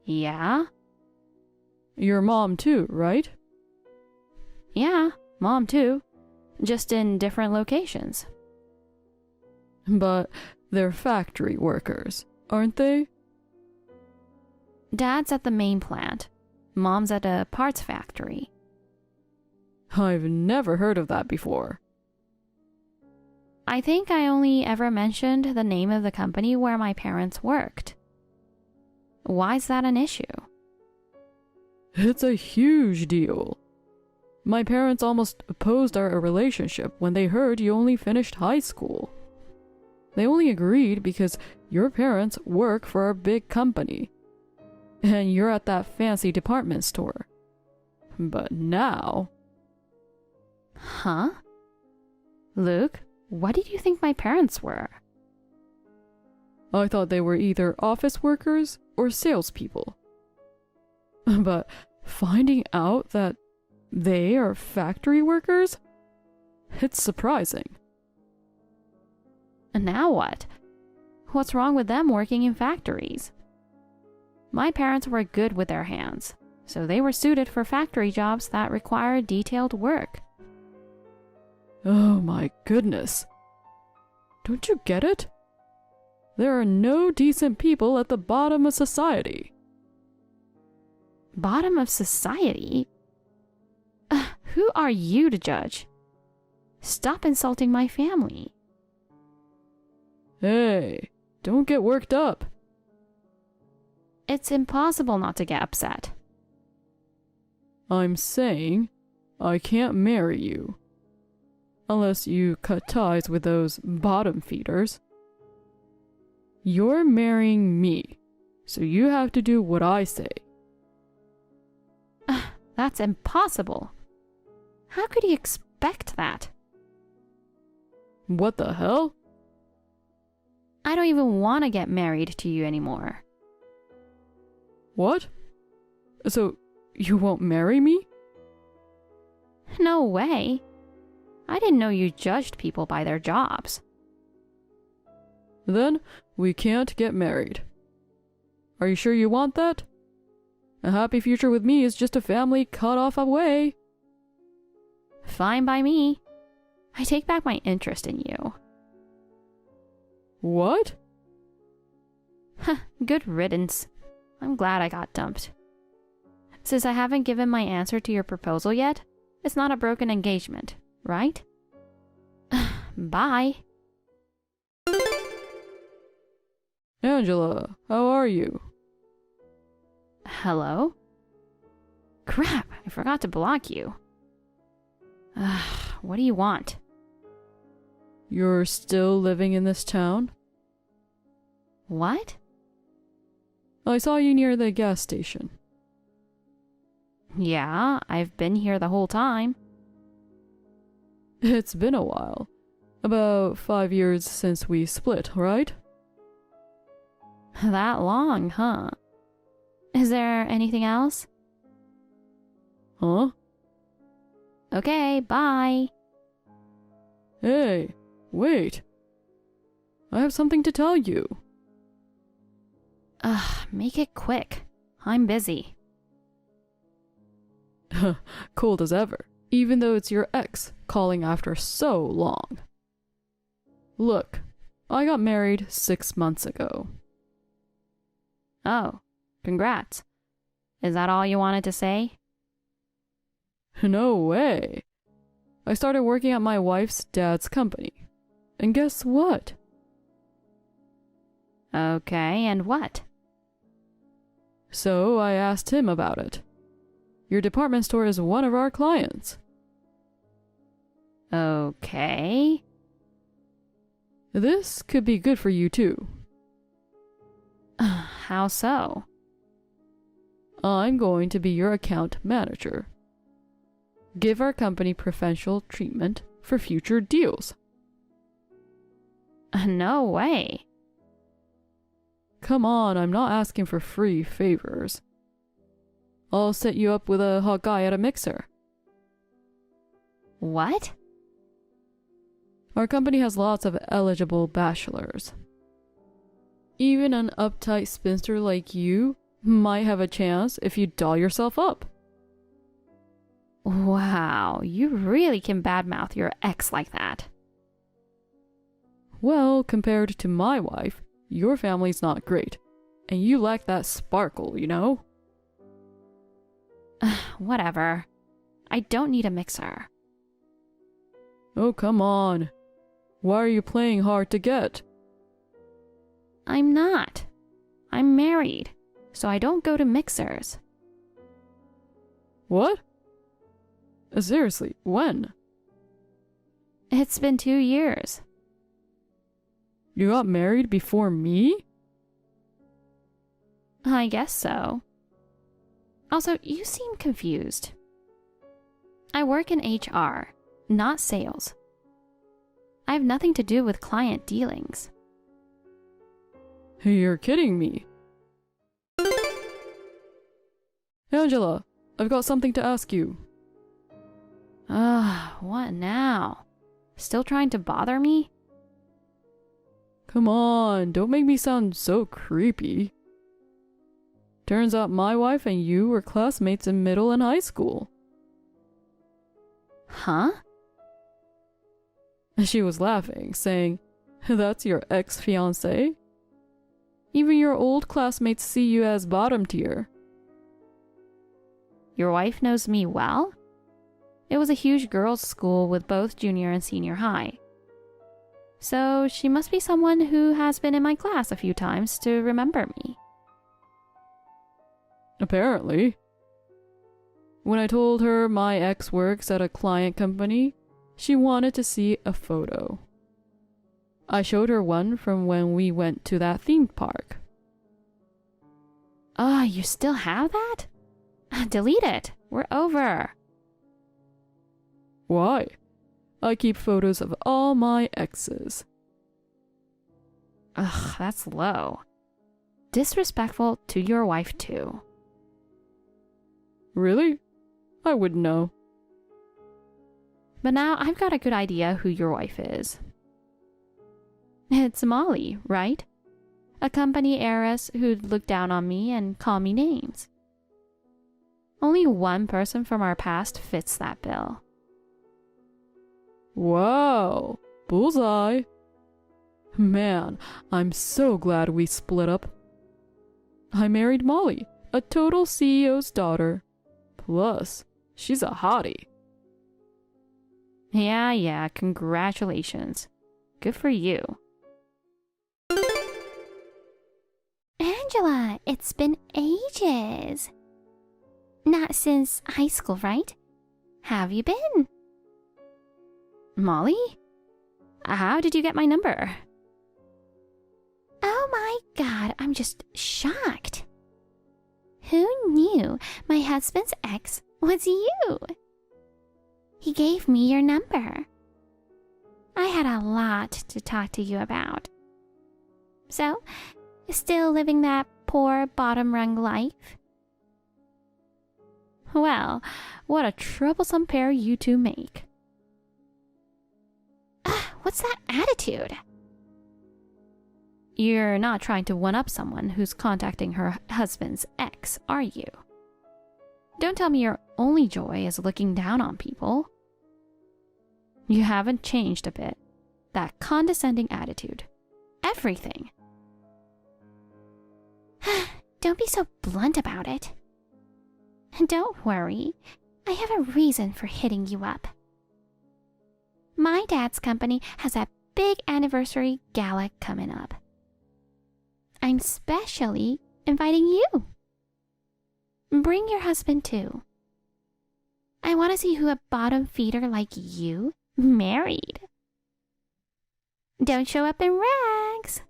Yeah? Your mom too, right? Yeah, mom too. Just in different locations. But they're factory workers, aren't they? Dad's at the main plant. Mom's at a parts factory. I've never heard of that before. I think I only ever mentioned the name of the company where my parents worked. Why's that an issue? It's a huge deal. My parents almost opposed our relationship when they heard you only finished high school. They only agreed because your parents work for a big company. And you're at that fancy department store. But now... Huh? Luke, what did you think my parents were? I thought they were either office workers or salespeople. But finding out that they are factory workers? It's surprising. And now what? What's wrong with them working in factories? My parents were good with their hands, so they were suited for factory jobs that require detailed work. Oh my goodness. Don't you get it? There are no decent people at the bottom of society. Bottom of society? Who are you to judge? Stop insulting my family. Hey, don't get worked up. It's impossible not to get upset. I'm saying I can't marry you. Unless you cut ties with those bottom feeders. You're marrying me, so you have to do what I say. That's impossible. How could you expect that? What the hell? I don't even want to get married to you anymore. What? So, you won't marry me? No way. I didn't know you judged people by their jobs. Then, we can't get married. Are you sure you want that? A happy future with me is just a family cut off away. Fine by me. I take back my interest in you. What? Good riddance. I'm glad I got dumped. Since I haven't given my answer to your proposal yet, it's not a broken engagement, right? Bye. Angela, how are you? Hello? Crap, I forgot to block you. What do you want? You're still living in this town? What? I saw you near the gas station. Yeah, I've been here the whole time. It's been a while. About 5 years since we split, right? That long, huh? Is there anything else? Huh? Okay, bye. Hey, wait. I have something to tell you. Make it quick. I'm busy. Cold as ever, even though it's your ex calling after so long. Look, I got married 6 months ago. Oh, congrats. Is that all you wanted to say? No way. I started working at my wife's dad's company. And guess what? Okay, and what? So I asked him about it. Your department store is one of our clients. Okay. This could be good for you too. How so? I'm going to be your account manager. Give our company preferential treatment for future deals. No way. Come on, I'm not asking for free favors. I'll set you up with a hot guy at a mixer. What? Our company has lots of eligible bachelors. Even an uptight spinster like you might have a chance if you doll yourself up. Wow, you really can badmouth your ex like that. Well, compared to my wife, your family's not great. And you lack that sparkle, you know? Whatever. I don't need a mixer. Oh, come on. Why are you playing hard to get? I'm not. I'm married, so I don't go to mixers. What? Seriously, when? It's been 2 years. You got married before me? I guess so. Also, you seem confused. I work in HR, not sales. I have nothing to do with client dealings. You're kidding me. Angela, I've got something to ask you. What now? Still trying to bother me? Come on, don't make me sound so creepy. Turns out my wife and you were classmates in middle and high school. Huh? She was laughing, saying, "That's your ex-fiancé? Even your old classmates see you as bottom tier." Your wife knows me well? It was a huge girls' school with both junior and senior high. So she must be someone who has been in my class a few times to remember me. Apparently. When I told her my ex works at a client company, she wanted to see a photo. I showed her one from when we went to that theme park. You still have that? Delete it. We're over. Why? I keep photos of all my exes. That's low. Disrespectful to your wife, too. Really? I wouldn't know. But now I've got a good idea who your wife is. It's Molly, right? A company heiress who'd look down on me and call me names. Only one person from our past fits that bill. Wow, bullseye. Man, I'm so glad we split up. I married Molly, a total CEO's daughter. Plus, she's a hottie. Yeah, congratulations. Good for you. Angela, it's been ages. Not since high school, right? How have you been? Molly? How did you get my number? Oh my god, I'm just shocked. Who knew my husband's ex was you? He gave me your number. I had a lot to talk to you about. So, still living that poor bottom-rung life? Well, what a troublesome pair you two make. What's that attitude? You're not trying to one-up someone who's contacting her husband's ex, are you? Don't tell me your only joy is looking down on people. You haven't changed a bit. That condescending attitude. Everything. Don't be so blunt about it. Don't worry. I have a reason for hitting you up. My dad's company has a big anniversary gala coming up. I'm specially inviting you. Bring your husband too. I want to see who a bottom feeder like you married. Don't show up in rags.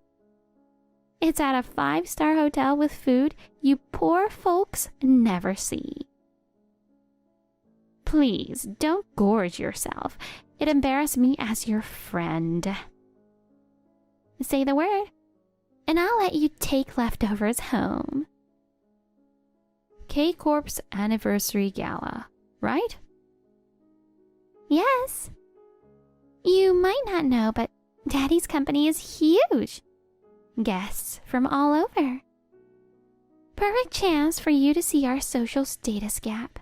It's at a 5-star hotel with food you poor folks never see. Please, don't gorge yourself. It embarrassed me as your friend. Say the word, and I'll let you take leftovers home. K-Corp's anniversary gala, right? Yes. You might not know, but Daddy's company is huge. Guests from all over. Perfect chance for you to see our social status gap.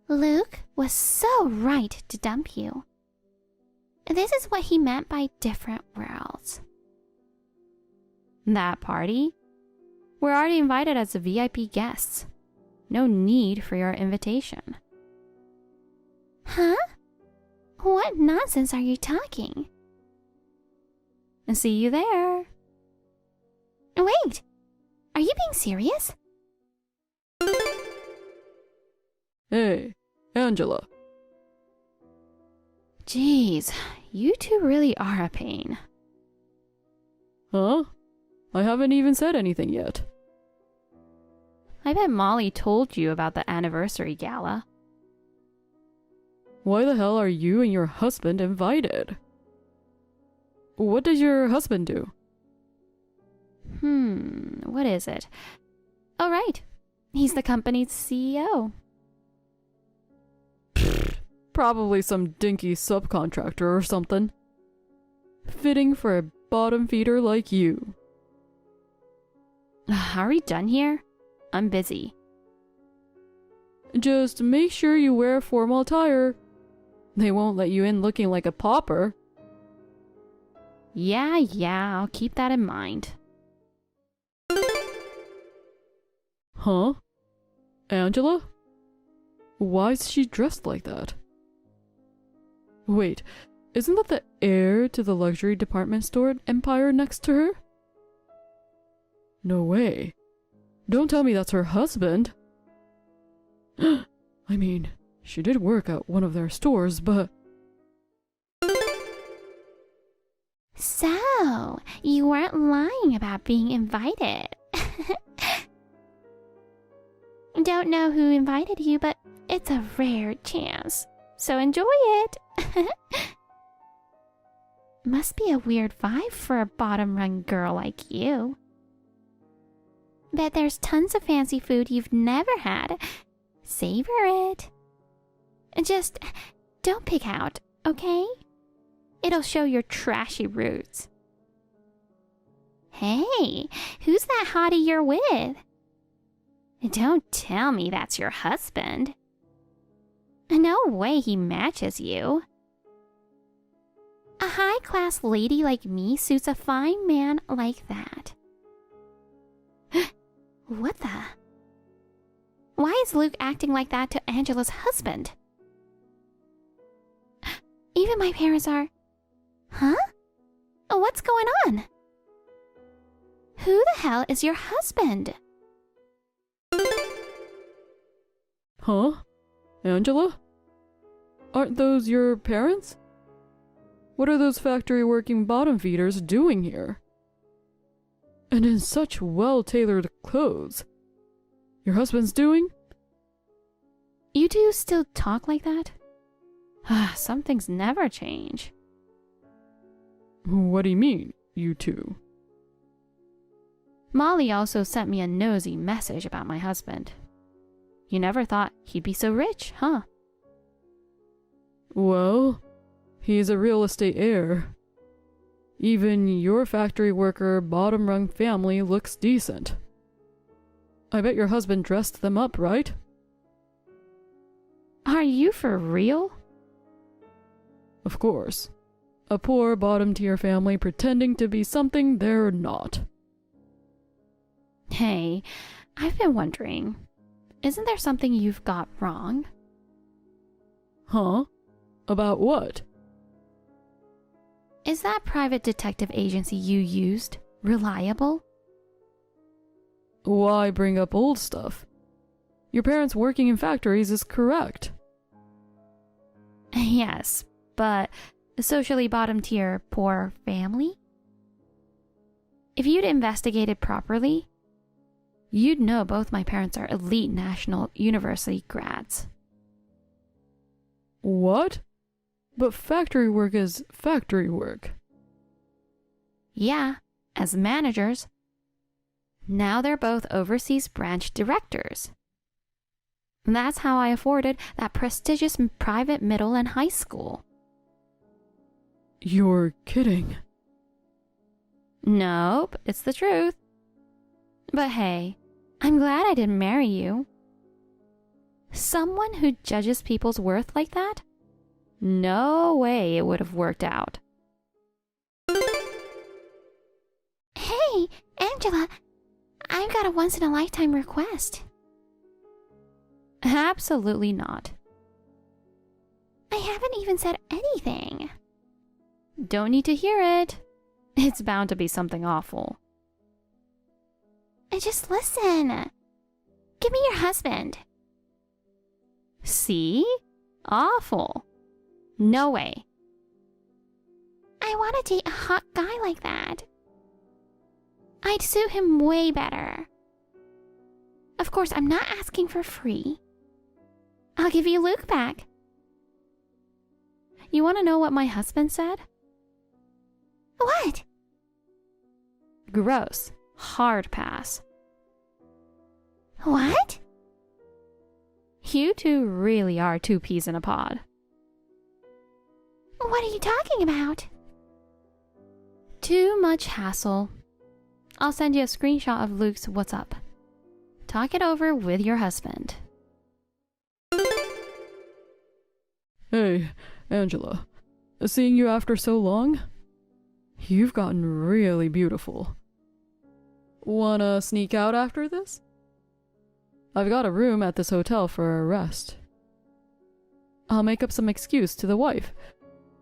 Luke was so right to dump you. This is what he meant by different worlds. That party? We're already invited as the VIP guests. No need for your invitation. Huh? What nonsense are you talking? See you there. Wait! Are you being serious? Hey, Angela. Jeez, you two really are a pain. Huh? I haven't even said anything yet. I bet Molly told you about the anniversary gala. Why the hell are you and your husband invited? What does your husband do? What is it? Oh, right. He's the company's CEO. Probably some dinky subcontractor or something. Fitting for a bottom feeder like you. Are we done here? I'm busy. Just make sure you wear formal attire. They won't let you in looking like a pauper. Yeah, I'll keep that in mind. Huh? Angela? Why is she dressed like that? Wait, isn't that the heir to the luxury department store empire next to her? No way. Don't tell me that's her husband. I mean, she did work at one of their stores, but... So, you weren't lying about being invited. Don't know who invited you, but it's a rare chance. So enjoy it. Must be a weird vibe for a bottom-rung girl like you. Bet there's tons of fancy food you've never had. Savor it. Just don't pick out, okay? It'll show your trashy roots. Hey, who's that hottie you're with? Don't tell me that's your husband. No way he matches you. A high-class lady like me suits a fine man like that. What the? Why is Luke acting like that to Angela's husband? Even my parents are... Huh? What's going on? Who the hell is your husband? Huh? Angela? Aren't those your parents? What are those factory-working bottom feeders doing here? And in such well-tailored clothes. Your husband's doing? You two still talk like that? Some things never change. What do you mean, you two? Molly also sent me a nosy message about my husband. You never thought he'd be so rich, huh? Well, he's a real estate heir. Even your factory worker bottom-rung family looks decent. I bet your husband dressed them up, right? Are you for real? Of course. A poor bottom-tier family pretending to be something they're not. Hey, I've been wondering, isn't there something you've got wrong? Huh? About what? Is that private detective agency you used reliable? Why bring up old stuff? Your parents working in factories is correct. Yes, but a socially bottom-tier poor family? If you'd investigated properly, you'd know both my parents are elite national university grads. What? But factory work is factory work. Yeah, as managers. Now they're both overseas branch directors. That's how I afforded that prestigious private middle and high school. You're kidding. Nope, it's the truth. But hey, I'm glad I didn't marry you. Someone who judges people's worth like that? No way it would have worked out. Hey, Angela, I've got a once-in-a-lifetime request. Absolutely not. I haven't even said anything. Don't need to hear it. It's bound to be something awful. Just listen. Give me your husband. See? Awful. No way. I want to date a hot guy like that. I'd suit him way better. Of course, I'm not asking for free. I'll give you Luke back. You want to know what my husband said? What? Gross. Hard pass. What? You two really are two peas in a pod. What are you talking about? Too much hassle. I'll send you a screenshot of Luke's what's up. Talk it over with your husband. Hey, Angela. Seeing you after so long? You've gotten really beautiful. Wanna sneak out after this? I've got a room at this hotel for a rest. I'll make up some excuse to the wife.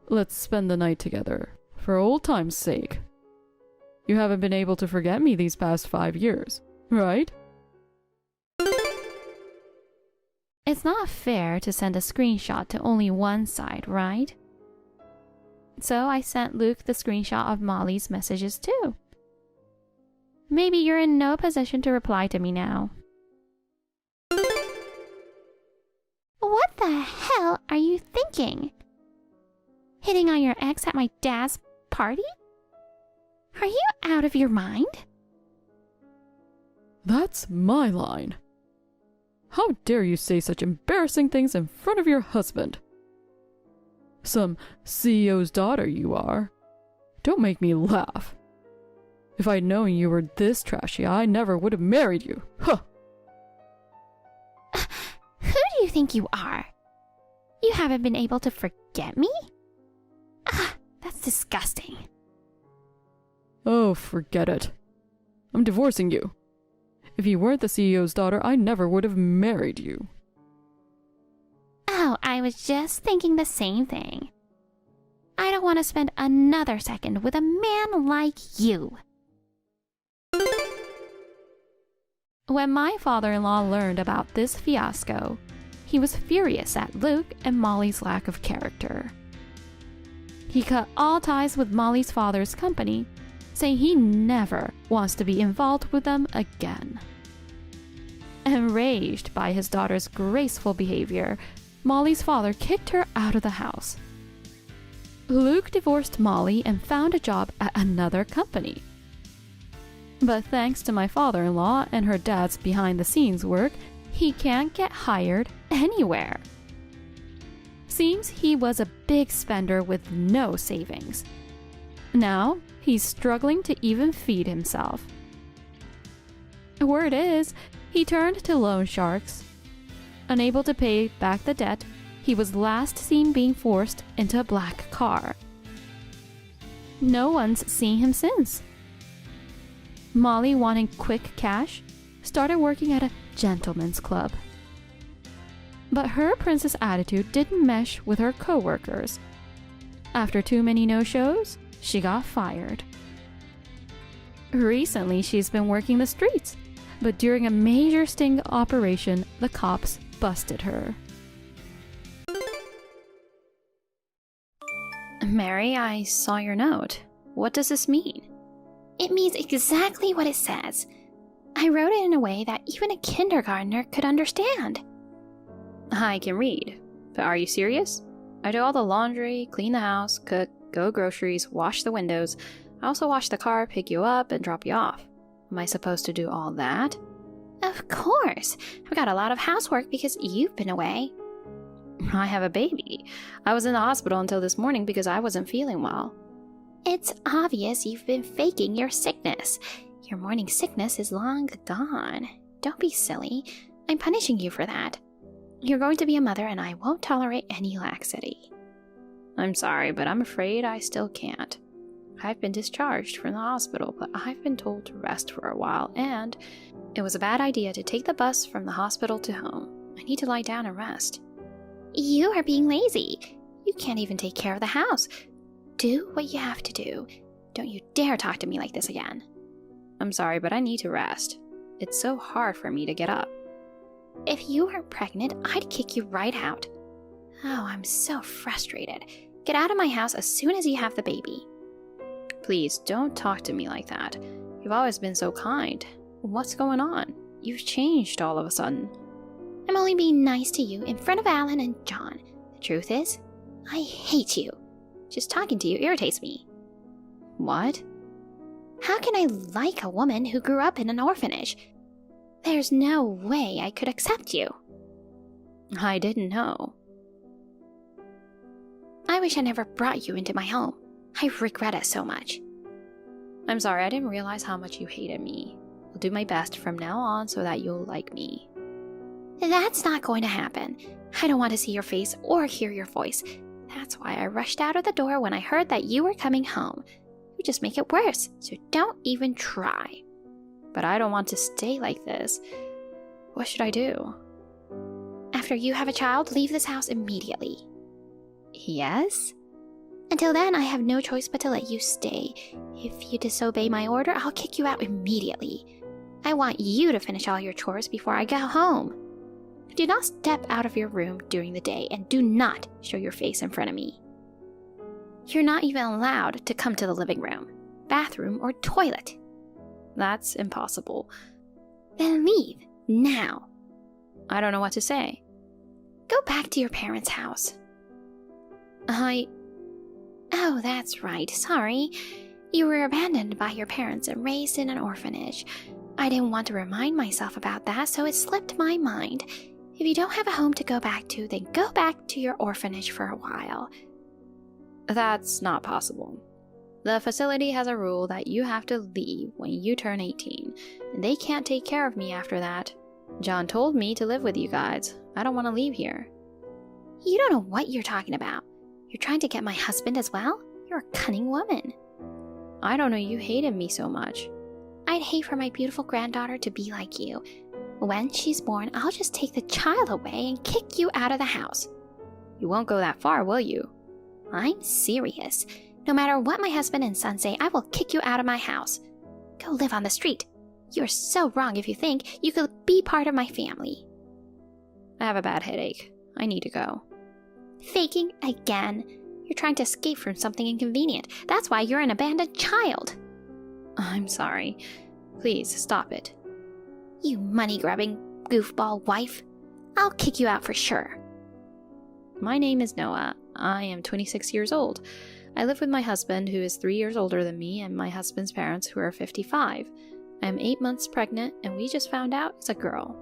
Let's spend the night together, for old time's sake. You haven't been able to forget me these past 5 years, right? It's not fair to send a screenshot to only one side, right? So I sent Luke the screenshot of Molly's messages too. Maybe you're in no position to reply to me now. What the hell are you thinking? Hitting on your ex at my dad's party? Are you out of your mind? That's my line. How dare you say such embarrassing things in front of your husband? Some CEO's daughter you are. Don't make me laugh. If I'd known you were this trashy, I never would have married you. Huh! think you are? You haven't been able to forget me? Ah, that's disgusting. Oh, forget it. I'm divorcing you. If you weren't the CEO's daughter, I never would have married you. Oh, I was just thinking the same thing. I don't want to spend another second with a man like you. When my father-in-law learned about this fiasco, he was furious at Luke and Molly's lack of character. He cut all ties with Molly's father's company, saying he never wants to be involved with them again. Enraged by his daughter's graceful behavior, Molly's father kicked her out of the house. Luke divorced Molly and found a job at another company. But thanks to my father-in-law and her dad's behind-the-scenes work, he can't get hired anywhere. Seems he was a big spender with no savings. Now, he's struggling to even feed himself. Word is, he turned to loan sharks. Unable to pay back the debt, he was last seen being forced into a black car. No one's seen him since. Molly, wanting quick cash, started working at a gentleman's club. But her princess attitude didn't mesh with her co-workers. After too many no-shows, she got fired. Recently, she's been working the streets, but during a major sting operation, the cops busted her. Mary, I saw your note. What does this mean? It means exactly what it says. I wrote it in a way that even a kindergartner could understand. I can read, but are you serious? I do all the laundry, clean the house, cook, go groceries, wash the windows. I also wash the car, pick you up, and drop you off. Am I supposed to do all that? Of course. I've got a lot of housework because you've been away. I have a baby. I was in the hospital until this morning because I wasn't feeling well. It's obvious you've been faking your sickness. Your morning sickness is long gone. Don't be silly. I'm punishing you for that. You're going to be a mother and I won't tolerate any laxity. I'm sorry, but I'm afraid I still can't. I've been discharged from the hospital, but I've been told to rest for a while, and it was a bad idea to take the bus from the hospital to home. I need to lie down and rest. You are being lazy. You can't even take care of the house. Do what you have to do. Don't you dare talk to me like this again. I'm sorry, but I need to rest. It's so hard for me to get up. If you weren't pregnant, I'd kick you right out. Oh, I'm so frustrated. Get out of my house as soon as you have the baby. Please, don't talk to me like that. You've always been so kind. What's going on? You've changed all of a sudden. I'm only being nice to you in front of Alan and John. The truth is, I hate you. Just talking to you irritates me. What? How can I like a woman who grew up in an orphanage? There's no way I could accept you. I didn't know. I wish I never brought you into my home. I regret it so much. I'm sorry, I didn't realize how much you hated me. I'll do my best from now on so that you'll like me. That's not going to happen. I don't want to see your face or hear your voice. That's why I rushed out of the door when I heard that you were coming home. You just make it worse, so don't even try. But I don't want to stay like this. What should I do? After you have a child, leave this house immediately. Yes? Until then, I have no choice but to let you stay. If you disobey my order, I'll kick you out immediately. I want you to finish all your chores before I go home. Do not step out of your room during the day and do not show your face in front of me. You're not even allowed to come to the living room, bathroom, or toilet. That's impossible. Then leave, now. I don't know what to say. Go back to your parents' house. Oh, that's right, sorry. You were abandoned by your parents and raised in an orphanage. I didn't want to remind myself about that, so it slipped my mind. If you don't have a home to go back to, then go back to your orphanage for a while. That's not possible. The facility has a rule that you have to leave when you turn 18, and they can't take care of me after that. John told me to live with you guys, I don't want to leave here. You don't know what you're talking about. You're trying to get my husband as well? You're a cunning woman. I don't know you hated me so much. I'd hate for my beautiful granddaughter to be like you. When she's born, I'll just take the child away and kick you out of the house. You won't go that far, will you? I'm serious. No matter what my husband and son say, I will kick you out of my house. Go live on the street. You're so wrong if you think you could be part of my family. I have a bad headache. I need to go. Faking again. You're trying to escape from something inconvenient. That's why you're an abandoned child. I'm sorry. Please, stop it. You money-grubbing goofball wife. I'll kick you out for sure. My name is Noah. I am 26 years old. I live with my husband, who is 3 years older than me, and my husband's parents, who are 55. I am 8 months pregnant, and we just found out it's a girl.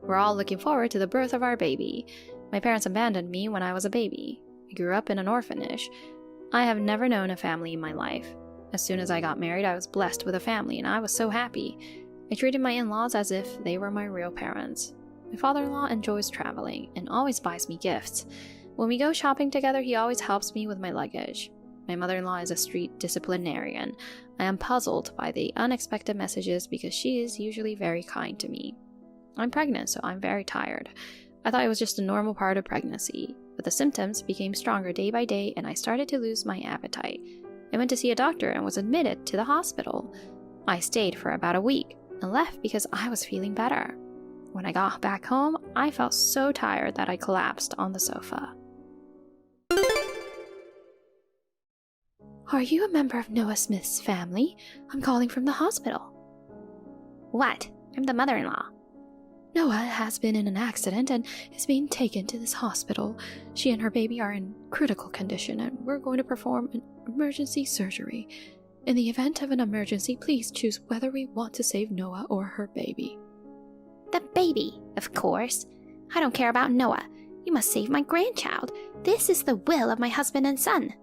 We're all looking forward to the birth of our baby. My parents abandoned me when I was a baby. I grew up in an orphanage. I have never known a family in my life. As soon as I got married, I was blessed with a family, and I was so happy. I treated my in-laws as if they were my real parents. My father-in-law enjoys traveling and always buys me gifts. When we go shopping together, he always helps me with my luggage. My mother-in-law is a street disciplinarian. I am puzzled by the unexpected messages because she is usually very kind to me. I'm pregnant, so I'm very tired. I thought it was just a normal part of pregnancy, but the symptoms became stronger day by day and I started to lose my appetite. I went to see a doctor and was admitted to the hospital. I stayed for about a week and left because I was feeling better. When I got back home, I felt so tired that I collapsed on the sofa. Are you a member of Noah Smith's family? I'm calling from the hospital. What? I'm the mother-in-law. Noah has been in an accident and is being taken to this hospital. She and her baby are in critical condition and we're going to perform an emergency surgery. In the event of an emergency, please choose whether we want to save Noah or her baby. The baby, of course. I don't care about Noah. You must save my grandchild. This is the will of my husband and son.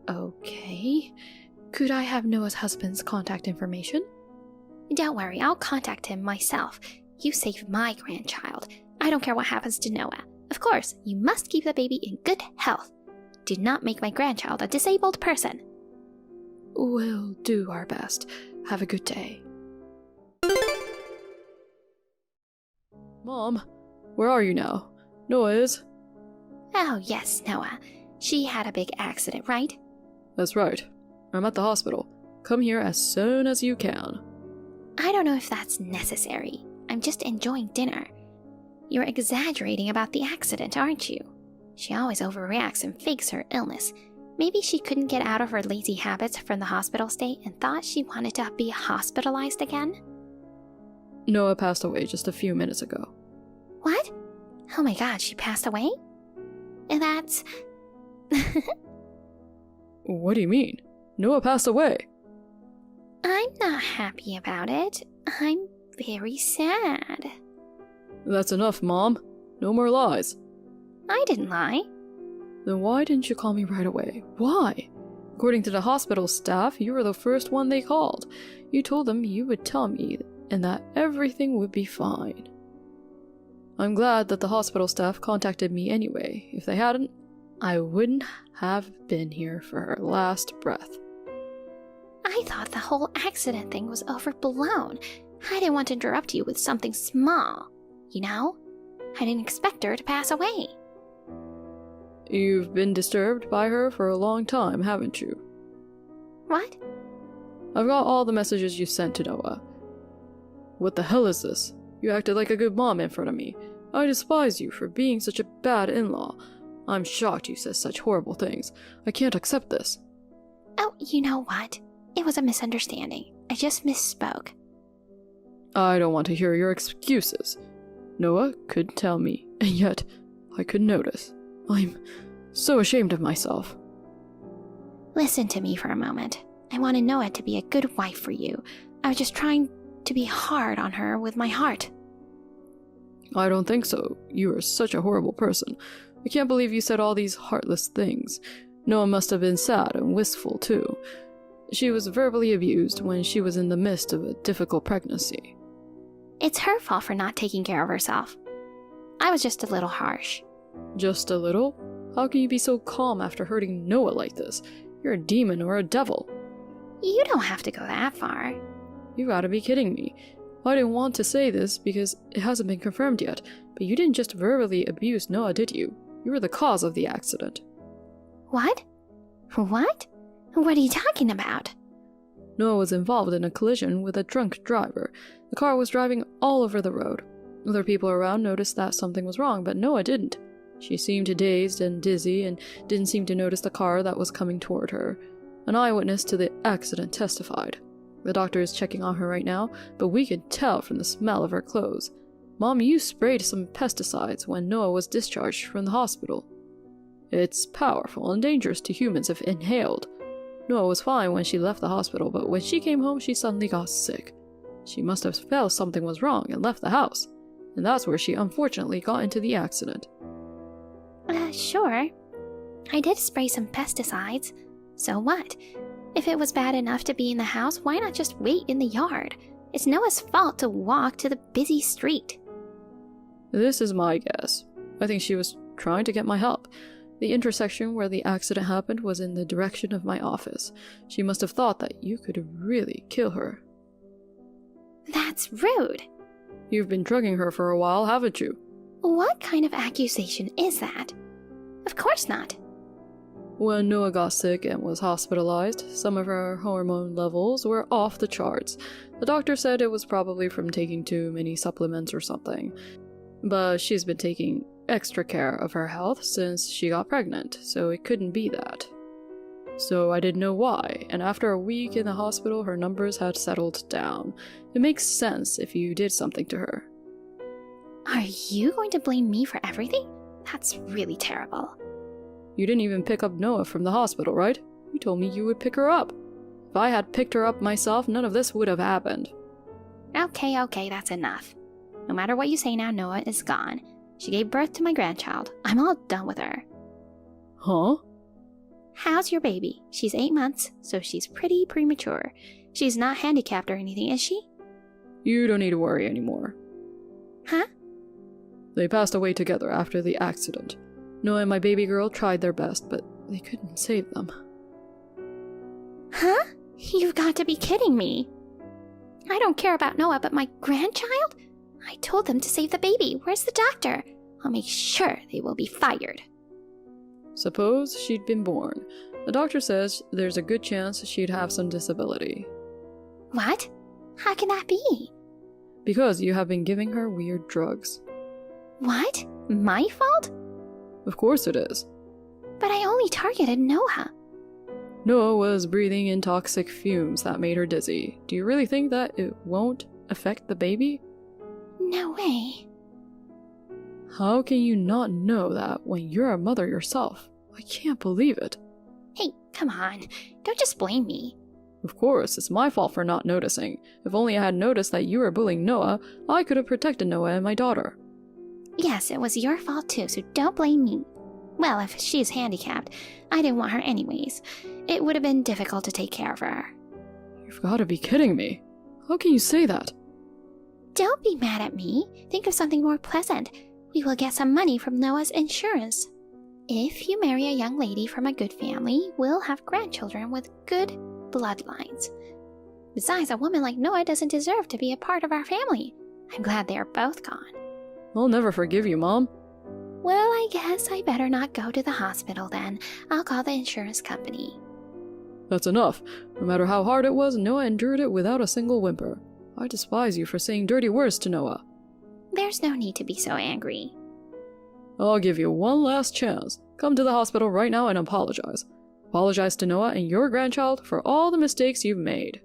Okay. Could I have Noah's husband's contact information? Don't worry, I'll contact him myself. You save my grandchild. I don't care what happens to Noah. Of course, you must keep the baby in good health. Do not make my grandchild a disabled person. We'll do our best. Have a good day. Mom, where are you now? Noah is? Oh, yes, Noah. She had a big accident, right? That's right. I'm at the hospital. Come here as soon as you can. I don't know if that's necessary. I'm just enjoying dinner. You're exaggerating about the accident, aren't you? She always overreacts and fakes her illness. Maybe she couldn't get out of her lazy habits from the hospital stay and thought she wanted to be hospitalized again? Noah passed away just a few minutes ago. What? Oh my god, she passed away? That's... What do you mean? Noah passed away. I'm not happy about it. I'm very sad. That's enough, Mom. No more lies. I didn't lie. Then why didn't you call me right away? Why? According to the hospital staff, you were the first one they called. You told them you would tell me and that everything would be fine. I'm glad that the hospital staff contacted me anyway. If they hadn't, I wouldn't have been here for her last breath. I thought the whole accident thing was overblown. I didn't want to interrupt you with something small, you know? I didn't expect her to pass away. You've been disturbed by her for a long time, haven't you? What? I've got all the messages you sent to Noah. What the hell is this? You acted like a good mom in front of me. I despise you for being such a bad in-law. I'm shocked you said such horrible things. I can't accept this. Oh, you know what? It was a misunderstanding. I just misspoke. I don't want to hear your excuses. Noah could tell me, and yet I could notice. I'm so ashamed of myself. Listen to me for a moment. I wanted Noah to be a good wife for you. I was just trying to be hard on her with my heart. I don't think so. You are such a horrible person. I can't believe you said all these heartless things. Noah must have been sad and wistful, too. She was verbally abused when she was in the midst of a difficult pregnancy. It's her fault for not taking care of herself. I was just a little harsh. Just a little? How can you be so calm after hurting Noah like this? You're a demon or a devil. You don't have to go that far. You gotta be kidding me. I didn't want to say this because it hasn't been confirmed yet, but you didn't just verbally abuse Noah, did you? You were the cause of the accident. What? What? What are you talking about? Noah was involved in a collision with a drunk driver. The car was driving all over the road. Other people around noticed that something was wrong, but Noah didn't. She seemed dazed and dizzy and didn't seem to notice the car that was coming toward her. An eyewitness to the accident testified. The doctor is checking on her right now, but we could tell from the smell of her clothes. Mom, you sprayed some pesticides when Noah was discharged from the hospital. It's powerful and dangerous to humans if inhaled. Noah was fine when she left the hospital, but when she came home, she suddenly got sick. She must have felt something was wrong and left the house, and that's where she unfortunately got into the accident. Sure. I did spray some pesticides. So what? If it was bad enough to be in the house, why not just wait in the yard? It's Noah's fault to walk to the busy street. This is my guess. I think she was trying to get my help. The intersection where the accident happened was in the direction of my office. She must have thought that you could really kill her. That's rude. You've been drugging her for a while, haven't you? What kind of accusation is that? Of course not. When Noah got sick and was hospitalized, some of her hormone levels were off the charts. The doctor said it was probably from taking too many supplements or something. But she's been taking extra care of her health since she got pregnant, so it couldn't be that. So I didn't know why, and after a week in the hospital, her numbers had settled down. It makes sense if you did something to her. Are you going to blame me for everything? That's really terrible. You didn't even pick up Noah from the hospital, right? You told me you would pick her up. If I had picked her up myself, none of this would have happened. Okay, that's enough. No matter what you say now, Noah is gone. She gave birth to my grandchild. I'm all done with her. Huh? How's your baby? She's 8 months, so she's pretty premature. She's not handicapped or anything, is she? You don't need to worry anymore. Huh? They passed away together after the accident. Noah and my baby girl tried their best, but they couldn't save them. Huh? You've got to be kidding me. I don't care about Noah, but my grandchild? I told them to save the baby. Where's the doctor? I'll make sure they will be fired. Suppose she'd been born. The doctor says there's a good chance she'd have some disability. What? How can that be? Because you have been giving her weird drugs. What? My fault? Of course it is. But I only targeted Noah. Noah was breathing in toxic fumes that made her dizzy. Do you really think that it won't affect the baby? No way. How can you not know that when you're a mother yourself? I can't believe it. Hey, come on. Don't just blame me. Of course, it's my fault for not noticing. If only I had noticed that you were bullying Noah, I could have protected Noah and my daughter. Yes, it was your fault too, so don't blame me. Well, if she's handicapped, I didn't want her anyways. It would have been difficult to take care of her. You've got to be kidding me. How can you say that? Don't be mad at me. Think of something more pleasant. We will get some money from Noah's insurance. If you marry a young lady from a good family, we'll have grandchildren with good bloodlines. Besides, a woman like Noah doesn't deserve to be a part of our family. I'm glad they are both gone. I'll never forgive you, Mom. Well, I guess I better not go to the hospital then. I'll call the insurance company. That's enough. No matter how hard it was, Noah endured it without a single whimper. I despise you for saying dirty words to Noah. There's no need to be so angry. I'll give you one last chance. Come to the hospital right now and apologize. Apologize to Noah and your grandchild for all the mistakes you've made.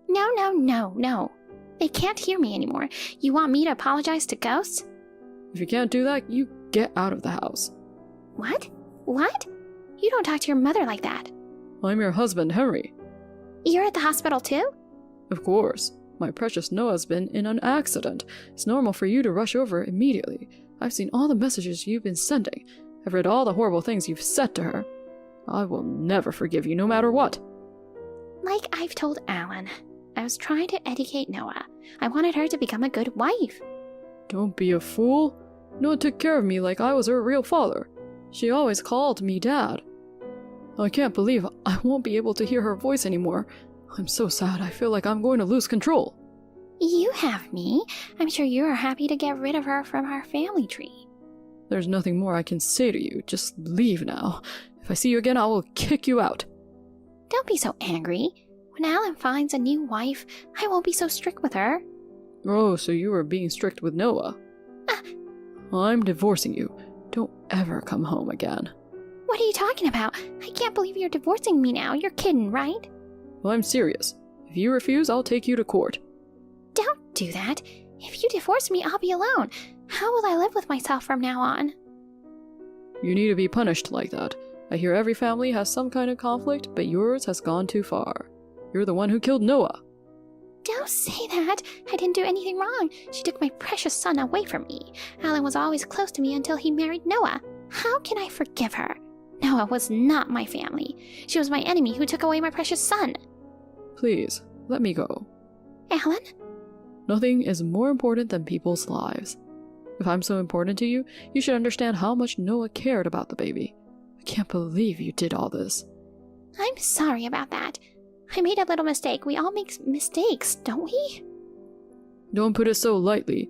No. They can't hear me anymore. You want me to apologize to ghosts? If you can't do that, you get out of the house. What? What? You don't talk to your mother like that. I'm your husband, Henry. You're at the hospital too? Of course. My precious Noah's been in an accident. It's normal for you to rush over immediately. I've seen all the messages you've been sending. I've read all the horrible things you've said to her. I will never forgive you, no matter what. Like I've told Alan, I was trying to educate Noah. I wanted her to become a good wife. Don't be a fool. Noah took care of me like I was her real father. She always called me Dad. I can't believe I won't be able to hear her voice anymore. I'm so sad, I feel like I'm going to lose control. You have me. I'm sure you are happy to get rid of her from our family tree. There's nothing more I can say to you. Just leave now. If I see you again, I will kick you out. Don't be so angry. When Alan finds a new wife, I won't be so strict with her. Oh, so you were being strict with Noah. I'm divorcing you. Don't ever come home again. What are you talking about? I can't believe you're divorcing me now. You're kidding, right? Well, I'm serious. If you refuse, I'll take you to court. Don't do that. If you divorce me, I'll be alone. How will I live with myself from now on? You need to be punished like that. I hear every family has some kind of conflict, but yours has gone too far. You're the one who killed Noah. Don't say that. I didn't do anything wrong. She took my precious son away from me. Alan was always close to me until he married Noah. How can I forgive her? Noah was not my family. She was my enemy who took away my precious son. Please, let me go. Alan? Nothing is more important than people's lives. If I'm so important to you, you should understand how much Noah cared about the baby. I can't believe you did all this. I'm sorry about that. I made a little mistake. We all make mistakes, don't we? Don't put it so lightly.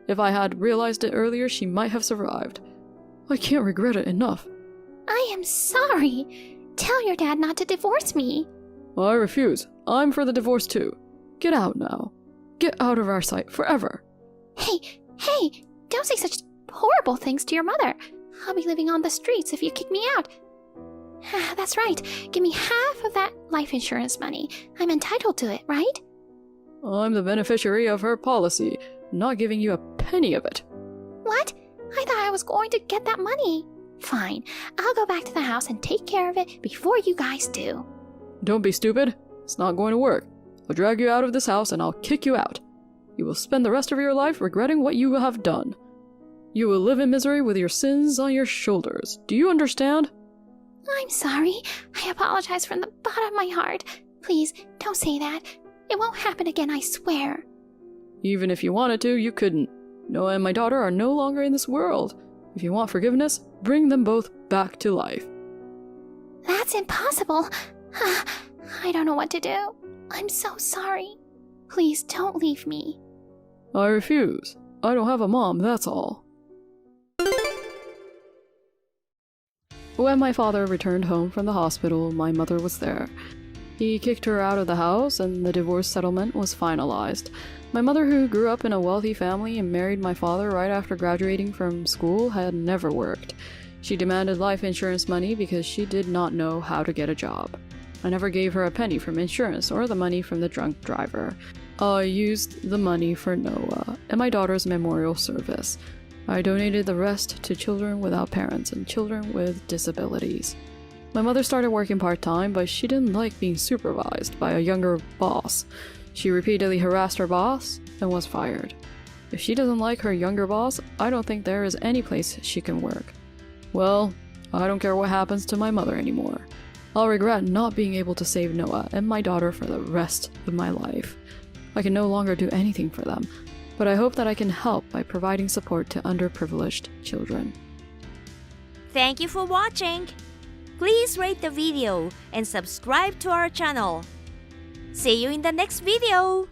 If I had realized it earlier, she might have survived. I can't regret it enough. I am sorry. Tell your dad not to divorce me. I refuse. I'm for the divorce too. Get out now. Get out of our sight forever. Hey, don't say such horrible things to your mother. I'll be living on the streets if you kick me out. That's right. Give me half of that life insurance money. I'm entitled to it, right? I'm the beneficiary of her policy, not giving you a penny of it. What? I thought I was going to get that money. Fine. I'll go back to the house and take care of it before you guys do. Don't be stupid. It's not going to work. I'll drag you out of this house and I'll kick you out. You will spend the rest of your life regretting what you have done. You will live in misery with your sins on your shoulders. Do you understand? I'm sorry. I apologize from the bottom of my heart. Please, don't say that. It won't happen again, I swear. Even if you wanted to, you couldn't. Noah and my daughter are no longer in this world. If you want forgiveness, bring them both back to life. That's impossible. I don't know what to do. I'm so sorry. Please don't leave me. I refuse. I don't have a mom, that's all. When my father returned home from the hospital, my mother was there. He kicked her out of the house and the divorce settlement was finalized. My mother, who grew up in a wealthy family and married my father right after graduating from school, had never worked. She demanded life insurance money because she did not know how to get a job. I never gave her a penny from insurance or the money from the drunk driver. I used the money for Noah and my daughter's memorial service. I donated the rest to children without parents and children with disabilities. My mother started working part-time, but she didn't like being supervised by a younger boss. She repeatedly harassed her boss and was fired. If she doesn't like her younger boss, I don't think there is any place she can work. Well, I don't care what happens to my mother anymore. I'll regret not being able to save Noah and my daughter for the rest of my life. I can no longer do anything for them, but I hope that I can help by providing support to underprivileged children. Thank you for watching. Please rate the video and subscribe to our channel. See you in the next video.